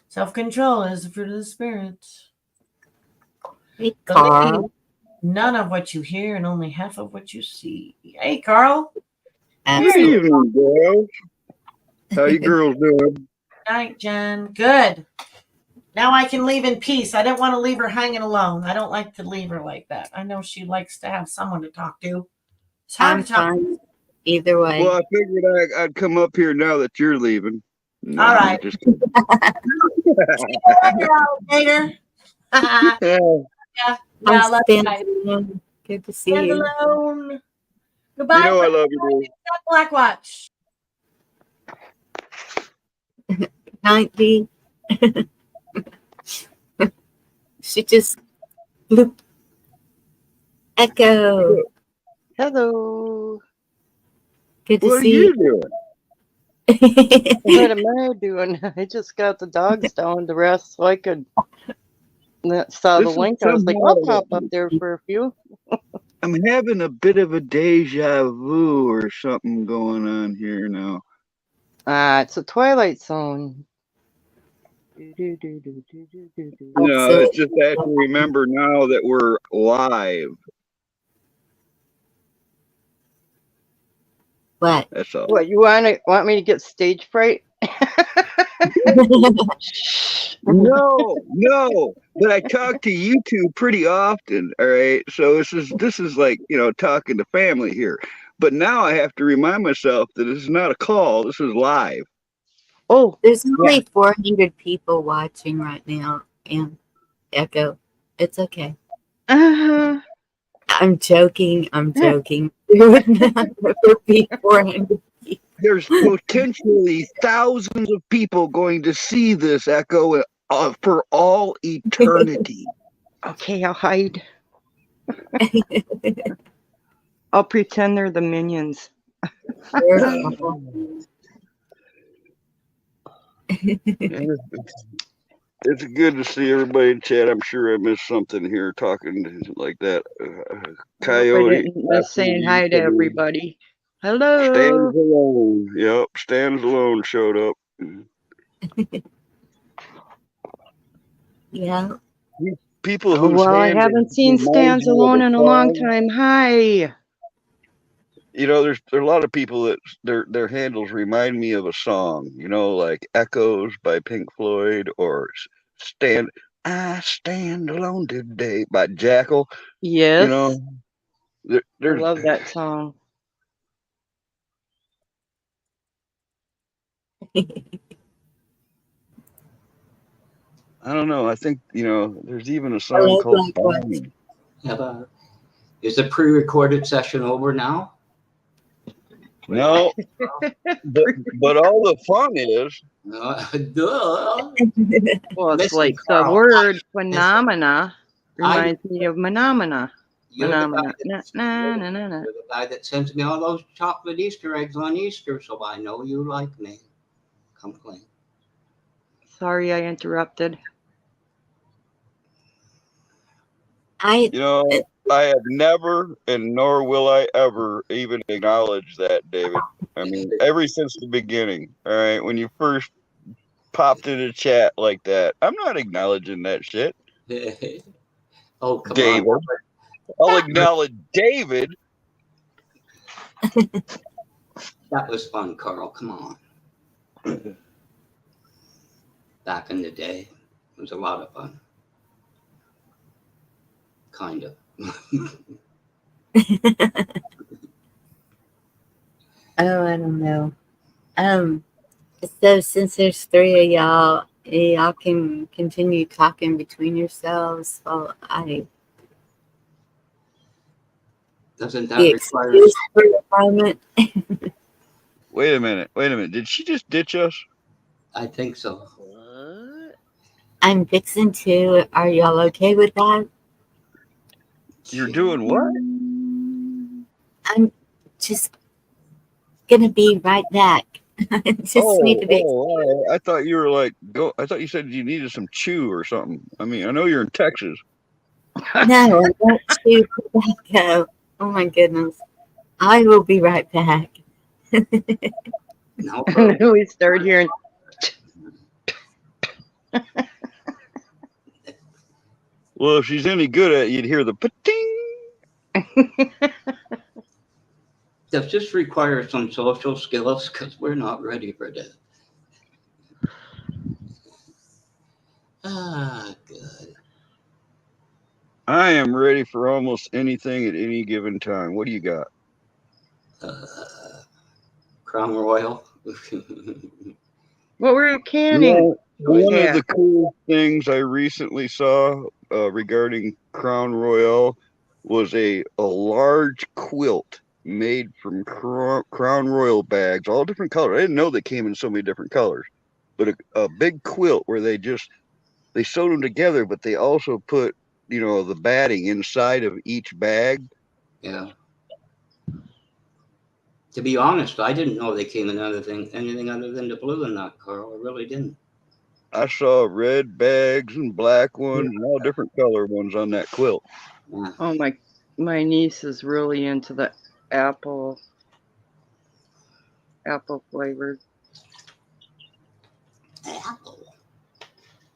Self-control is the fruit of the spirit. Hey, Carl. None of what you hear and only half of what you see. Hey, Carl. Good Absolutely. evening, girls. How you girls doing? Night, Jen. Good. Now I can leave in peace. I didn't want to leave her hanging alone. I don't like to leave her like that. I know she likes to have someone to talk to. It's hard I'm to talk. fine. Either way. Well, I figured I'd come up here now that you're leaving. No, All right. Just Alligator. yeah. Yeah, I I'm love you guys. Standalone. Good to see Stand you. alone. Goodbye. You know I love you, dude. Black Watch. 90. She just bloop. Echo. Hello. Good to What are see you doing? you. What am I doing? I just got the dogs down to rest so I could saw the This is link. I was like, somehow I'll pop up there for a few. I'm having a bit of a deja vu or something going on here now. It's a Twilight Zone. No, it's just that to remember now that we're live. What? That's all. What, you want me to get stage fright? No, but I talk to you two pretty often. All right, so this is like talking to family here. But now I have to remind myself that this is not a call. This is live. Oh, There's only 400 people watching right now. And Echo. It's okay. uh-huh. I'm joking. There would never be 400 people. There's potentially thousands of people going to see this Echo for all eternity. Okay, I'll hide. I'll pretend they're the minions. It's good to see everybody in chat. I'm sure I missed something here talking like that. Coyote. I didn't miss saying hi to everybody. Hello. Stands alone. Yep, stands alone showed up. Yeah. People who I haven't seen Stands Alone in a long time. Hi. There's a lot of people that their handles remind me of a song, like Echoes by Pink Floyd or I Stand Alone Today by Jackal. Yes. I love that song. I don't know. I think, there's even a song called Bonnie. Is the pre-recorded session over now? No, but all the fun is. Duh. Well, it's Listen, like Carl, the word phenomena reminds me of phenomena. You're Phenomena. the guy that sends me all those chocolate Easter eggs on Easter, so I know you like me. Come clean. Sorry, I interrupted. I have never, and nor will I ever even acknowledge that, David. I mean, ever since the beginning, all right, when you first popped in a chat like that, I'm not acknowledging that shit. Oh, come David. on. I'll acknowledge David. That was fun, Carl. Come on. Back in the day, it was a lot of fun. Kind of. Oh, I don't know. So since there's 3 of y'all can continue talking between yourselves while I Doesn't that be require excused for a moment. Wait a minute. Did she just ditch us? I think so. What? I'm fixing to. Are y'all okay with that? You're doing what? I'm just gonna be right back. I just need to be. Oh, I thought you were like go. I thought you said you needed some chew or something. I mean, I know you're in Texas. No, I want to tobacco. Oh my goodness. I will be right back. No, And then we start hearing. Well, if she's any good at it, you'd hear the pa-ting. does this require some social skills? Because we're not ready for that. Ah, good. I am ready for almost anything at any given time. What do you got? Crown Royal. What were you canning? One Yeah. of the cool things I recently saw regarding Crown Royal was a large quilt made from Crown Royal bags, all different colors. I didn't know they came in so many different colors, but a big quilt where they sewed them together, but they also put, the batting inside of each bag. Yeah. To be honest, I didn't know they came in anything other than the blue in that, Carl. I really didn't. I saw red bags and black ones and all different color ones on that quilt. Yeah. Oh my niece is really into the apple flavored. Apple.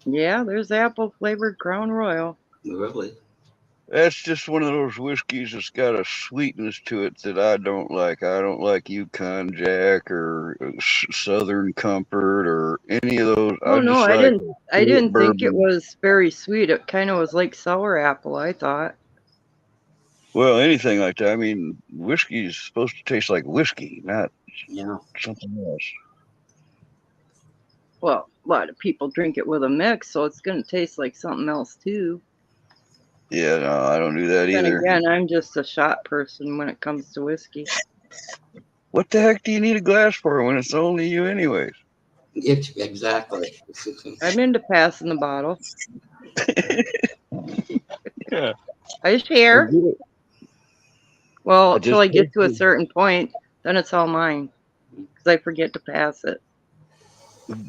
Yeah, there's apple flavored Crown Royal. Really? That's just one of those whiskeys that's got a sweetness to it that I don't like. I don't like Yukon Jack or Southern Comfort or any of those. Oh I no, just I like didn't think it bourbon. was very sweet. It kind of was like sour apple, I thought. Well, anything like that. I mean, whiskey is supposed to taste like whiskey, not something else. Well, a lot of people drink it with a mix, so it's going to taste like something else too. Yeah, no, I don't do that Then either. again, I'm just a shot person when it comes to whiskey. What the heck do you need a glass for when it's only you anyways? Exactly. I'm into passing the bottle. Yeah. I share. Well, till I get to a certain point, then it's all mine. Because I forget to pass it.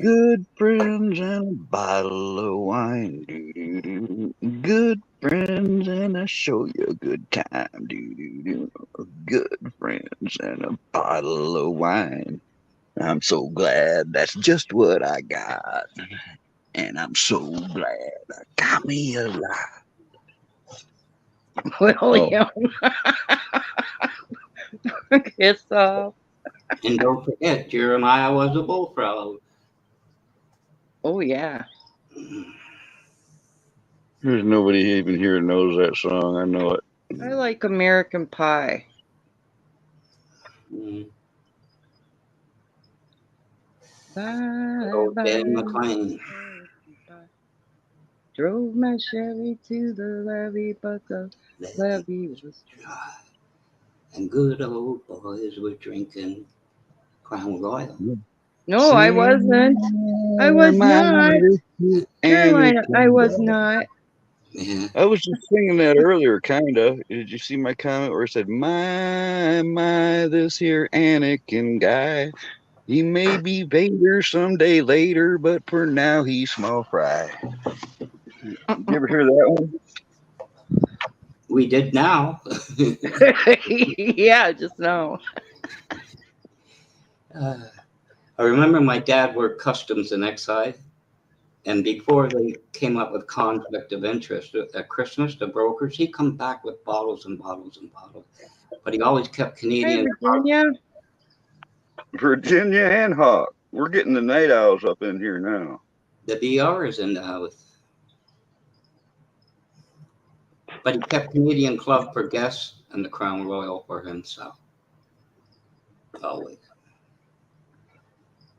Good friends and a bottle of wine. Do-do-do. Good friends and I show you a good time. Do-do-do. Good friends and a bottle of wine. I'm so glad that's just what I got. And I'm so glad I got me a lot. William. Kiss off. And don't forget, Jeremiah was a bullfrog. Oh, yeah. There's nobody even here knows that song. I know it. I like American Pie. Bye, Dan McLean. Drove my Chevy to the levee, but the levee was dry. And good old boys were drinking Crown Royal. No, I wasn't. I was not. Carolina, I was not. Yeah. I was just singing that earlier, kinda. Did you see my comment where it said, my, this here Anakin guy, he may be Vader someday later, but for now he's small fry. Did you ever hear that one? We did now. Yeah, just now. I remember my dad worked customs and excise, and before they came up with conflict of interest at Christmas, the brokers, he'd come back with bottles and bottles and bottles, but he always kept Canadian. Hey, Virginia and Hawk. We're getting the night owls up in here now. The BR is in the house. But he kept Canadian Club for guests and the Crown Royal for himself. Always.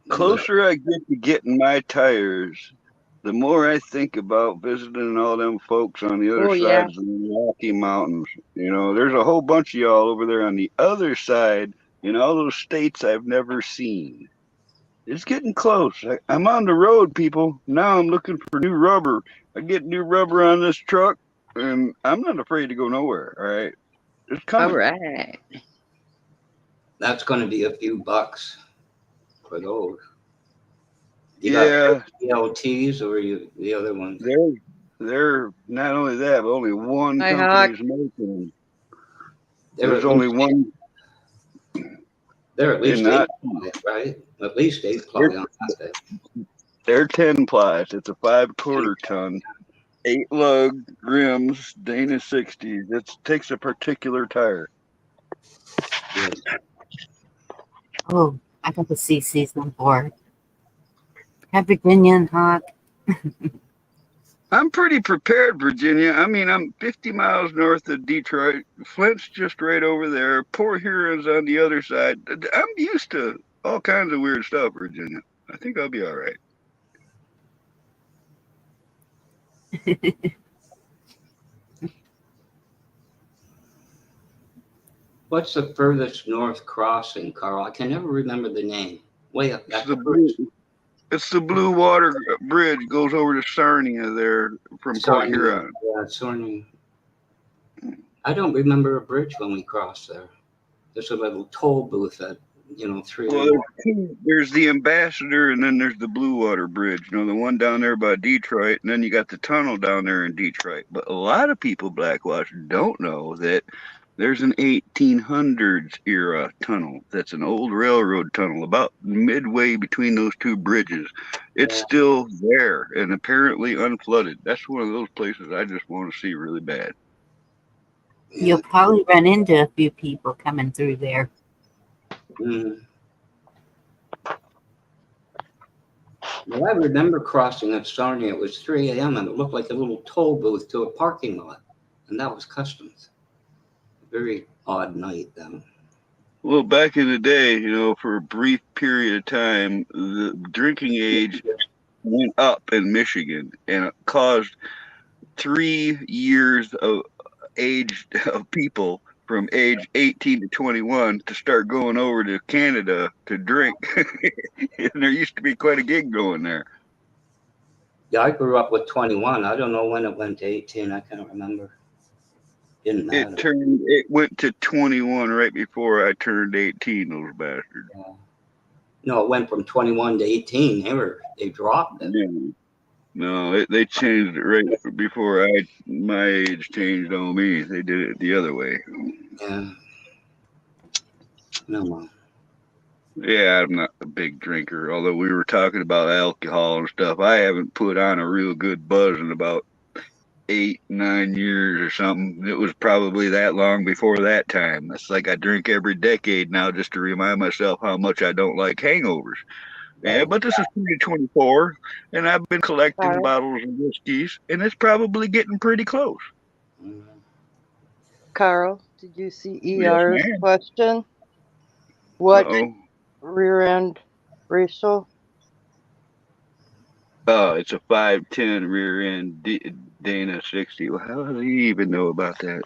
Closer I get to getting my tires, the more I think about visiting all them folks on the other side of the Rocky Mountains. There's a whole bunch of y'all over there on the other side in all those states I've never seen. It's getting close. I'm on the road, people. Now I'm looking for new rubber. I get new rubber on this truck, and I'm not afraid to go nowhere. All right, it's All coming. right. That's going to be a few bucks for those. You Yeah, got LTs or the other ones? they're not only that, but only one Hi, company Hawk. is making them. They're There's at only least one, they're at and least not 8 ply, right? At least 8 ply they're, on that thing. they're 10 plies. It's a 5/4 ton, 8 lug rims, Dana 60s. It takes a particular tire. Yeah. Oh, I got to see season 4. Have Virginia and Hawk. I'm pretty prepared, Virginia. I mean, I'm 50 miles north of Detroit. Flint's just right over there. Port Huron's on the other side. I'm used to all kinds of weird stuff, Virginia. I think I'll be all right. What's the furthest north crossing, Carl? I can never remember the name. Way up It's at the the bridge. it's the Blue Water Bridge goes over to Sarnia there from Port Sarnia. Huron. Yeah, Sarnia. I don't remember a bridge when we crossed there. There's a little toll booth at, 3 Well, or 4. there's the Ambassador, and then there's the Blue Water Bridge. The one down there by Detroit, and then you got the tunnel down there in Detroit. But a lot of people, Blackwash, don't know that there's an 1800s era tunnel. That's an old railroad tunnel, about midway between those two bridges. It's Yeah. still there and apparently unflooded. That's one of those places I just want to see really bad. You'll probably run into a few people coming through there. Mm. Well, I remember crossing at Sarnia. It was 3 a.m. and it looked like a little toll booth to a parking lot, and that was customs. Very odd night, then. Well, back in the day, for a brief period of time, the drinking age went up in Michigan, and it caused 3 years of age of people from age 18 to 21 to start going over to Canada to drink. And there used to be quite a gig going there. Yeah, I grew up with 21. I don't know when it went to 18. I can't remember. Didn't matter. It went to 21 right before I turned 18, those bastards. Yeah. No, it went from 21 to 18. They dropped it. Yeah. No, they changed it right before my age changed on me. They did it the other way. Yeah. No, well. Yeah, I'm not a big drinker. Although we were talking about alcohol and stuff, I haven't put on a real good buzz in about 8, 9 years or something. It was probably that long before that time. It's like I drink every decade now just to remind myself how much I don't like hangovers. Yeah, but this is 2024, and I've been collecting bottles of whiskeys, and it's probably getting pretty close. Carl, did you see Yes, ER's ma'am. question? What Uh-oh. rear end ratio? Oh, it's a 510 rear end Dana 60. Well, how does he even know about that?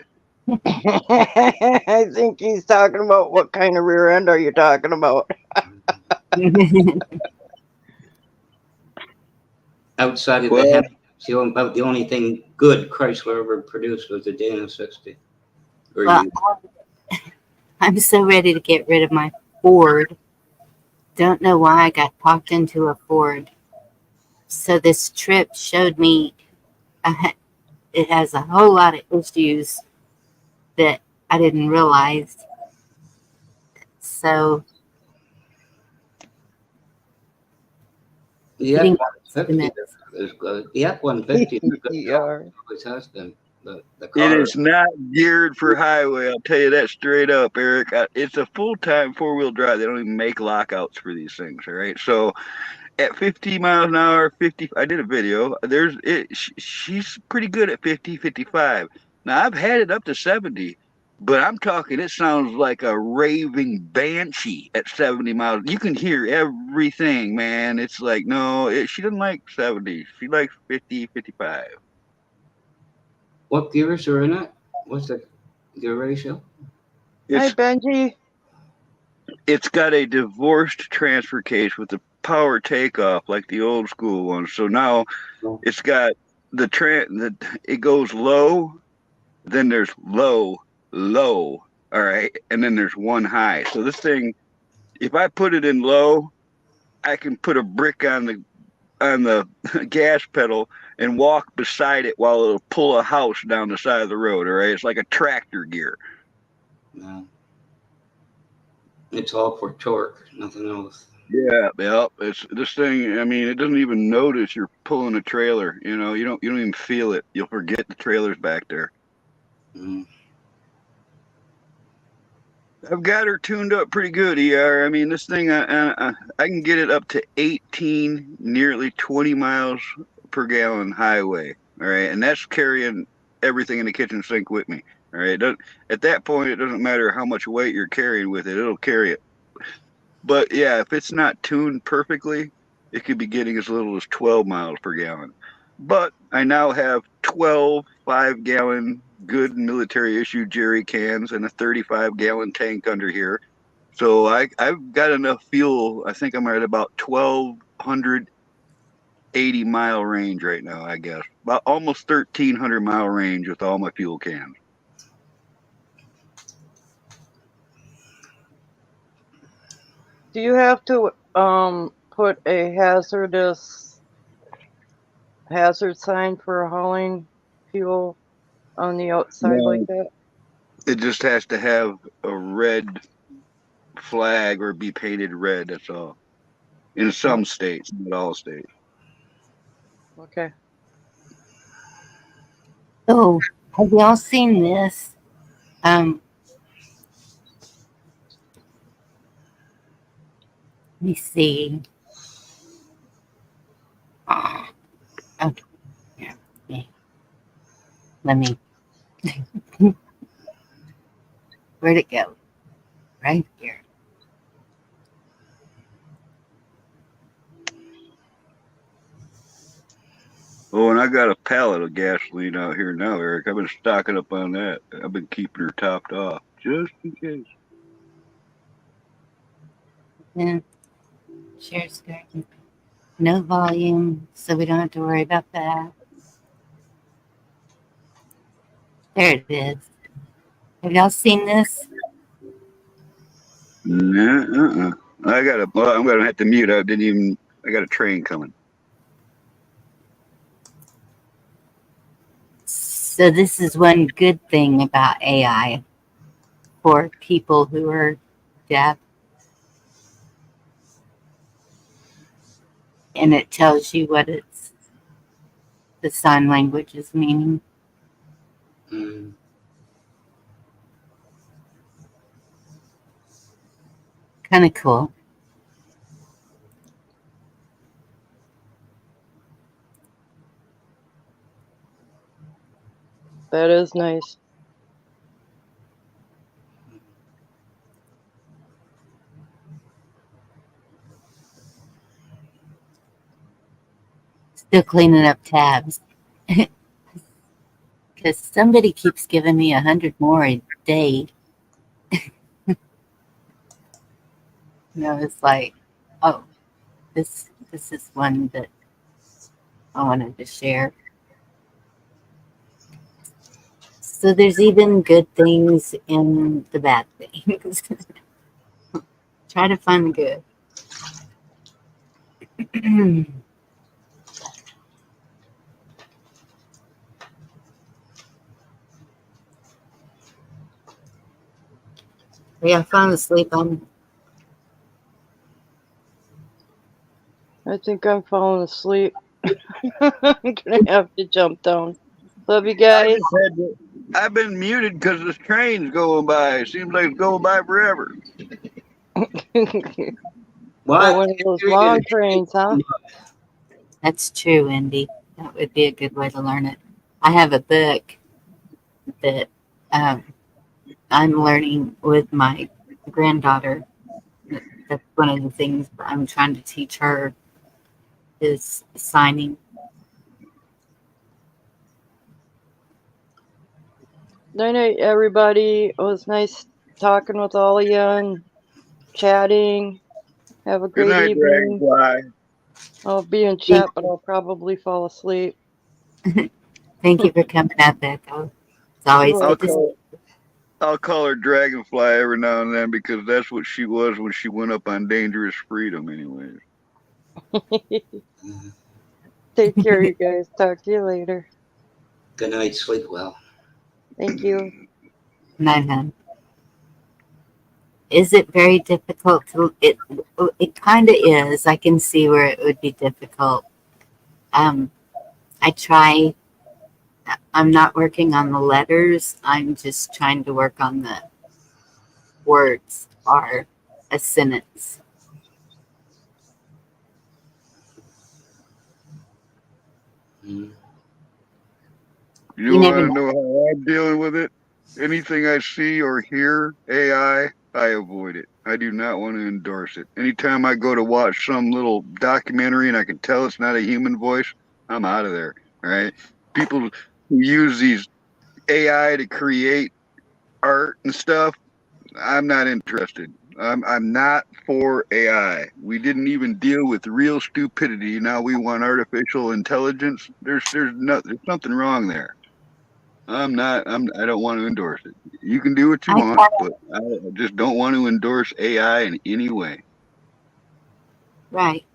I think he's talking about what kind of rear end are you talking about? Outside of the Hemi, about the only thing good Chrysler ever produced was the Dana 60. Well, I'm so ready to get rid of my Ford. Don't know why I got talked into a Ford. So this trip showed me it has a whole lot of issues that I didn't realize. So the F-150 is good. The F-150 is a good car. It always has been. The car. It is not geared for highway. I'll tell you that straight up, Eric. It's a full-time four-wheel drive. They don't even make lockouts for these things, all right? So at 50 miles an hour, 50, I did a video. She's pretty good at 50, 55. Now, I've had it up to 70, but I'm talking, it sounds like a raving banshee at 70 miles. You can hear everything, man. It's like, no, she doesn't like 70. She likes 50, 55. What gears are in it? What's the gear ratio? Hi, Benji. it's got a divorced transfer case with the power takeoff like the old school ones. So now it's got it goes low, then there's low, low, all right, and then there's one high. So this thing, if I put it in low, I can put a brick on the gas pedal and walk beside it while it'll pull a house down the side of the road. All right, it's like a tractor gear. No. It's all for torque, nothing else. Yeah, it's this thing. I mean, it doesn't even notice you're pulling a trailer. You know, you don't even feel it. You'll forget the trailer's back there. Mm. I've got her tuned up pretty good, ER. I mean, this thing, I can get it up to 18, nearly 20 miles per gallon highway. All right, and that's carrying everything in the kitchen sink with me. All right, at that point, it doesn't matter how much weight you're carrying with it; it'll carry it. But yeah, if it's not tuned perfectly, it could be getting as little as 12 miles per gallon. But I now have 12 5-gallon good military issue jerry cans and a 35-gallon tank under here. So I've got enough fuel. I think I'm at about 1,280-mile range right now, I guess. About almost 1,300-mile range with all my fuel cans. Do you have to put a hazard sign for hauling fuel on the outside like No, that? it just has to have a red flag or be painted red. That's all. In some states, not all states. Okay. Oh, have y'all seen this? Let me see. Okay. Yeah. Let me. Where'd it go? Right here. Oh, and I got a pallet of gasoline out here now, Eric. I've been stocking up on that. I've been keeping her topped off just in case. Yeah. Share screen. No volume, so we don't have to worry about that. There it is. Have y'all seen this? Nah, I'm gonna have to mute. I got a train coming. So this is one good thing about AI for people who are deaf. And it tells you what the sign language is meaning. Mm. Kind of cool. That is nice. Still cleaning up tabs. Because somebody keeps giving me 100 more a day. It's like, oh, this is one that I wanted to share. So there's even good things in the bad things. Try to find the good. Yeah, I fell asleep on. I think I'm falling asleep. I'm gonna have to jump down. Love you guys. I've been muted because this train's going by. It seems like it's going by forever. Got one of those long trains, huh? That's true, Andy. That would be a good way to learn it. I have a book that I'm learning with my granddaughter. That's one of the things I'm trying to teach her is signing. Night night, everybody. It was nice talking with all of you, and chatting. Have a Good great night, evening. Dragonfly. I'll be in chat, but I'll probably fall asleep. Thank you for coming up, Echo. It's always You're good to welcome. I'll call her Dragonfly every now and then because that's what she was when she went up on Dangerous Freedom, anyways. Take care, you guys. Talk to you later. Good night. Sleep well. Thank you. night, hon. Is it very difficult to it kind of is. I can see where it would be difficult. I try. I'm not working on the letters. I'm just trying to work on the words or a sentence. Mm. You want to know how I'm dealing with it? Anything I see or hear AI, I avoid it. I do not want to endorse it. Anytime I go to watch some little documentary and I can tell it's not a human voice, I'm out of there. Right? People who use these AI to create art and stuff, I'm not interested. I'm not for AI. We didn't even deal with real stupidity. Now we want artificial intelligence. There's something wrong there. I don't want to endorse it. You can do what you want, but I just don't want to endorse AI in any way. Right.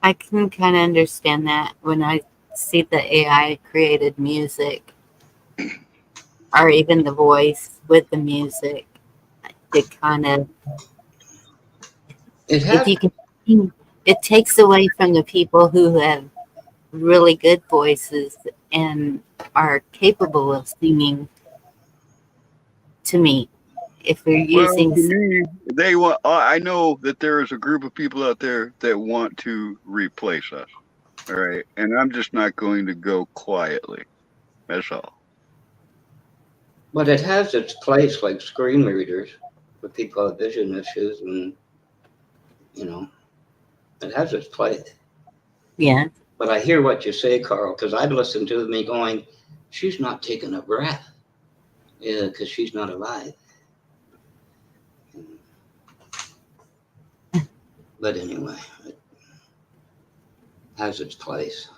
I can kind of understand that when I see the AI created music or even the voice with the music. It kind of, if you can, it takes away from the people who have really good voices and are capable of singing. To me, if we're using, to me, they want. I know that there is a group of people out there that want to replace us. All right, and I'm just not going to go quietly. That's all. But it has its place, like screen readers for people with vision issues, and it has its place. Yeah. But I hear what you say, Carl, because I'd listen to me going, "She's not taking a breath, yeah, because she's not alive." But anyway, it has its place.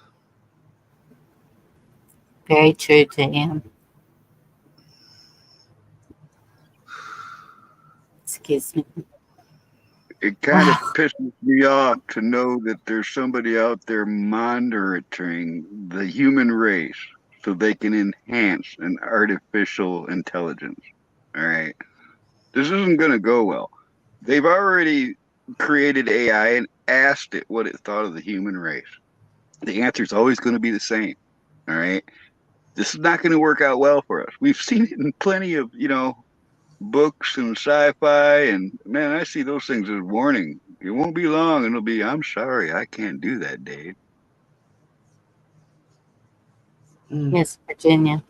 Very true to him. Excuse me. It kind of pisses me off to know that there's somebody out there monitoring the human race so they can enhance an artificial intelligence. All right. This isn't going to go well. They've already created AI and asked it what it thought of the human race. The answer is always going to be the same. All right. This is not going to work out well for us. We've seen it in plenty of, books and sci-fi, and man, I see those things as warning. It won't be long, and it'll be, I'm sorry, I can't do that, Dave. Yes, Virginia.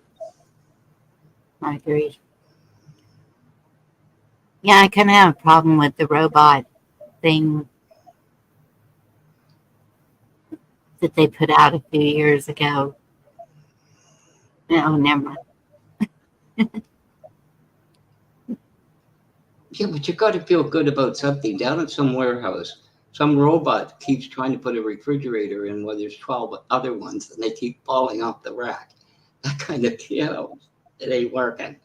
I agree. Yeah, I kind of have a problem with the robot thing that they put out a few years ago. No, never mind. Yeah, but you got to feel good about something. Down at some warehouse, some robot keeps trying to put a refrigerator in where there's 12 other ones, and they keep falling off the rack. That kind of, it ain't working.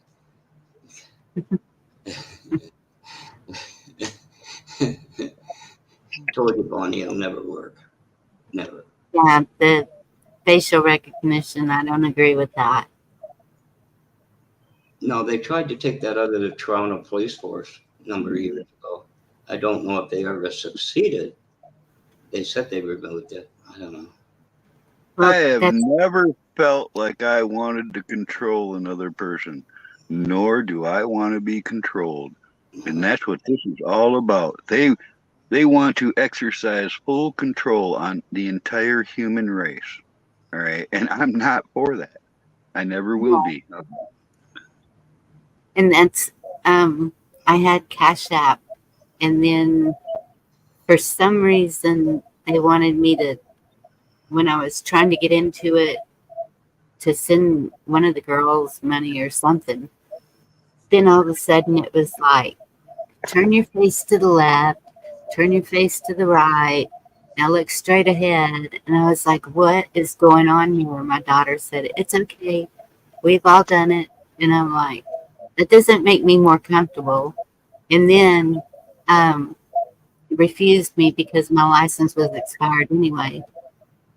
Told you, Bonnie, it'll never work. Never. Yeah, the facial recognition, I don't agree with that. No, they tried to take that out of the Toronto police force a number of years ago. I don't know if they ever succeeded. They said they removed it. I don't know. Well, I have never felt like I wanted to control another person, nor do I want to be controlled. And that's what this is all about. They want to exercise full control on the entire human race. All right. And I'm not for that. I never will be. And that's, I had Cash App, and then for some reason they wanted me to, when I was trying to get into it, to send one of the girls money or something. Then all of a sudden it was like turn your face to the left, turn your face to the right, now look straight ahead. And I was like, what is going on here? My daughter said, it's okay. We've all done it. And I'm like, that doesn't make me more comfortable. And then refused me because my license was expired anyway.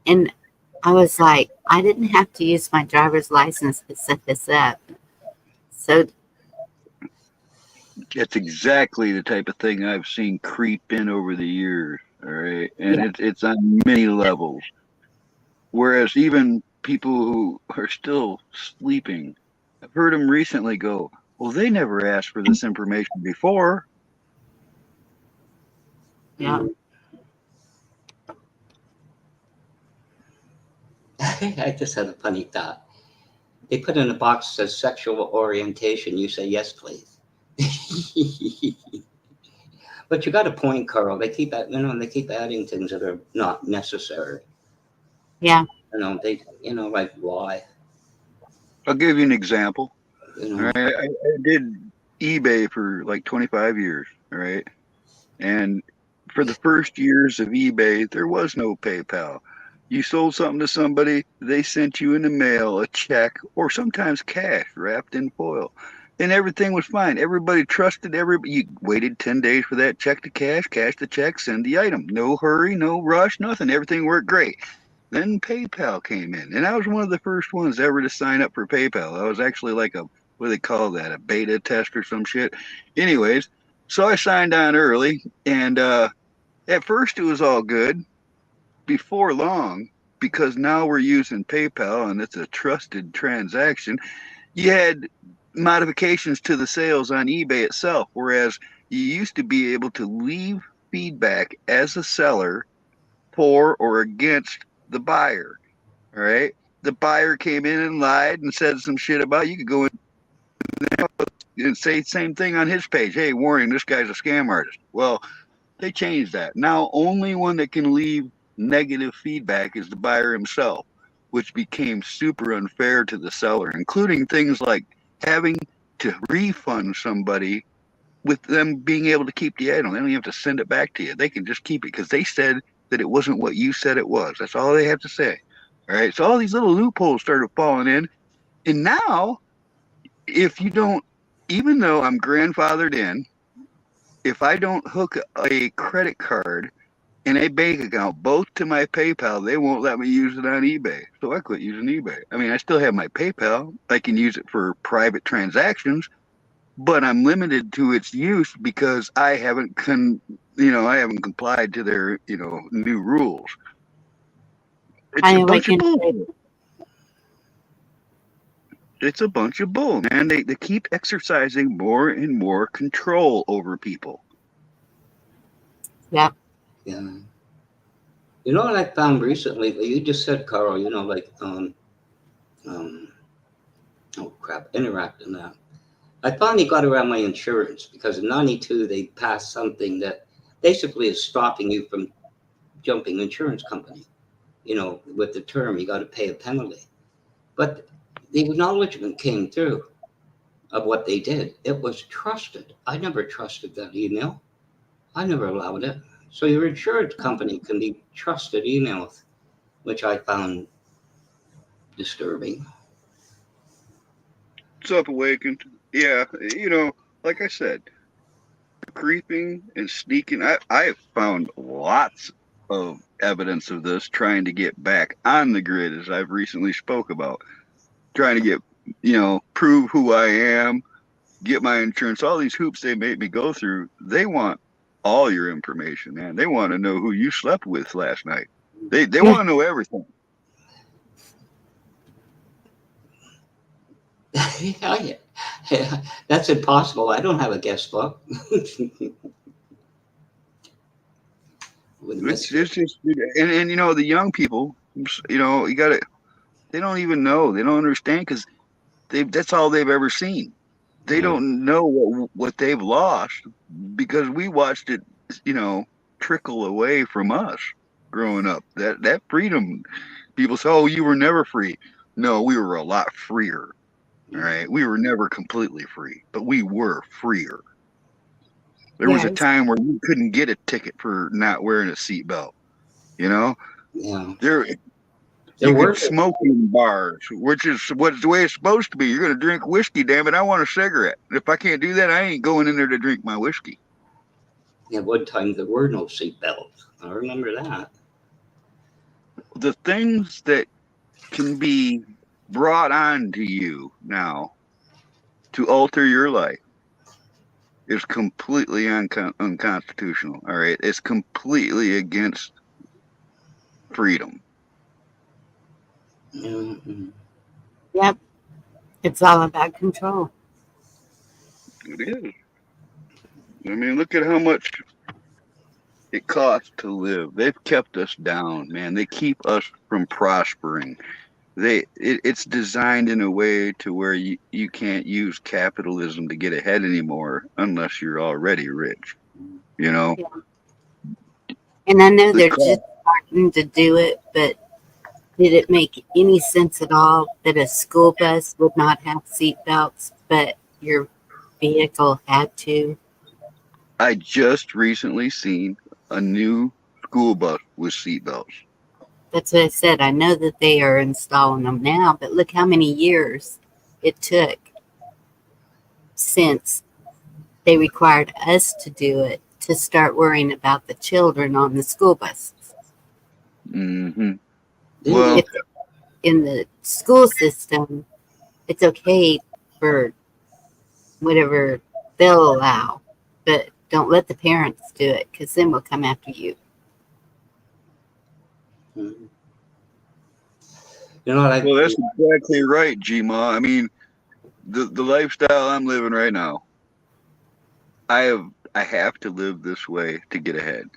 And I was like, I didn't have to use my driver's license to set this up. So It's exactly the type of thing I've seen creep in over the years. All right. And yeah, it's on many levels. Whereas even people who are still sleeping, I've heard them recently go, well, they never asked for this information before. yeah. I just had a funny thought. They put in a box that says sexual orientation. You say yes, please. But you got a point, Carl. They keep they keep adding things that are not necessary. Yeah. Like why? I'll give you an example. You All know, right. I did eBay for like 25 years. All right. And for the first years of eBay, there was no PayPal. You sold something to somebody, they sent you in the mail a check or sometimes cash wrapped in foil. And everything was fine. Everybody trusted everybody. You waited 10 days for that check to cash the check, send the item. No hurry, no rush, nothing. Everything worked great. Then PayPal came in, and I was one of the first ones ever to sign up for PayPal. I was actually like what do they call that, a beta test or some shit. Anyways, so I signed on early, and at first it was all good. Before long, because now we're using PayPal and it's a trusted transaction, you had modifications to the sales on eBay itself, whereas you used to be able to leave feedback as a seller for or against the buyer. All right. The buyer came in and lied and said some shit about you could go in and say the same thing on his page. Hey, warning, this guy's a scam artist. Well, they changed that. Now, only one that can leave negative feedback is the buyer himself, which became super unfair to the seller, including things like having to refund somebody with them being able to keep the item. They don't even have to send it back to you. They can just keep it because they said that it wasn't what you said it was. That's all they have to say. All right. So all these little loopholes started falling in. And now, if you don't, even though I'm grandfathered in, if I don't hook a credit card and a bank account both to my PayPal, they won't let me use it on eBay. So I quit using eBay. I mean, I still have my PayPal. I can use it for private transactions, but I'm limited to its use because I haven't I haven't complied to their, new rules. It's a I bunch of awakened. bull. It's a bunch of bull, man. They keep exercising more and more control over people. Yeah. yeah. You know what I found recently? You just said, Carl. Oh crap, interact in that. I finally got around my insurance because in '92 they passed something that basically is stopping you from jumping insurance company. With the term you got to pay a penalty. But the acknowledgement came through of what they did. It was trusted. I never trusted that email. I never allowed it. So your insurance company can be trusted emails, which I found disturbing. What's up, Awakened? Yeah, like I said, creeping and sneaking. I have found lots of evidence of this trying to get back on the grid, as I've recently spoke about. Trying to get, prove who I am, get my insurance, all these hoops they made me go through. They want all your information, man. They want to know who you slept with last night. They want to know everything. Yeah, yeah, that's impossible. I don't have a guest book. It's just, and the young people, you got to. They don't even know. They don't understand because that's all they've ever seen. They Yeah. don't know what they've lost because we watched it, you know, trickle away from us growing up. That freedom, people say, "Oh, you were never free." No, we were a lot freer. All right, we were never completely free, but we were freer. There was a Yes. time where you couldn't get a ticket for not wearing a seatbelt. You know, Yeah. there There you were could smoke in bars, which is what's the way it's supposed to be. You're going to drink whiskey, damn it. I want a cigarette. If I can't do that, I ain't going in there to drink my whiskey. at one time there were no seat belts. I remember that. The things that can be brought on to you now to alter your life is completely unconstitutional. All right. It's completely against freedom. Mm-hmm. Yep. It's all about control. It is. I mean, look at how much it costs to live. They've kept us down, man. They keep us from prospering. It's designed in a way to where you can't use capitalism to get ahead anymore unless you're already rich. You know, Yeah. And I know the they're cost. just starting to do it, but did it make any sense at all that a school bus would not have seat belts, but your vehicle had to? I just recently seen a new school bus with seatbelts. That's what I said. I know that they are installing them now, but look how many years it took since they required us to do it to start worrying about the children on the school buses. Mm-hmm. Didn't Well, they? If in the school system, it's okay for whatever they'll allow, but don't let the parents do it because then we'll come after you. Mm-hmm. You know what? well, that's exactly right, Gma. I mean, the lifestyle I'm living right now, I have to live this way to get ahead.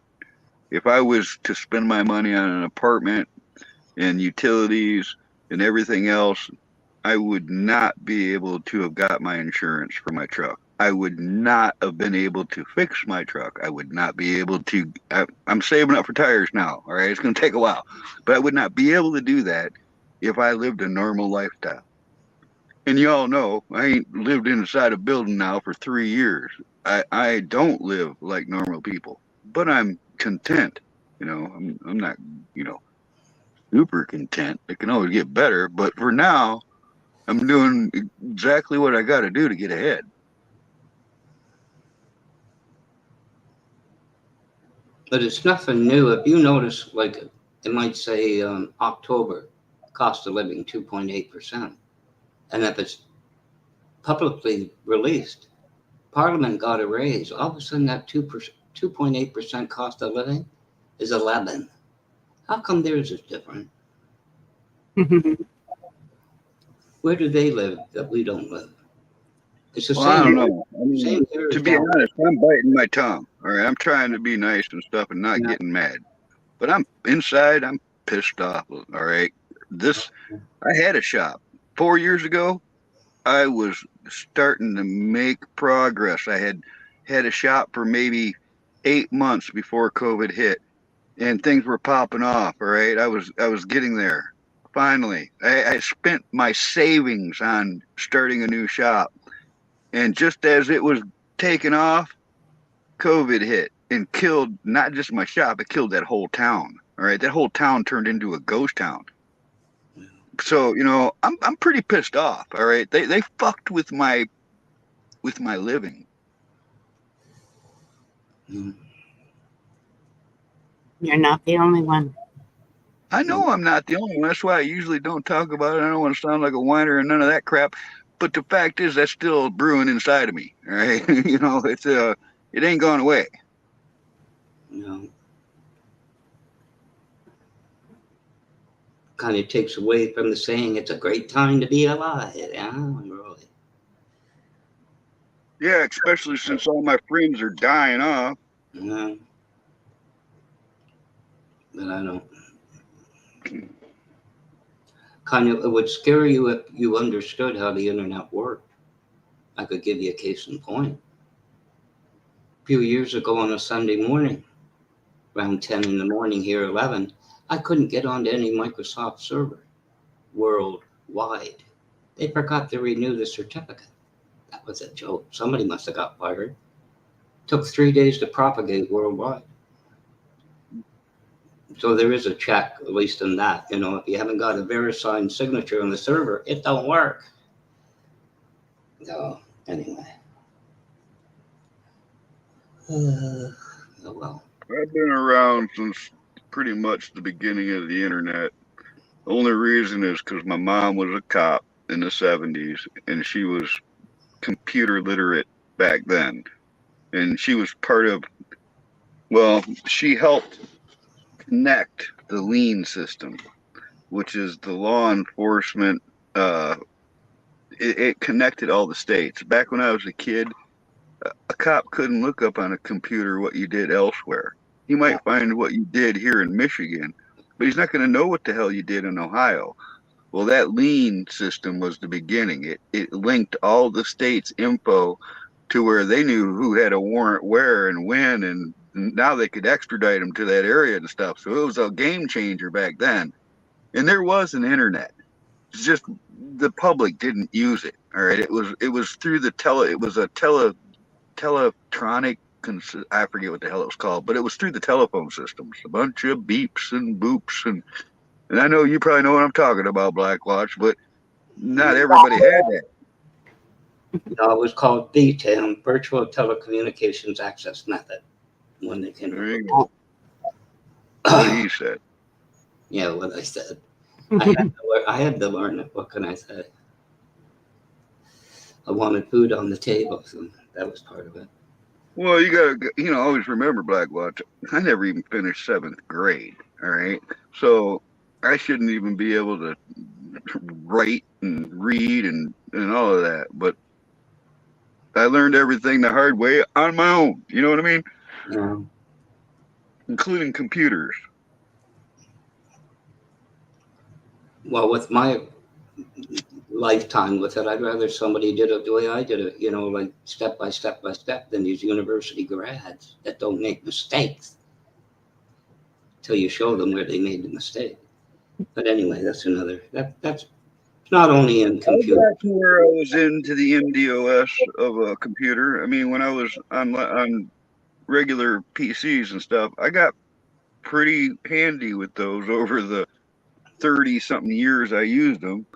If I was to spend my money on an apartment and utilities and everything else, I would not be able to have got my insurance for my truck. I would not have been able to fix my truck. I would not be able to. I'm saving up for tires now. All right, it's going to take a while, but I would not be able to do that if I lived a normal lifestyle. And y'all know I ain't lived inside a building now for 3 years. I don't live like normal people, but I'm content. I'm not, you know, super content. It can always get better, but for now, I'm doing exactly what I got to do to get ahead. But it's nothing new. If you notice, like it might say October, cost of living 2.8%. And if it's publicly released, Parliament got a raise. All of a sudden, that 2.8% cost of living is 11. How come theirs is different? Where do they live that we don't live? It's the Well, I same. don't know. I Same mean, here to as be down. honest, I'm biting my tongue. All right, I'm trying to be nice and stuff and not Yeah. getting mad, but I'm inside. I'm pissed off. All right, this I had a shop 4 years ago. I was starting to make progress. I had a shop for maybe 8 months before COVID hit, and things were popping off. All right, I was getting there. Finally, I spent my savings on starting a new shop, and just as it was taking off, COVID hit and killed not just my shop, it killed that whole town. All right, that whole town turned into a ghost town. So I'm pretty pissed off. All right, they fucked with my living. Mm. You're not the only one. I know I'm not the only one. That's why I usually don't talk about it. I don't want to sound like a whiner and none of that crap. But the fact is, that's still brewing inside of me. All right, it ain't gone away. You know, kind of takes away from the saying, it's a great time to be alive. Yeah, really. Yeah, especially since all my friends are dying off. Yeah, but I don't. Kind of, it would scare you if you understood how the internet worked. I could give you a case in point. A few years ago on a Sunday morning, around 10 in the morning here, 11, I couldn't get onto any Microsoft server worldwide. They forgot to renew the certificate. That was a joke. Somebody must have got fired. took 3 days to propagate worldwide. So there is a check, at least in that. You know, if you haven't got a verified signature on the server, it don't work. So anyway. Oh well. I've been around since pretty much the beginning of the internet. The only reason is because my mom was a cop in the 70s and she was computer literate back then. And she was part of, well, she helped connect the lien system, which is the law enforcement. It connected all the states. Back when I was a kid, a cop couldn't look up on a computer what you did elsewhere. He might find what you did here in Michigan, but he's not going to know what the hell you did in Ohio. Well, that lien system was the beginning. It linked all the states' info to where they knew who had a warrant where and when, and now they could extradite them to that area and stuff. So it was a game changer back then. And there was an internet. It's just the public didn't use it. All right, it was through the it was a teletronic. I forget what the hell it was called, but it was through the telephone systems. A bunch of beeps and boops and I know you probably know what I'm talking about, Blackwatch, but not everybody had that. No, it was called VTAM, Virtual Telecommunications Access Method, when they came. There you go. What he said. Yeah, what I said. I had to learn it. What can I say? I wanted food on the table, so that was part of it. Well, you gotta, always remember, Blackwatch. I never even finished 7th grade. All right, so I shouldn't even be able to write and read and all of that. But I learned everything the hard way on my own. You know what I mean? Yeah. Including computers. Well, with my lifetime with it, I'd rather somebody did it the way I did it, like step by step by step, than these university grads that don't make mistakes till you show them where they made the mistake. But anyway, that's that's not only in computer. That's where I was into the MDOS of a computer. I mean, when I was on regular PCs and stuff, I got pretty handy with those over the 30-something years I used them.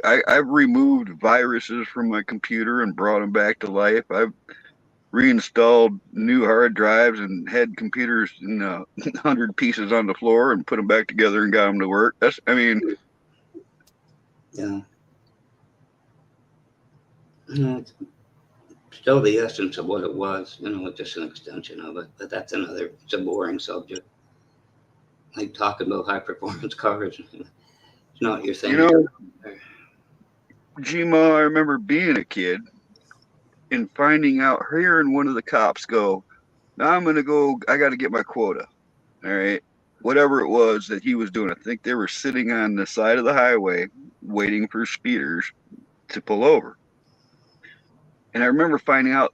I've removed viruses from my computer and brought them back to life. I've reinstalled new hard drives and had computers in 100 pieces on the floor and put them back together and got them to work. Yeah. It's still the essence of what it was, it's just an extension of it. But it's a boring subject. Like talking about high performance cars. It's not your thing. Gma, I remember being a kid and finding out, hearing one of the cops go, now I got to get my quota. All right. Whatever it was that he was doing. I think they were sitting on the side of the highway waiting for speeders to pull over. And I remember finding out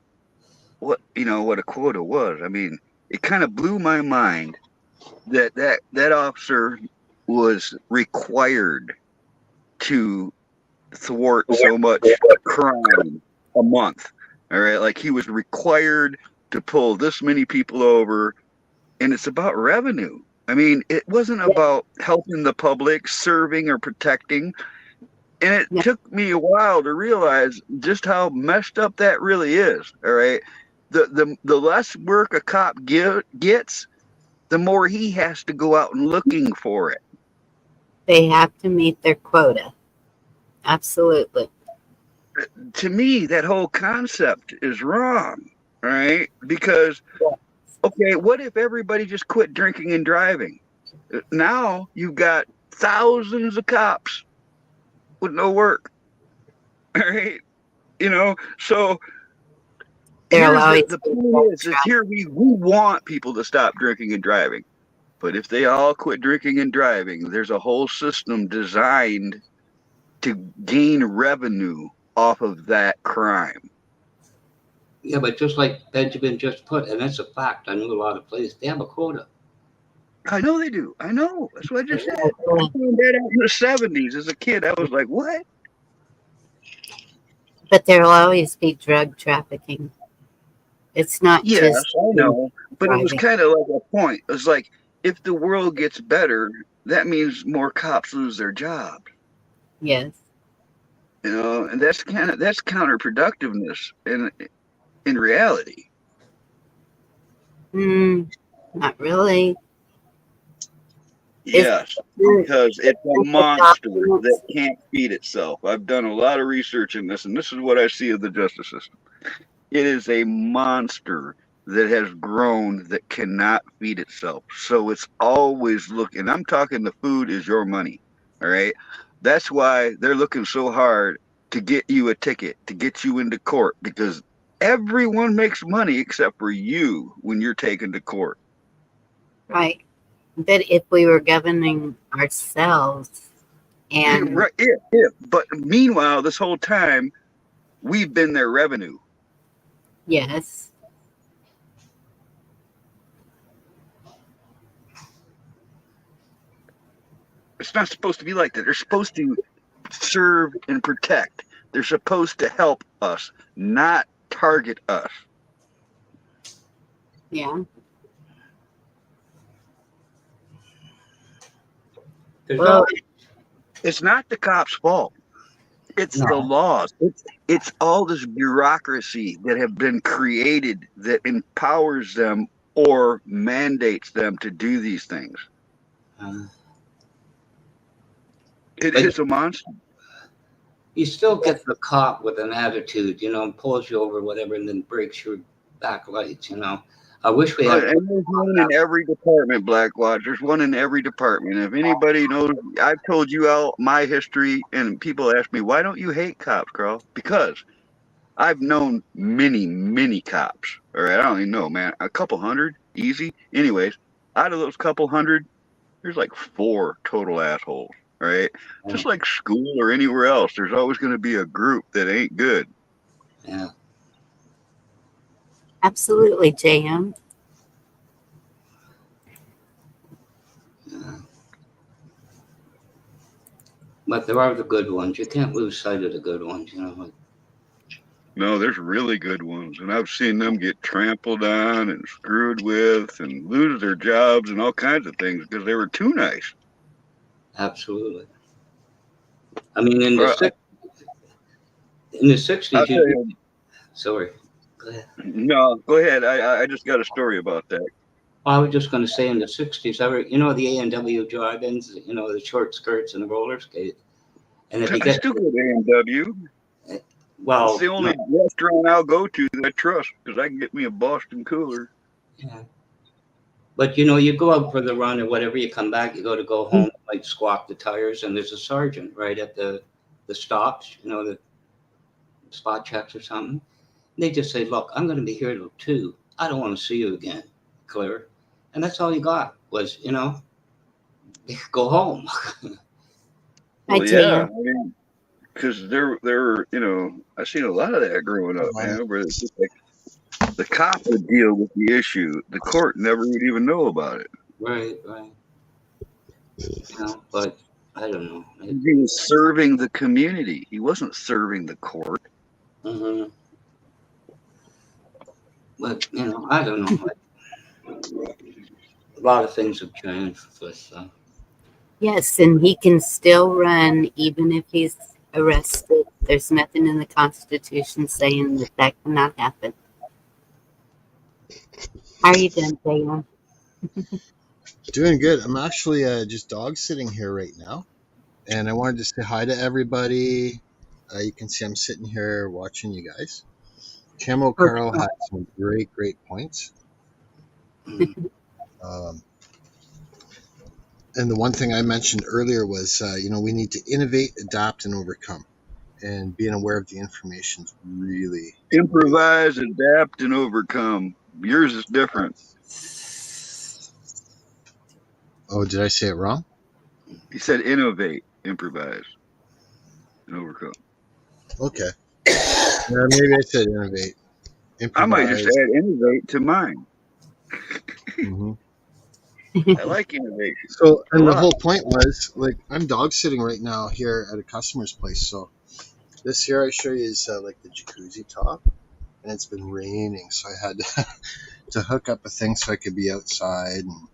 what a quota was. I mean, it kind of blew my mind that officer was required to thwart so much crime a month. All right, like he was required to pull this many people over, and it's about revenue. I mean, it wasn't about helping the public, serving or protecting. And it took me a while to realize just how messed up that really is. All right, the less work a cop gets, the more he has to go out and looking for it. They have to meet their quota. Absolutely. To me, that whole concept is wrong, right? Because, okay, what if everybody just quit drinking and driving? Now you've got thousands of cops with no work, right? So the point is here we want people to stop drinking and driving. But if they all quit drinking and driving, there's a whole system designed to gain revenue off of that crime. Yeah, but just like Benjamin just put, and that's a fact, I know a lot of places, they have a quota. I know they do. I know. That's what I just said. I found that out in the 70s as a kid. I was like, what? But there will always be drug trafficking. It's not Yes, just I know, but it was driving. kind of like a point. It was like, if the world gets better, that means more cops lose their jobs. Yes. And that's counterproductiveness in reality. Not really. Yes, because it's a monster that can't feed itself. I've done a lot of research in this, and this is what I see of the justice system. It is a monster that has grown that cannot feed itself. So it's always looking. I'm talking the food is your money. All right. That's why they're looking so hard to get you a ticket, to get you into court, because everyone makes money except for you when you're taken to court. Right. But if we were governing ourselves and Right, yeah. But meanwhile, this whole time, we've been their revenue. yes. It's not supposed to be like that. They're supposed to serve and protect. They're supposed to help us, not target us. Yeah. Well, it's not the cops' fault. It's the laws. It's all this bureaucracy that have been created that empowers them or mandates them to do these things. It is a monster. You still get the cop with an attitude, pulls you over, whatever, and then breaks your back lights, I wish we had. And there's one in every department, Blackwatch. There's one in every department. If anybody knows, I've told you all my history, and people ask me, why don't you hate cops, Carl? Because I've known many, many cops. All right, I don't even know, man. A couple hundred, easy. Anyways, out of those couple hundred, there's like 4 total assholes. Right? Just like school or anywhere else, there's always going to be a group that ain't good. Yeah. Absolutely, JM. Yeah. But there are the good ones. You can't lose sight of the good ones, No, there's really good ones, and I've seen them get trampled on and screwed with and lose their jobs and all kinds of things because they were too nice. Absolutely. I mean, in the 60s, sorry. Go ahead. No, go ahead. I just got a story about that. I was just going to say in the 60s, the A&W drive-ins, the short skirts and the roller skate. And if you I still go to A&W. Well, it's the only restaurant I'll go to that I trust because I can get me a Boston cooler. Yeah. But, you go out for the run or whatever, you come back, you go home, you might squawk the tires, and there's a sergeant right at the stops, the spot checks or something. And they just say, look, I'm going to be here till 2. I don't want to see you again, clear. And that's all you got was, go home. Well, yeah, because there, I've seen a lot of that growing up, man, where it's just like the cop would deal with the issue. The court never would even know about it. Right. But I don't know. He was serving the community. He wasn't serving the court. Mm-hmm. But, I don't know. A lot of things have changed with stuff. Yes, and he can still run even if he's arrested. There's nothing in the Constitution saying that cannot happen. How are you doing, Taylor? Doing good. I'm actually just dog sitting here right now, and I wanted to say hi to everybody. You can see I'm sitting here watching you guys. Camo Carl had some great points. And the one thing I mentioned earlier was, we need to innovate, adapt, and overcome. And being aware of the information is really... Improvise, adapt, and overcome. Yours is different. Oh, did I say it wrong? You said innovate, improvise, and overcome. Okay. Maybe I said innovate. Improvise. I might just add innovate to mine. Mm-hmm. I like innovation. So, and the whole point was, like, I'm dog sitting right now here at a customer's place. So, this here I show you is like the jacuzzi top. and it's been raining, so I had to hook up a thing so I could be outside and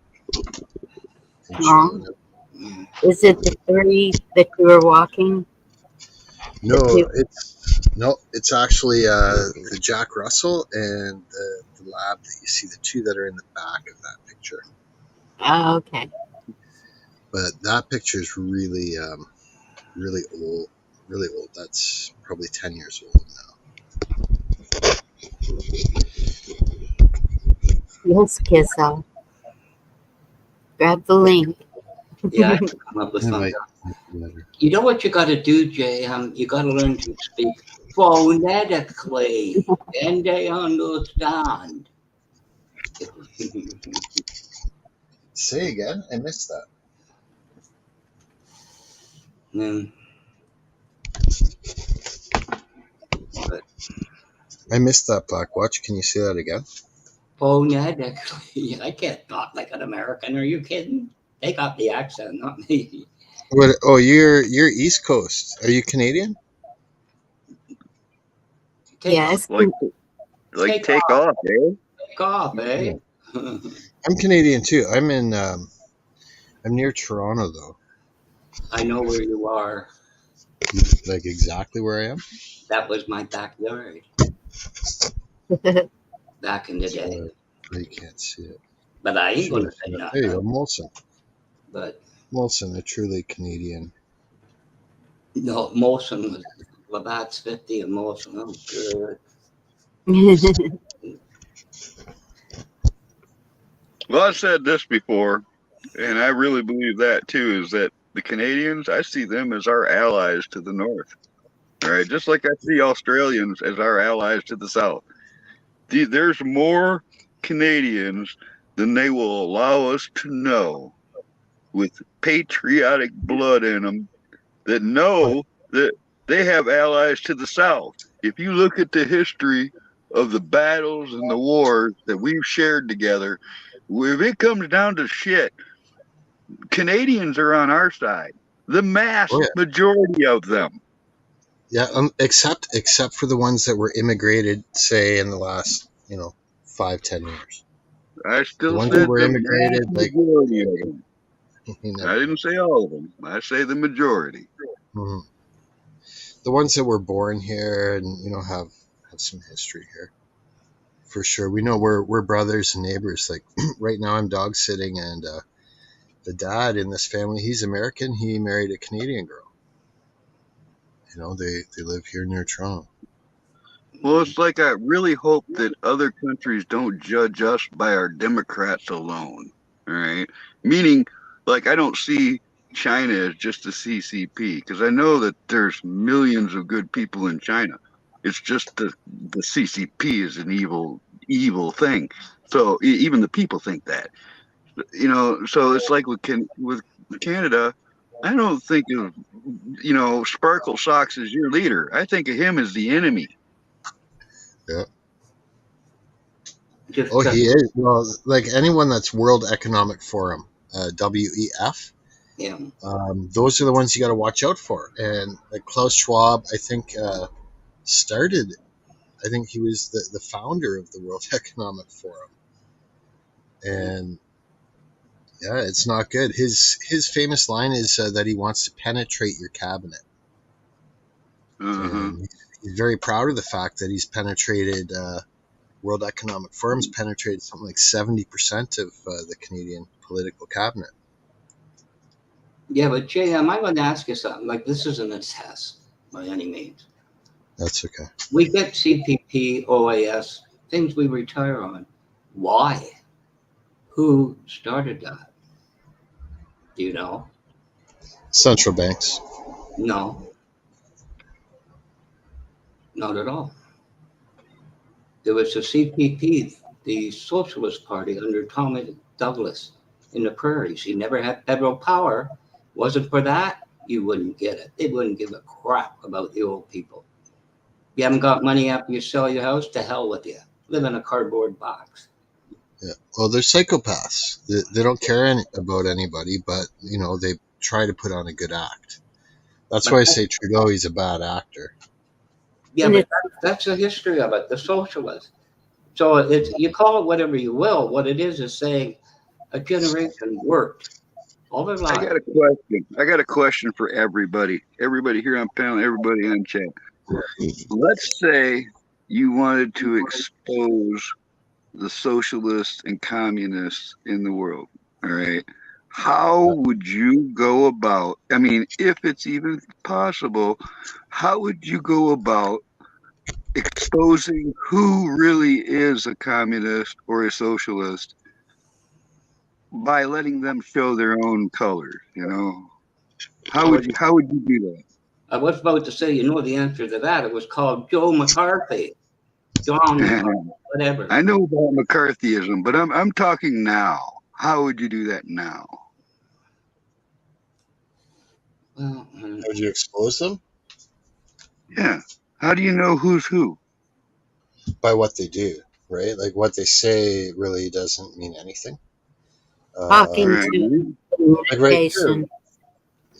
chilling. Is it the three that you were walking? No, it's actually the Jack Russell and the lab that you see, the two that are in the back of that picture. Oh, okay. But that picture is really really old, really old. That's probably 10 years old now. Yes, Kissel. Grab the link. Yeah, I can come up with something. You know what you got to do, Jay? You got to learn to speak phonetically, and they understand. Say again? I missed that. But I missed that, Black Watch. Can you say that again? phonetically, I can't talk like an American. Are you kidding? They got the accent, not me. What? Oh, you're East Coast. Are you Canadian? Yes. Like take off, eh? Take off, eh? I'm Canadian too. I'm in. I'm near Toronto, though. I know where you are. Like exactly where I am. That was my backyard. Back in the day. You can't see it. But I ain't gonna say nothing. There you go, Molson. But Molson, a truly Canadian. No, Molson was Labatt's 50 and Molson. Oh, good. Well, I've said this before, and I really believe that too, is that the Canadians, I see them as our allies to the north. All right, just like I see Australians as our allies to the south. There's more Canadians than they will allow us to know, with patriotic blood in them, that know that they have allies to the south. If you look at the history of the battles and the wars that we've shared together, if it comes down to shit, Canadians are on our side. The majority of them. Yeah, except for the ones that were immigrated, say in the last 5-10 years. I still the ones said that were the immigrated, like majority of them. I didn't say all of them. I say the majority. Mm-hmm. The ones that were born here and have some history here, for sure. We know we're brothers and neighbors. Like right now, I'm dog sitting, and the dad in this family, he's American. He married a Canadian girl. They live here near Toronto. Well, it's like I really hope that other countries don't judge us by our Democrats alone. All right. Meaning, like, I don't see China as just a CCP, because I know that there's millions of good people in China. It's just the CCP is an evil thing. So even the people think that. So it's like with Canada, I don't think of Sparkle Socks as your leader. I think of him as the enemy. Yeah. He is. Well, like anyone that's World Economic Forum, WEF. Yeah. Those are the ones you got to watch out for. And like Klaus Schwab, I think started. I think he was the founder of the World Economic Forum. And yeah, it's not good. His famous line is that he wants to penetrate your cabinet. And he's very proud of the fact that he's penetrated. World Economic Forum's penetrated something like 70% of the Canadian political cabinet. Yeah, but Jay, I'm going to ask you something. Like, this isn't a test by any means. That's okay. We get CPP, OAS, things we retire on. Why? Who started that? Do you know? Central banks. No. Not at all. There was a CPP, the Socialist Party, under Thomas Douglas in the prairies. He never had federal power. Wasn't for that, you wouldn't get it. They wouldn't give a crap about the old people. You haven't got money after you sell your house, to hell with you. Live in a cardboard box. Yeah. Well, they're psychopaths. They don't care about anybody, but they try to put on a good act. That's why I say Trudeau, he's a bad actor. Yeah, And but it's that's the history of it, the socialist. So it's, you call it whatever you will. What it is saying a generation worked all their I life. got a question. I got a question for everybody. Everybody here on panel, everybody on chat. Let's say you wanted to expose the socialists and communists in the world. All right. How would you go about, I mean, if it's even possible, how would you go about exposing who really is a communist or a socialist by letting them show their own colors, you know? I was, How would you do I was about to say, you know the answer to that. It was called Joe McCarthy. John that? McCarthy, whatever. I know about McCarthyism, but I'm talking now. How would you do that now? Well, How would you expose them? Yeah. How do you know who's who? By what they do, right? Like what they say really doesn't mean anything. talking Right. to Like right here, communication.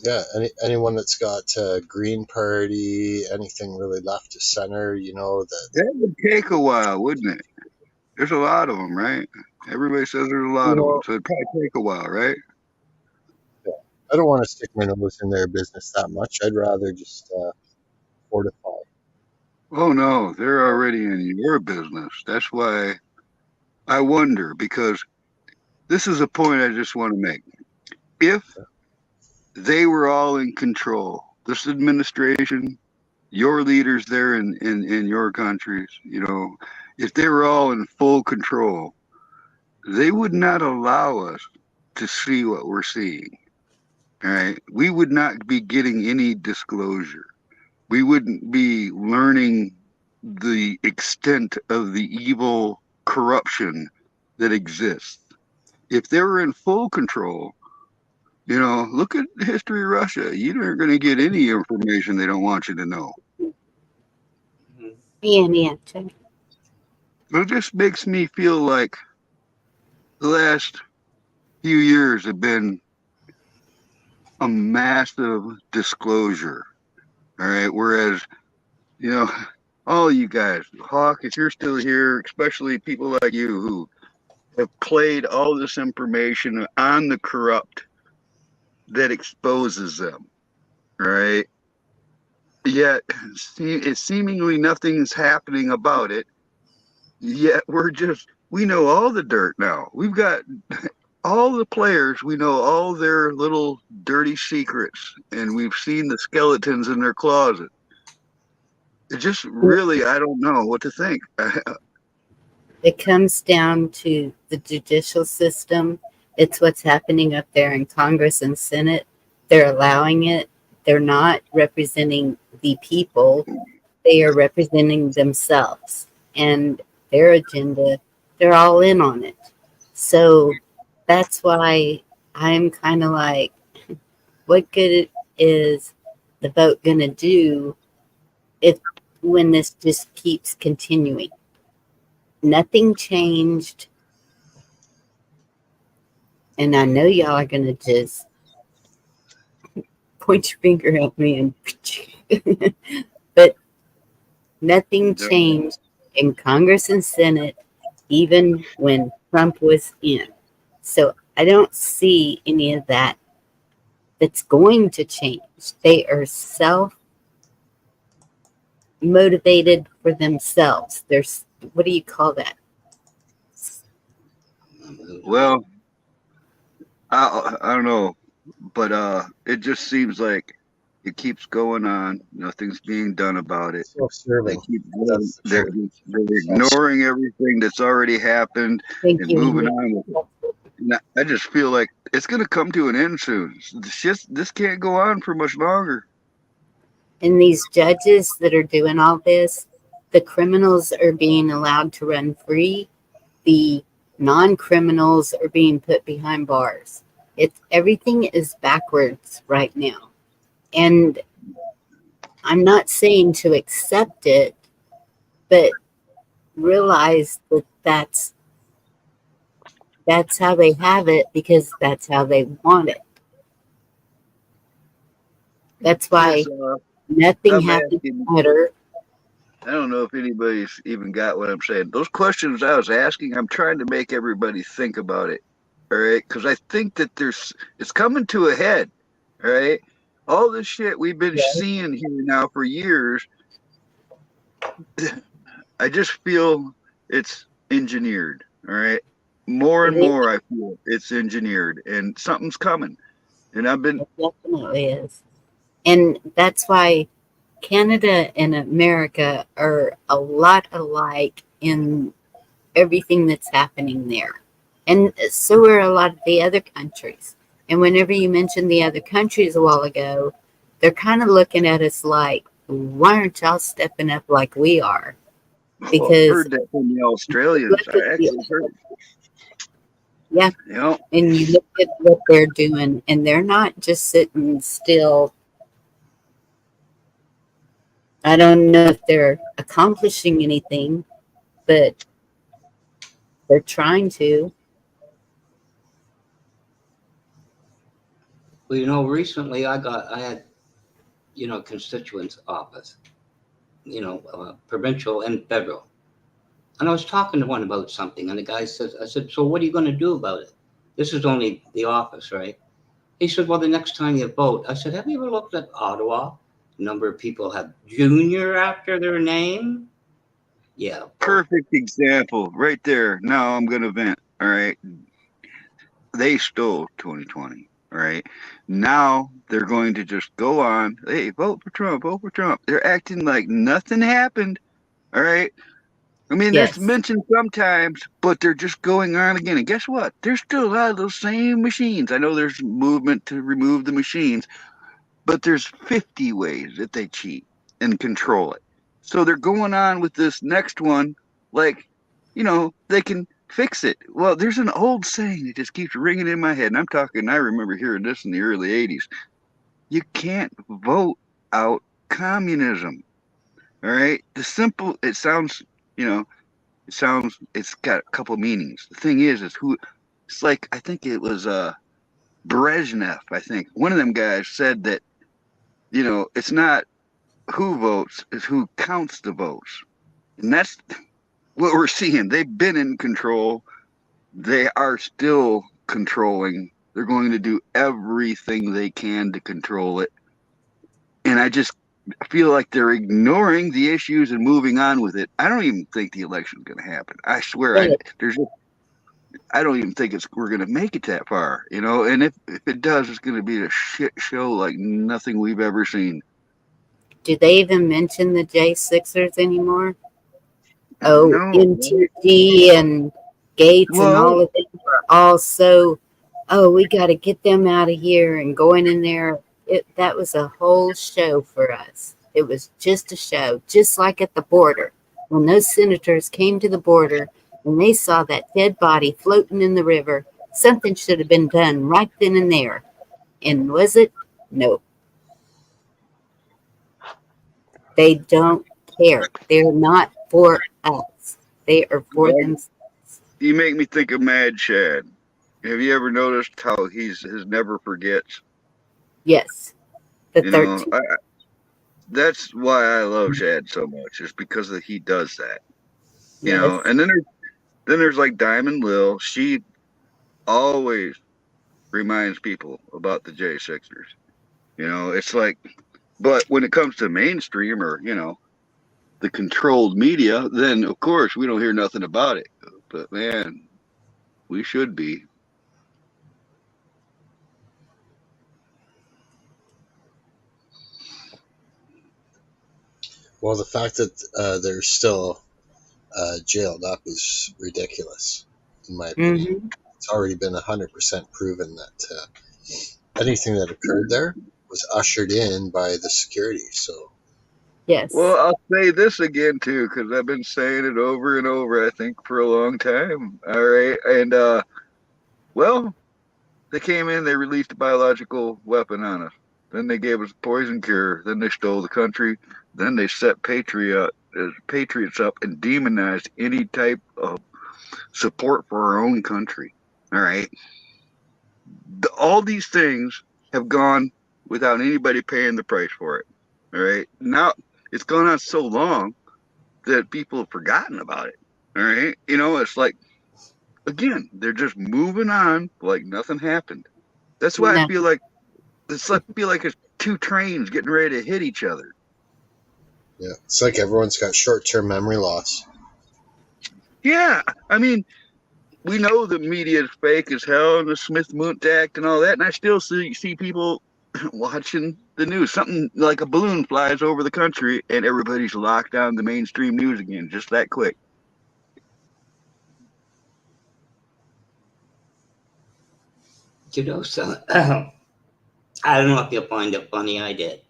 yeah. Anyone that's got Green Party, anything really left to center, you know that. That would take a while, wouldn't it? There's a lot of them, right? Everybody says there's a lot of them, Well, so it'd probably take a while, right? yeah. I don't want to stick my nose in their business that much. I'd rather just fortify. Oh no, they're already in your business. That's why I wonder, because this is a point I just want to make. If they were all in control, this administration, your leaders there in your countries, you know, if they were all in full control, they would not allow us to see what we're seeing. All right. We would not be getting any disclosure. We wouldn't be learning the extent of the evil corruption that exists. If they were in full control, you know, look at the history of Russia. You aren't going to get any information they don't want you to know. Yeah. It just makes me feel like the last few years have been a massive disclosure. All right. Whereas, you know, all you guys, Hawk, if you're still here, especially people like you who have played all this information on the corrupt that exposes them, right? Yet, seemingly nothing's happening about it. Yet we know all the dirt now. We've got all the players, we know all their little dirty secrets, and we've seen the skeletons in their closet. It just really, I don't know what to think. It comes down to the judicial system. It's what's happening up there in Congress and Senate. They're allowing it. They're not representing the people. They are representing themselves and their agenda. They're all in on it. So that's why I'm kind of like, what good is the vote going to do if when this just keeps continuing? Nothing changed. And I know y'all are going to just point your finger at me and but nothing changed in Congress and Senate even when Trump was in. So I don't see any of that that's going to change. They are self motivated for themselves. There's what do you call that? Well, I don't know, but it just seems like it keeps going on. Nothing's being done about it. They Self-serving. keep That's the they're, truth. they're ignoring everything that's already happened Thank and you, moving Amy. on with it. And I just feel like it's going to come to an end soon. This can't go on for much longer. And these judges that are doing all this, the criminals are being allowed to run free. The non-criminals are being put behind bars. Everything is backwards right now. And I'm not saying to accept it, but realize that that's how they have it because that's how they want it. That's why Yes, nothing I'm happens asking. better I don't know if anybody's even got what I'm saying. Those questions I was asking, I'm trying to make everybody think about it. All right. Because I think that it's coming to a head. All right. All this shit we've been Yeah. seeing here now for years, I just feel it's engineered. All right. More It and more, I feel it's engineered and something's coming. And I've been, definitely is. And that's why Canada and America are a lot alike in everything that's happening there. And so are a lot of the other countries. And whenever you mentioned the other countries a while ago, they're kind of looking at us like, why aren't y'all stepping up like we are? well, I've Because heard that from the you look Australians. at I the, actually heard, yeah, you know, and you look at what they're doing, and they're not just sitting still. I don't know if they're accomplishing anything, but they're trying to. Well, recently I had, constituents office, provincial and federal. And I was talking to one about something, and the guy says, I said, so what are you going to do about it? This is only the office, right? He said, well, the next time you vote. I said, have you ever looked at Ottawa? A number of people have Junior after their name. Yeah. perfect example right there. Now I'm going to vent. All right. They stole 2020. All right. Now they're going to just go on. Hey, vote for Trump. Vote for Trump. They're acting like nothing happened. All right. I mean, there's Yes, mention sometimes, but they're just going on again. And guess what? There's still a lot of those same machines. I know there's movement to remove the machines, but there's 50 ways that they cheat and control it. So they're going on with this next one, like, they can fix it. Well, there's an old saying that just keeps ringing in my head, and I remember hearing this in the early 80s. You can't vote out communism. All right. You know, it's got a couple meanings. The thing is who, it's like, I think it was Brezhnev, I think. One of them guys said that, it's not who votes, it's who counts the votes. And that's what we're seeing. They've been in control. They are still controlling. They're going to do everything they can to control it. And I just feel like they're ignoring the issues and moving on with it. I don't even think the election's going to happen. I swear, really. I don't even think we're going to make it that far, And if it does, it's going to be a shit show like nothing we've ever seen. Do they even mention the J6ers anymore? Oh, No, right? MTG and Gates and Well, all of them were all so, oh, we got to get them out of here and going in there. That was a whole show for us. It was just a show, just like at the border. When those senators came to the border and they saw that dead body floating in the river, something should have been done right then and there. And was it? No. They don't care. They're not for us. They are for like, themselves. you make me think of Mad Shad. Have you ever noticed how his never forgets? Yes, the You know, 13. I, that's why I love Shad so much, is because he does that. Yes, And then there's like Diamond Lil. She always reminds people about the J6ers. It's like, but when it comes to mainstream or the controlled media, then of course we don't hear nothing about it. But man, we should be. Well, the fact that they're still jailed up is ridiculous, in my opinion. hmm It's already been 100% proven that anything that occurred there was ushered in by the security. So, yes. Well, I'll say this again too, because I've been saying it over and over, I think, for a long time. All right. And well, they came in, they released a biological weapon on us. Then they gave us a poison cure. Then they stole the country. Then they set patriots up and demonized any type of support for our own country. All right. All these things have gone without anybody paying the price for it. All right. Now it's gone on so long. that people have forgotten about it. All right. It's like, again, they're just moving on like nothing happened. That's why I No, feel like it's two trains getting ready to hit each other. Yeah, it's like everyone's got short-term memory loss. Yeah. I mean, we know the media is fake as hell and the Smith Moon Act and all that, and I still see people watching the news. Something like a balloon flies over the country and everybody's locked down the mainstream news again, just that quick. So I don't know if you'll find it funny. I did.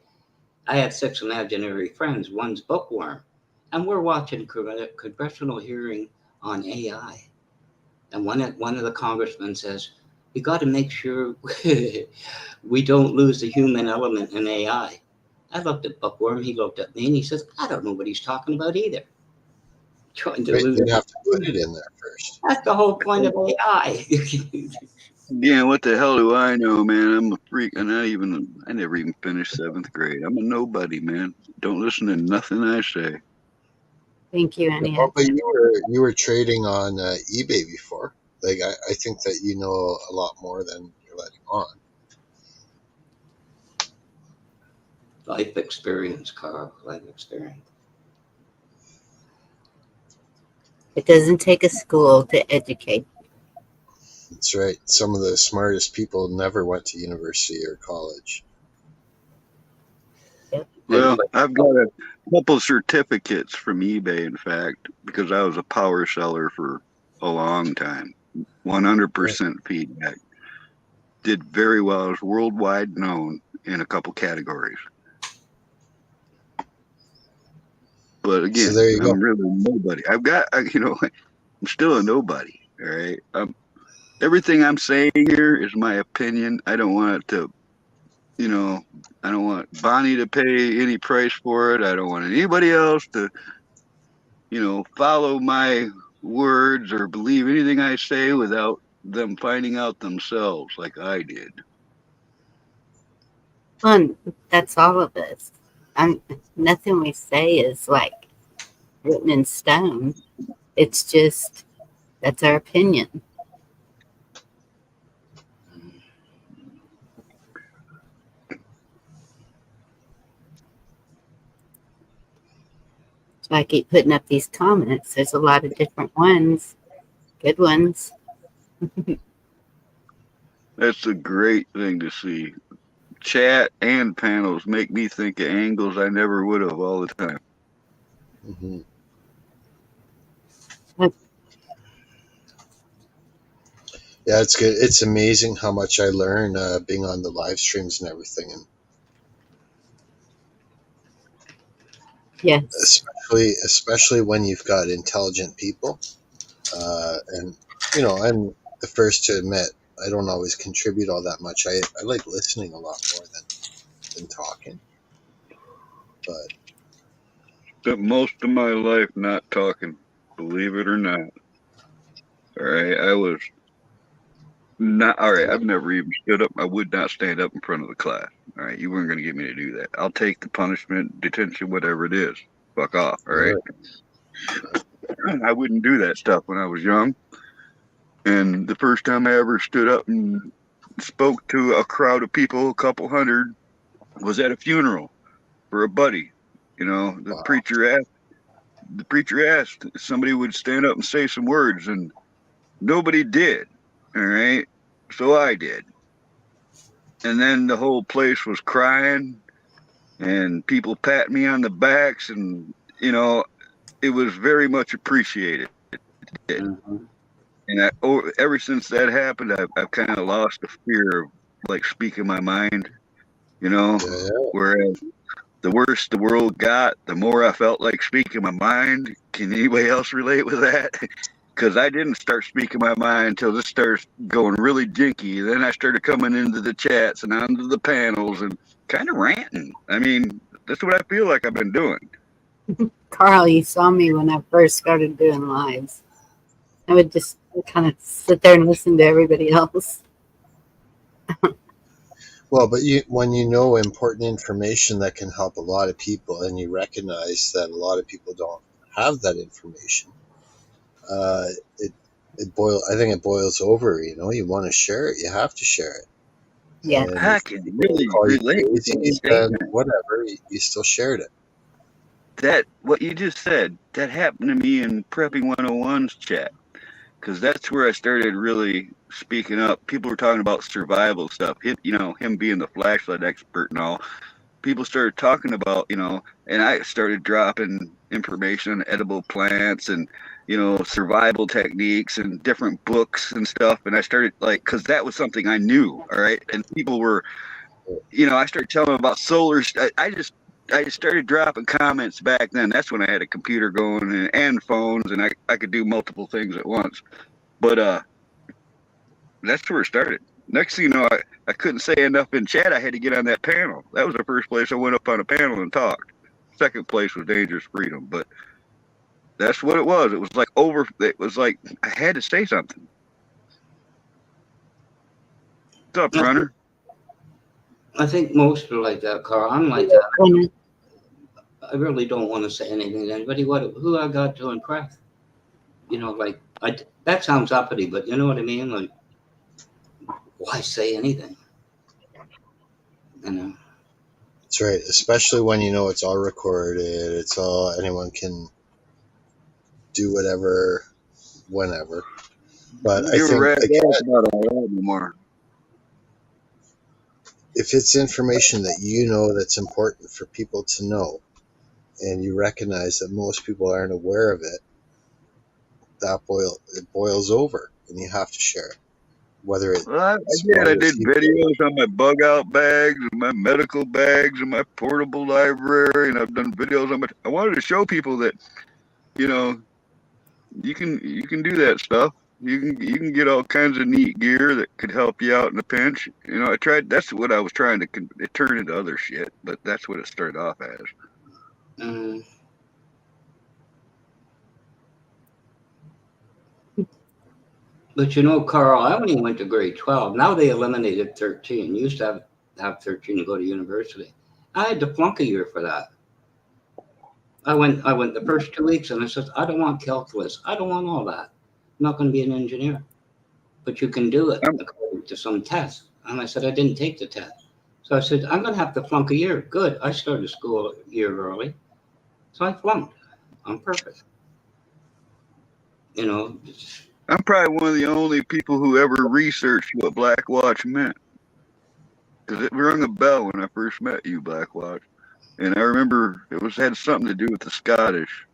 I have 6 imaginary friends. One's bookworm, and we're watching congressional hearing on AI. And one of the congressmen says, "We got to make sure we don't lose the human element in AI." I looked at bookworm. He looked at me and he says, "I don't know what he's talking about either." Trying to Right? lose. You'd have to put it in there first. That's the whole point of AI. Yeah, what the hell do I know, man? I'm a freak, and I never even finished 7th grade. I'm a nobody, man. Don't listen to nothing I say. thank you, Annie. Oh, but you were trading on eBay before. Like I think that you know a lot more than you're letting on. Life experience, Carl. Life experience. It doesn't take a school to educate. That's right. Some of the smartest people never went to university or college. Well, I've got a couple certificates from eBay, in fact, because I was a power seller for a long time. 100% feedback. Did very well. I was worldwide known in a couple categories. But again, So there you go. I'm really nobody. I'm still a nobody. All right. Everything I'm saying here is my opinion. I don't want it to, I don't want Bonnie to pay any price for it. I don't want anybody else to, follow my words or believe anything I say without them finding out themselves, like I did. Well, that's all of us. Nothing we say is like written in stone. It's just that's our opinion. So I keep putting up these comments. There's a lot of different ones, good ones. That's a great thing to see. Chat and panels make me think of angles I never would have all the time. Mm-hmm. Yeah, it's good. It's amazing how much I learn being on the live streams and everything, and Yes. especially when you've got intelligent people. And I'm the first to admit I don't always contribute all that much. I like listening a lot more than talking. But Spent most of my life not talking, believe it or not. All right, I was not all right. I've never even stood up. I would not stand up in front of the class. All right, you weren't going to get me to do that. I'll take the punishment, detention, whatever it is. Fuck off. All right. I wouldn't do that stuff when I was young. And the first time I ever stood up and spoke to a crowd of people, a couple hundred, was at a funeral for a buddy. The wow. preacher asked if somebody would stand up and say some words, and nobody did. All right. So I did. And then the whole place was crying and people patting me on the backs, and it was very much appreciated. Mm-hmm. And ever since that happened, I've kind of lost the fear of like speaking my mind, Yeah. whereas the worse the world got, the more I felt like speaking my mind. Can anybody else relate with that? Because I didn't start speaking my mind until this started going really jinky. Then I started coming into the chats and onto the panels and kind of ranting. I mean, that's what I feel like I've been doing. Carl, you saw me when I first started doing lives. I would just kind of sit there and listen to everybody else. Well, but when you know important information that can help a lot of people, and you recognize that a lot of people don't have that information, it I think it boils over. You know, you want to share it, you have to share it. Yeah. And I if can people really call you relate with that crazy, then statement. whatever, you still shared it. That what you just said, that happened to me in Prepping 101's chat. Because that's where I started really speaking up. People were talking about survival stuff. Him being the flashlight expert and all. People started talking about, and I started dropping information on edible plants and, survival techniques and different books and stuff. And I started because that was something I knew. All right. And people were, I started telling them about solar. I just started dropping comments back then. That's when I had a computer going and phones, and I could do multiple things at once. But that's where it started. Next thing you know, I couldn't say enough in chat. I had to get on that panel. That was the first place I went up on a panel and talked. Second place was Dangerous Freedom, but that's what it was. It was like It was like I had to say something. What's up, Runner? I think most are like that, Carl. I'm like that. I really don't want to say anything to anybody. Who I got to impress? That sounds uppity, but you know what I mean? Like, why say anything? That's right, especially when you know it's all recorded. It's all, anyone can do whatever, whenever. But I Give a think, rat's again, ass about all that anymore. if it's information that you know that's important for people to know, and you recognize that most people aren't aware of it, it boils over, and you have to share it. Whether it's Well, I did videos on my bug out bags and my medical bags and my portable library, and I've done videos on I wanted to show people that, you can do that stuff. You can get all kinds of neat gear that could help you out in a pinch. I tried. That's what I was trying to turn into other shit, but that's what it started off as. But Carl, I only went to grade 12. Now they eliminated 13. You used to have 13 to go to university. I had to flunk a year for that. I went the first 2 weeks and I said, I don't want calculus. I don't want all that. I'm not going to be an engineer. But you can do it according to some tests. And I said, I didn't take the test. So I said, I'm going to have to flunk a year. Good. I started school a year early. So I flunked. I'm perfect. I'm probably one of the only people who ever researched what Black Watch meant. Because it rung a bell when I first met you, Black Watch. And I remember had something to do with the Scottish.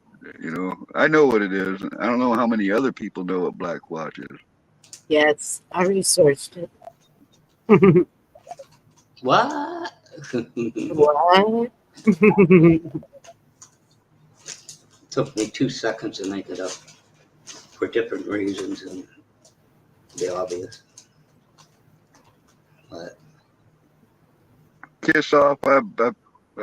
I know what it is. I don't know how many other people know what Black Watch is. Yes, I researched it. What? What? Took me 2 seconds to make it up for different reasons and the obvious. But Kiss off.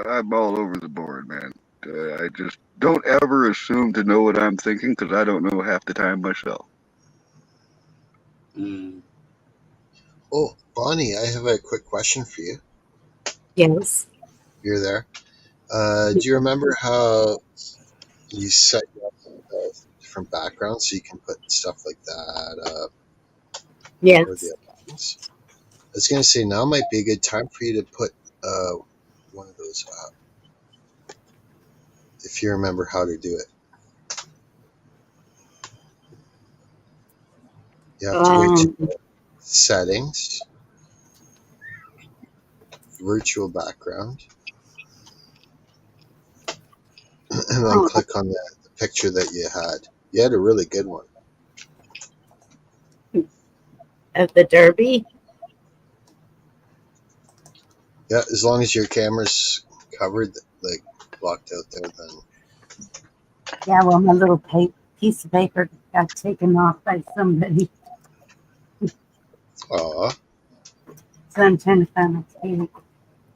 I'm all over the board, man. I just don't ever assume to know what I'm thinking because I don't know half the time myself. Oh, Bonnie, I have a quick question for you. Yes. You're there. Do you remember how you set up different backgrounds so you can put stuff like that up? Yes. Or the other ones? I was going to say, now might be a good time for you to put one of those up, if you remember how to do it. You have to go to settings, virtual background, and then click on the picture that you had. You had a really good one. Of the Derby? Yeah, as long as your camera's covered, like blocked out there, then. Yeah, well, my little piece of paper got taken off by somebody. Aw. So I'm trying to find my tape.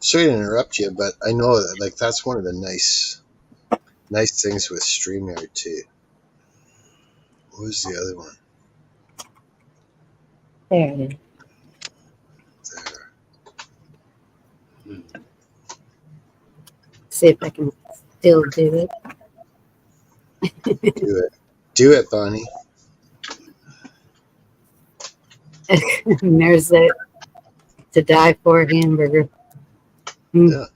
Sorry to interrupt you, but I know that that's one of the nice things with StreamYard too. What was the other one? There it is. There. See if I can still do it. Do it, Bonnie. And there's that to die for hamburger. Yeah.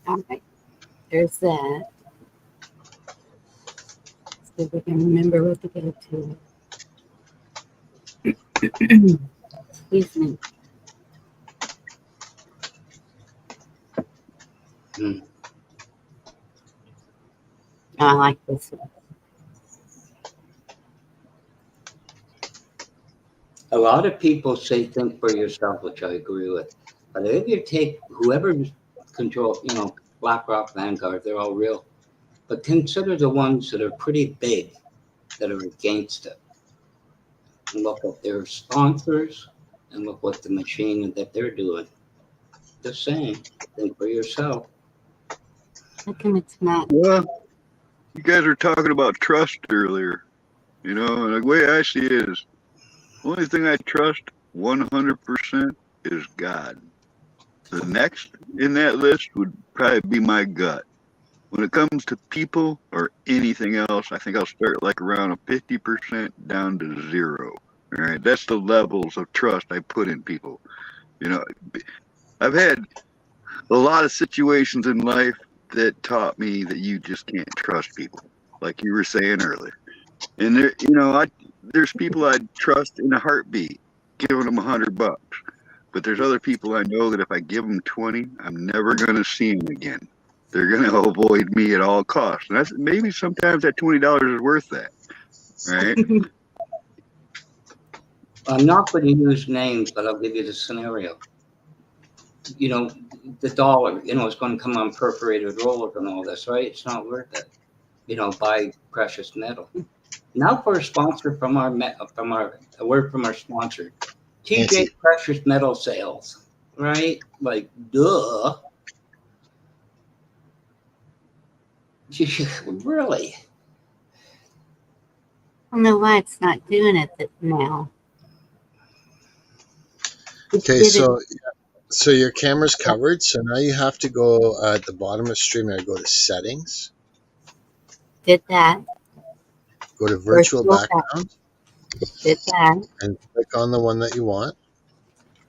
All right, there's that. See if we can remember what to go to. Excuse me. I like this one. A lot of people say think for yourself, which I agree with. But if you take whoever's control, BlackRock, Vanguard, they're all real. But consider the ones that are pretty big that are against it. And look at their sponsors and look what the machine that they're doing. Just saying, think for yourself. How come it's not? Well, you guys were talking about trust earlier, and the way I see it is, the only thing I trust 100% is God. The next in that list would probably be my gut. When it comes to people or anything else, I think I'll start like around a 50% down to 0. All right, that's the levels of trust I put in people. I've had a lot of situations in life that taught me that you just can't trust people, like you were saying earlier. And there's people I'd trust in a heartbeat, giving them $100. But there's other people I know that if I give them 20, I'm never going to see them again. They're going to avoid me at all costs. And maybe sometimes that $20 is worth that, right? I'm not going to use names, but I'll give you the scenario. The dollar, is going to come on perforated rollers and all this, right? It's not worth it. Buy precious metal. Now for a sponsor a word from our sponsor, TJ Precious Metal Sales, right? Like, duh. Really? I don't know why it's not doing it now. Okay, so your camera's covered. So now you have to go at the bottom of StreamYard, go to settings. Did that. Go to virtual background. Did that. And click on the one that you want.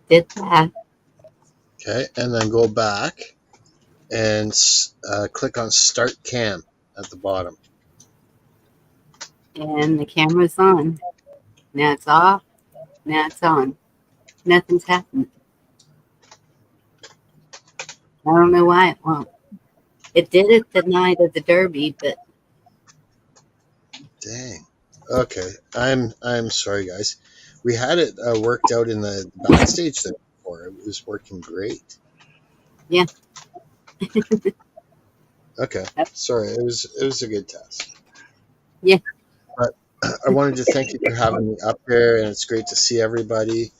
Did that. Okay, and then go back and click on Start Cam at the bottom. And the camera's on. Now it's off. Now it's on. Nothing's happened. I don't know why it won't. It did it the night of the Derby, but dang. Okay, I'm sorry, guys. We had it worked out in the backstage there before. It was working great. Yeah. Okay. Sorry, it was a good test. Yeah. But I wanted to thank you for having me up here, and it's great to see everybody.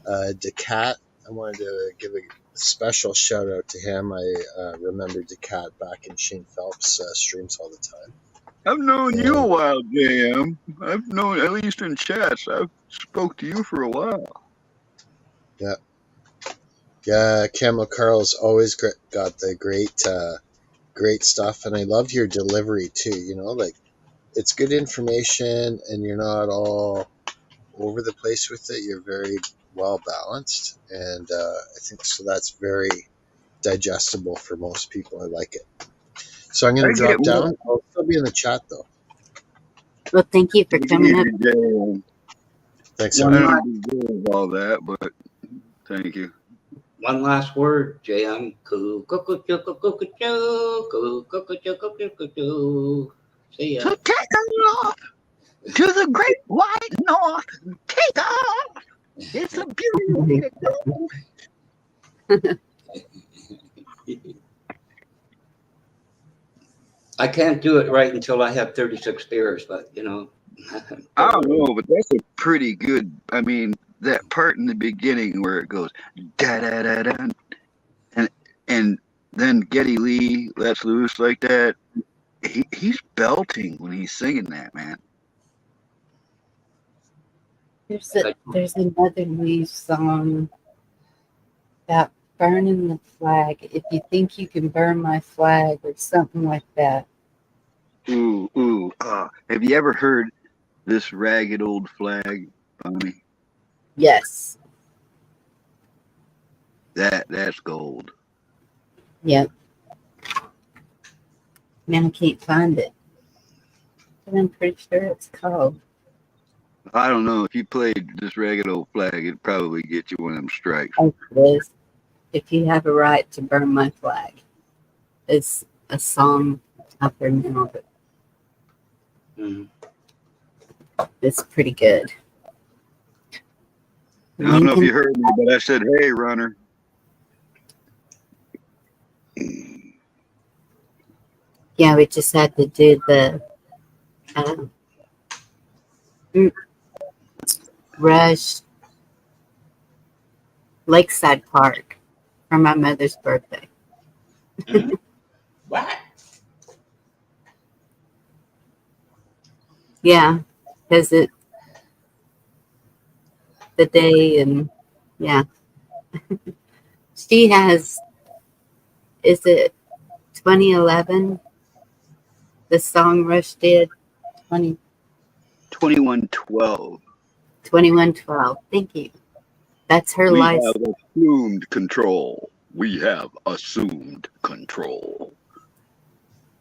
Decat, I wanted to give a special shout out to him. I remember Decat back in Shane Phelps streams all the time. I've known you a while, JM. I've known, at least in chats, I've spoke to you for a while. Yeah. Yeah, Camel Carl's always got the great stuff, and I love your delivery too. Like it's good information, and you're not all over the place with it. You're very well balanced, and I think so. That's very digestible for most people. I like it. So I'm going to drop down. I'll still be in the chat though. Well, thank you for coming up. Thanks. I don't deserve all that, but thank you. One last word, JM. See ya. So take off to the great white north. Take off. It's a beautiful way to go. I can't do it right until I have 36 beers, but I don't know, but that's a pretty good. I mean, that part in the beginning where it goes da da da da, and then Geddy Lee lets loose like that. he's belting when he's singing that, man. There's another new song about burning the flag. If you think you can burn my flag, or something like that. Ooh. Have you ever heard This Ragged Old Flag, Bonnie? Yes. That's gold. Yep. Man, I can't find it, but I'm pretty sure it's called. I don't know. If you played This Ragged Old Flag, it'd probably get you one of them strikes. Oh, it is. If you have a right to burn my flag. It's a song out there now, but it's pretty good. I don't know if you heard me, but I said, "Hey, runner." Yeah, we just had to do the Rush Lakeside Park for my mother's birthday. What? Yeah, because the day and yeah, she has. Is it 2011? The song Rush did 2112. 2112. Thank you. That's her We license. have assumed control. We have assumed control.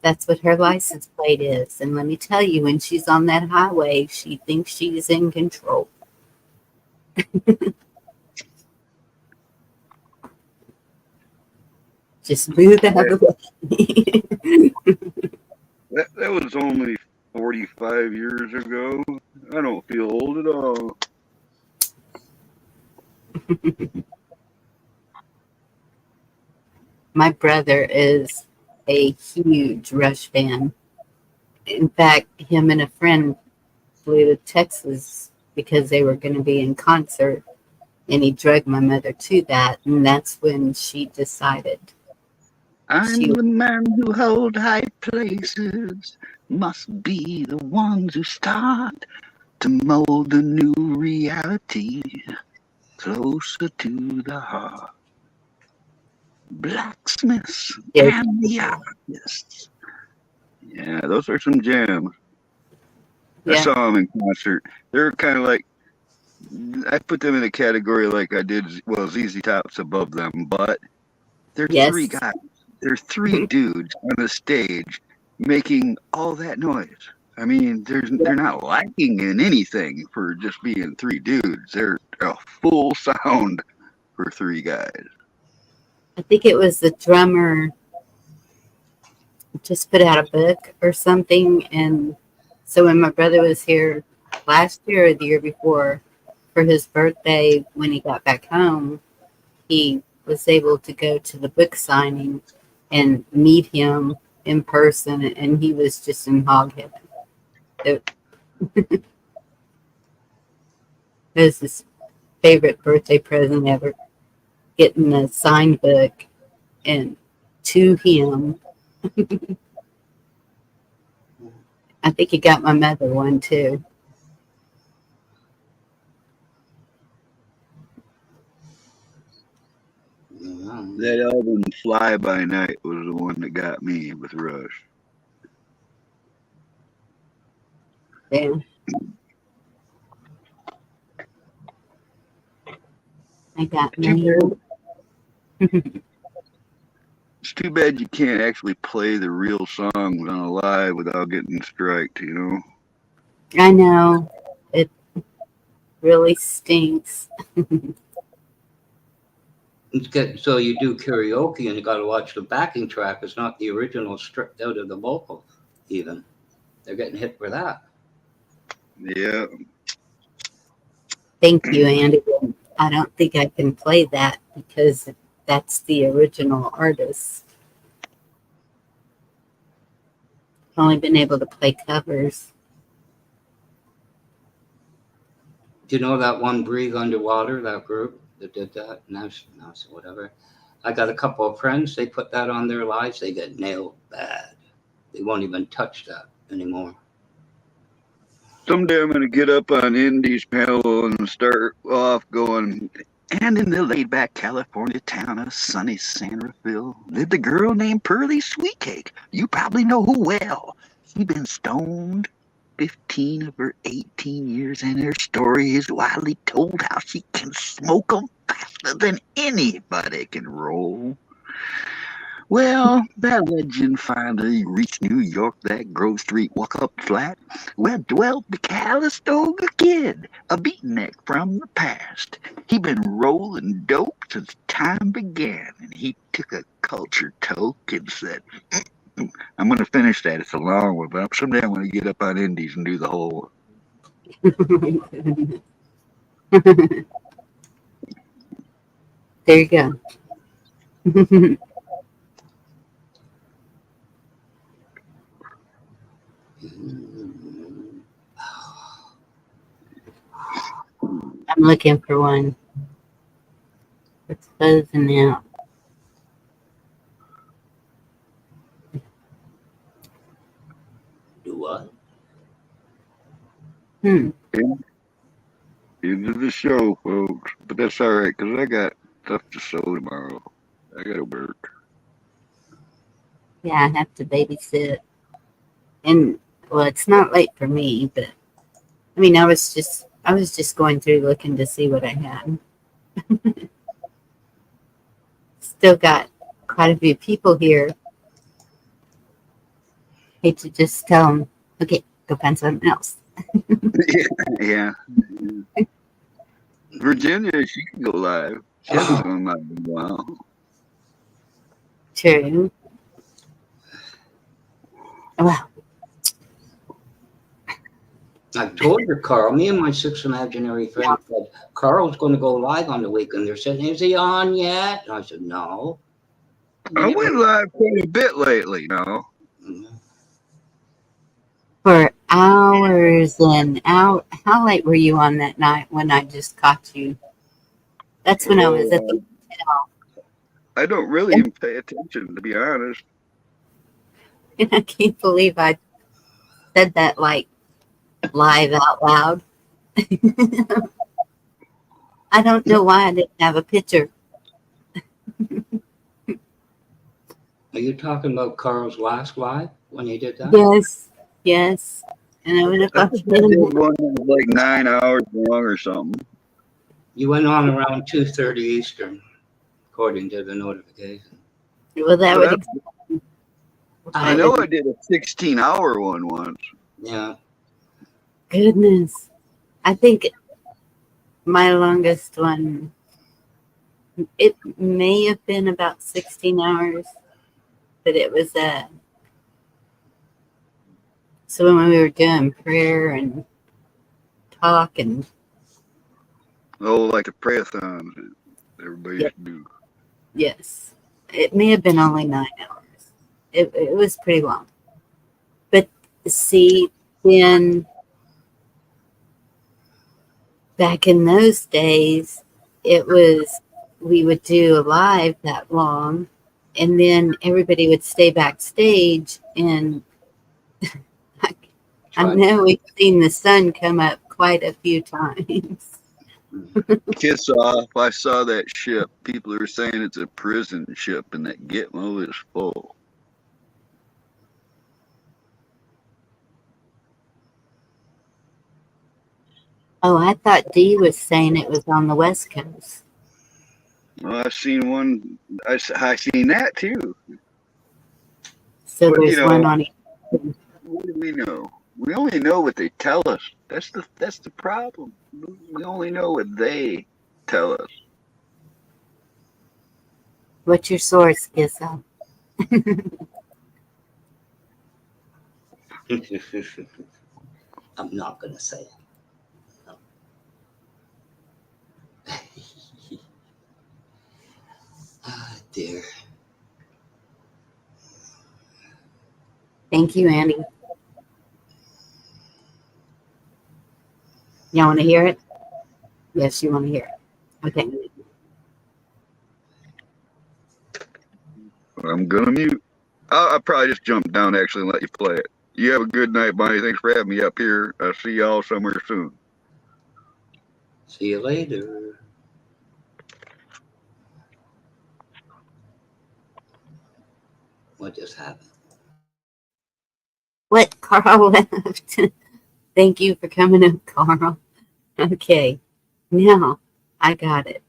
That's what her license plate is. And let me tell you, when she's on that highway, she thinks she's in control. Just move out of the way. That was only 45 years ago. I don't feel old at all. My brother is a huge Rush fan. In fact, him and a friend flew to Texas because they were going to be in concert, and he drugged my mother to that, and that's when she decided. I'm the man who hold high places, must be the ones who start to mold the new reality closer to the heart. Blacksmiths and the artists. Yeah, those are some jams. I saw them in concert. They're kind of like, I put them in a category like I did, well, ZZ Top's above them, but they're three guys. They're three dudes on the stage making all that noise. I mean, they're not lacking in anything for just being three dudes. They're a full sound for three guys. I think it was the drummer just put out a book or something. And so when my brother was here last year or the year before for his birthday, when he got back home, he was able to go to the book signing and meet him in person. And he was just in hog heaven. It was his favorite birthday present ever, getting a signed book and to him. I think he got my mother one too. That album Fly By Night was the one that got me with Rush. Yeah. I got mail. It's too bad you can't actually play the real songs on a live without getting striked, you know? I know. It really stinks. So you do karaoke and you got to watch the backing track. It's not the original stripped out of the vocal, even. They're getting hit for that. Yeah. Thank you, Andy. I don't think I can play that because that's the original artist. I've only been able to play covers. Do you know that one Breathe Underwater, that group that did that? Now, whatever. I got a couple of friends. They put that on their lives. They get nailed bad. They won't even touch that anymore. Someday I'm going to get up on Indy's panel and start off going. And in the laid-back California town of sunny Sangerville lived a girl named Pearly Sweetcake. You probably know who well. She'd been stoned 15 of her 18 years, and her story is widely told how she can smoke 'em faster than anybody can roll. Well, that legend finally reached New York, that Grove Street walk-up flat, where dwelt the Calistoga Kid, a beatnik from the past. He'd been rolling dope since time began, and he took a culture toke and said, I'm going to finish that. It's a long one, but someday I'm going to get up on Indies and do the whole one. There you go. I'm looking for one. It's closing out. Do what? End of the show, folks. But that's all right, because I got stuff to sew tomorrow. I got to work. Yeah, I have to babysit. And well, it's not late for me, but I mean, I was just going through looking to see what I had. Still got quite a few people here. Hate to just tell them, okay, go find something else. Yeah. Virginia, she can go live. She hasn't gone live in a while. True. Well, I told her, Carl, me and my 6 imaginary friends said, Carl's going to go live on the weekend. They're saying, is he on yet? And I said, no. I went live quite a bit lately, now. for hours and out. How late were you on that night when I just caught you? That's when I was at the hotel. I don't really even pay attention, to be honest. And I can't believe I said that like live out loud. I don't know why I didn't have a picture. Are you talking about Carl's last live when he did that? Yes. And I would have I think I did one that was like 9 hours long or something. You went on around 2:30 Eastern, according to the notification. Well, that But would. I know I did a 16-hour one once. Yeah. Goodness. I think my longest one, it may have been about 16 hours, but it was so when we were doing prayer and talk and Oh, like the prayathons that everybody used to do. yes, it may have been only 9 hours. It was pretty long. But see, then back in those days, we would do a live that long, and then everybody would stay backstage. And I know we've seen the sun come up quite a few times. Kiss off. I saw that ship. People are saying it's a prison ship and that Gitmo is full. Oh, I thought Dee was saying it was on the West Coast. Well, I've seen one. I seen that too. So but, there's one on. What do we know? We only know what they tell us. That's the problem. We only know what they tell us. What's your source, Gizzo? I'm not going to say it. Ah, dear. Thank you, Andy. You want to hear it? Yes, you want to hear it. Okay. I'm going to mute. I'll probably just jump down actually and let you play it. You have a good night, Bonnie. Thanks for having me up here. I'll see y'all somewhere soon. See you later. What just happened? What? Carl left. Thank you for coming up, Carl. Okay, now I got it.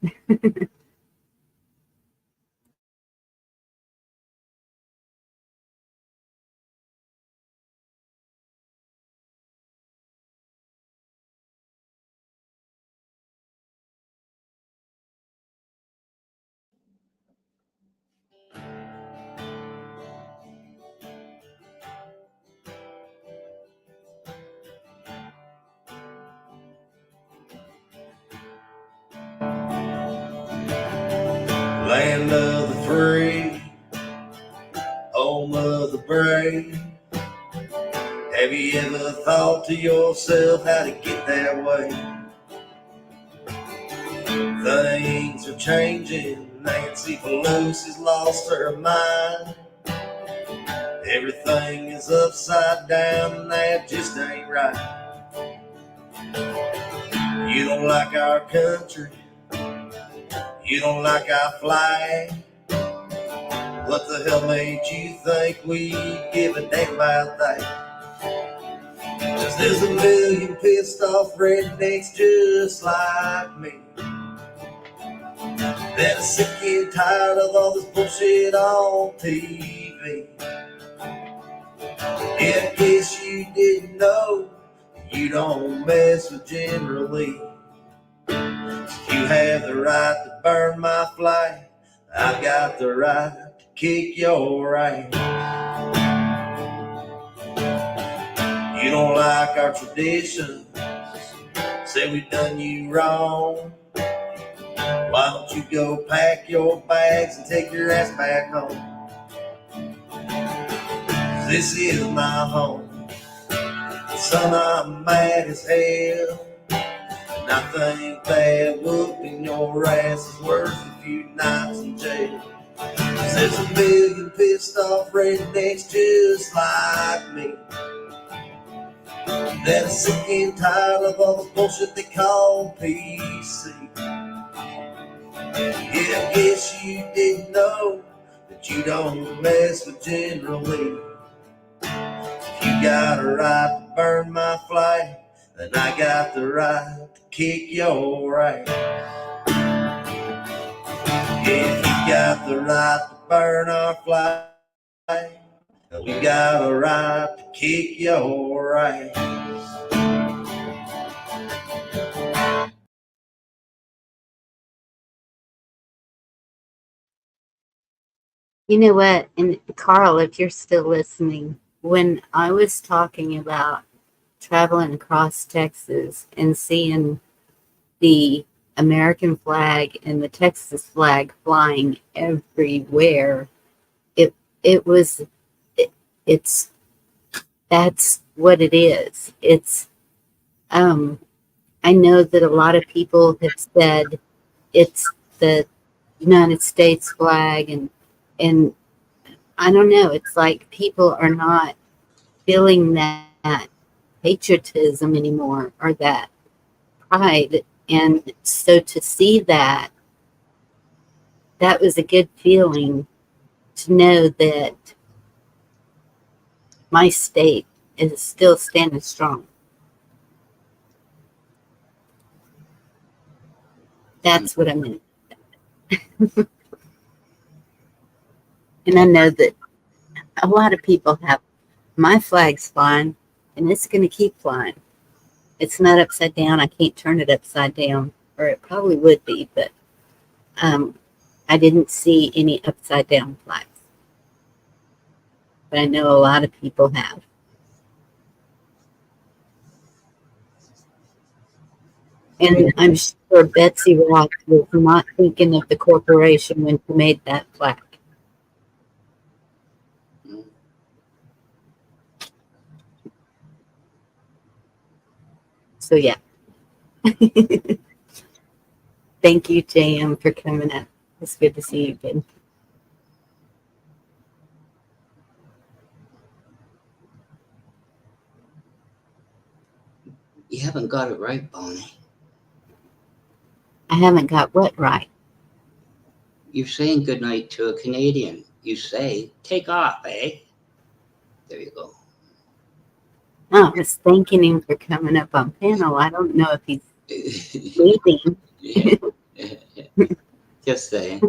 Land of the free, home of the brave. Have you ever thought to yourself how to get that way? Things are changing. Nancy Pelosi's lost her mind. Everything is upside down and that just ain't right. You don't like our country, you don't like our flag. What the hell made you think we'd give a damn about that? 'Cause there's a million pissed off rednecks just like me that are sick and tired of all this bullshit on TV. In case you didn't know, you don't mess with generally. You have the right to burn my flag. I've got the right to kick your ass. You don't like our tradition, say we done you wrong. Why don't you go pack your bags and take your ass back home? This is my home. Son, I'm mad as hell, and I think that whooping your ass is worth a few nights in jail. 'Cause there's a million pissed off rednecks just like me that are sick and tired of all the bullshit they call PC. Yeah, I guess you didn't know that you don't mess with generally. If you got a right to burn my flag, then I got the right to kick your ass. Yeah, if you got the right to burn our flag, we got a right to kick your ass. You know what? And Carl, if you're still listening, when I was talking about traveling across Texas and seeing the American flag and the Texas flag flying everywhere, it it was it, it's that's what it is. It's I know that a lot of people have said it's the United States flag and I don't know, it's like people are not feeling that patriotism anymore or that pride. And so to see that, that was a good feeling to know that my state is still standing strong. That's what I meant. And I know that a lot of people have my flag's flying and it's going to keep flying. It's not upside down. I can't turn it upside down, or it probably would be, but I didn't see any upside down flags. But I know a lot of people have. And I'm sure Betsy Ross was not thinking of the corporation when she made that flag. So yeah. Thank you, JM, for coming up. It's good to see you again. You haven't got it right, Bonnie. I haven't got what right? You're saying goodnight to a Canadian. You say, take off, eh? There you go. Oh, I was thanking him for coming up on panel. I don't know if he's leaving. Yeah. Just saying.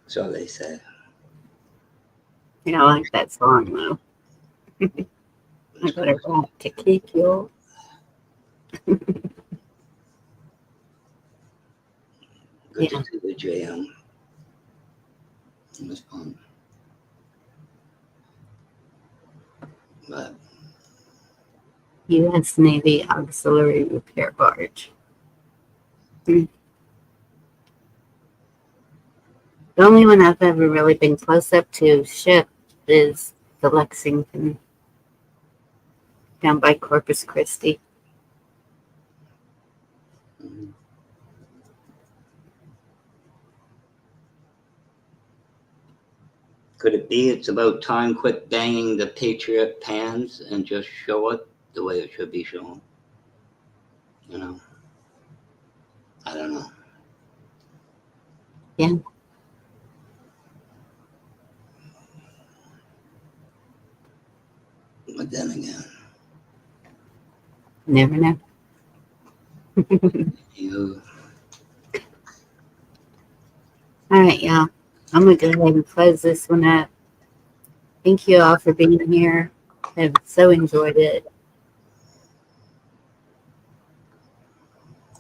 So they said. Yeah, I like that song though. I got a right to kick you. Good Yeah. to see the JM. It was fun. But U.S. Navy Auxiliary Repair Barge. The only one I've ever really been close up to ship is the Lexington down by Corpus Christi. could it be it's about time quit banging the Patriot pans and just show it the way it should be shown? You know? I don't know. Yeah. But then again, Never know. you. All right, y'all. I'm going to go ahead and close this one up. Thank you all for being here. I've so enjoyed it.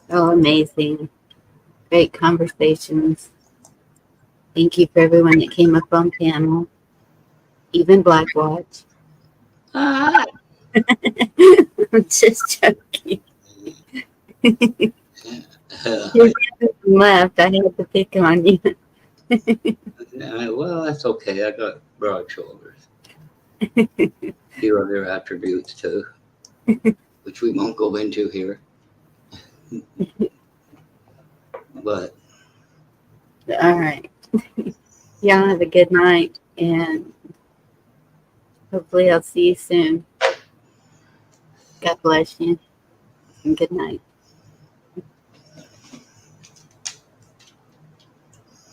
Oh, amazing. Great conversations. Thank you for everyone that came up on panel. Even Blackwatch. Ah. I'm just joking. You left. I had to pick on you. Well, that's okay. I got broad shoulders. Few other attributes too, which we won't go into here. But all right. Y'all have a good night, and hopefully I'll see you soon. God bless you, and good night.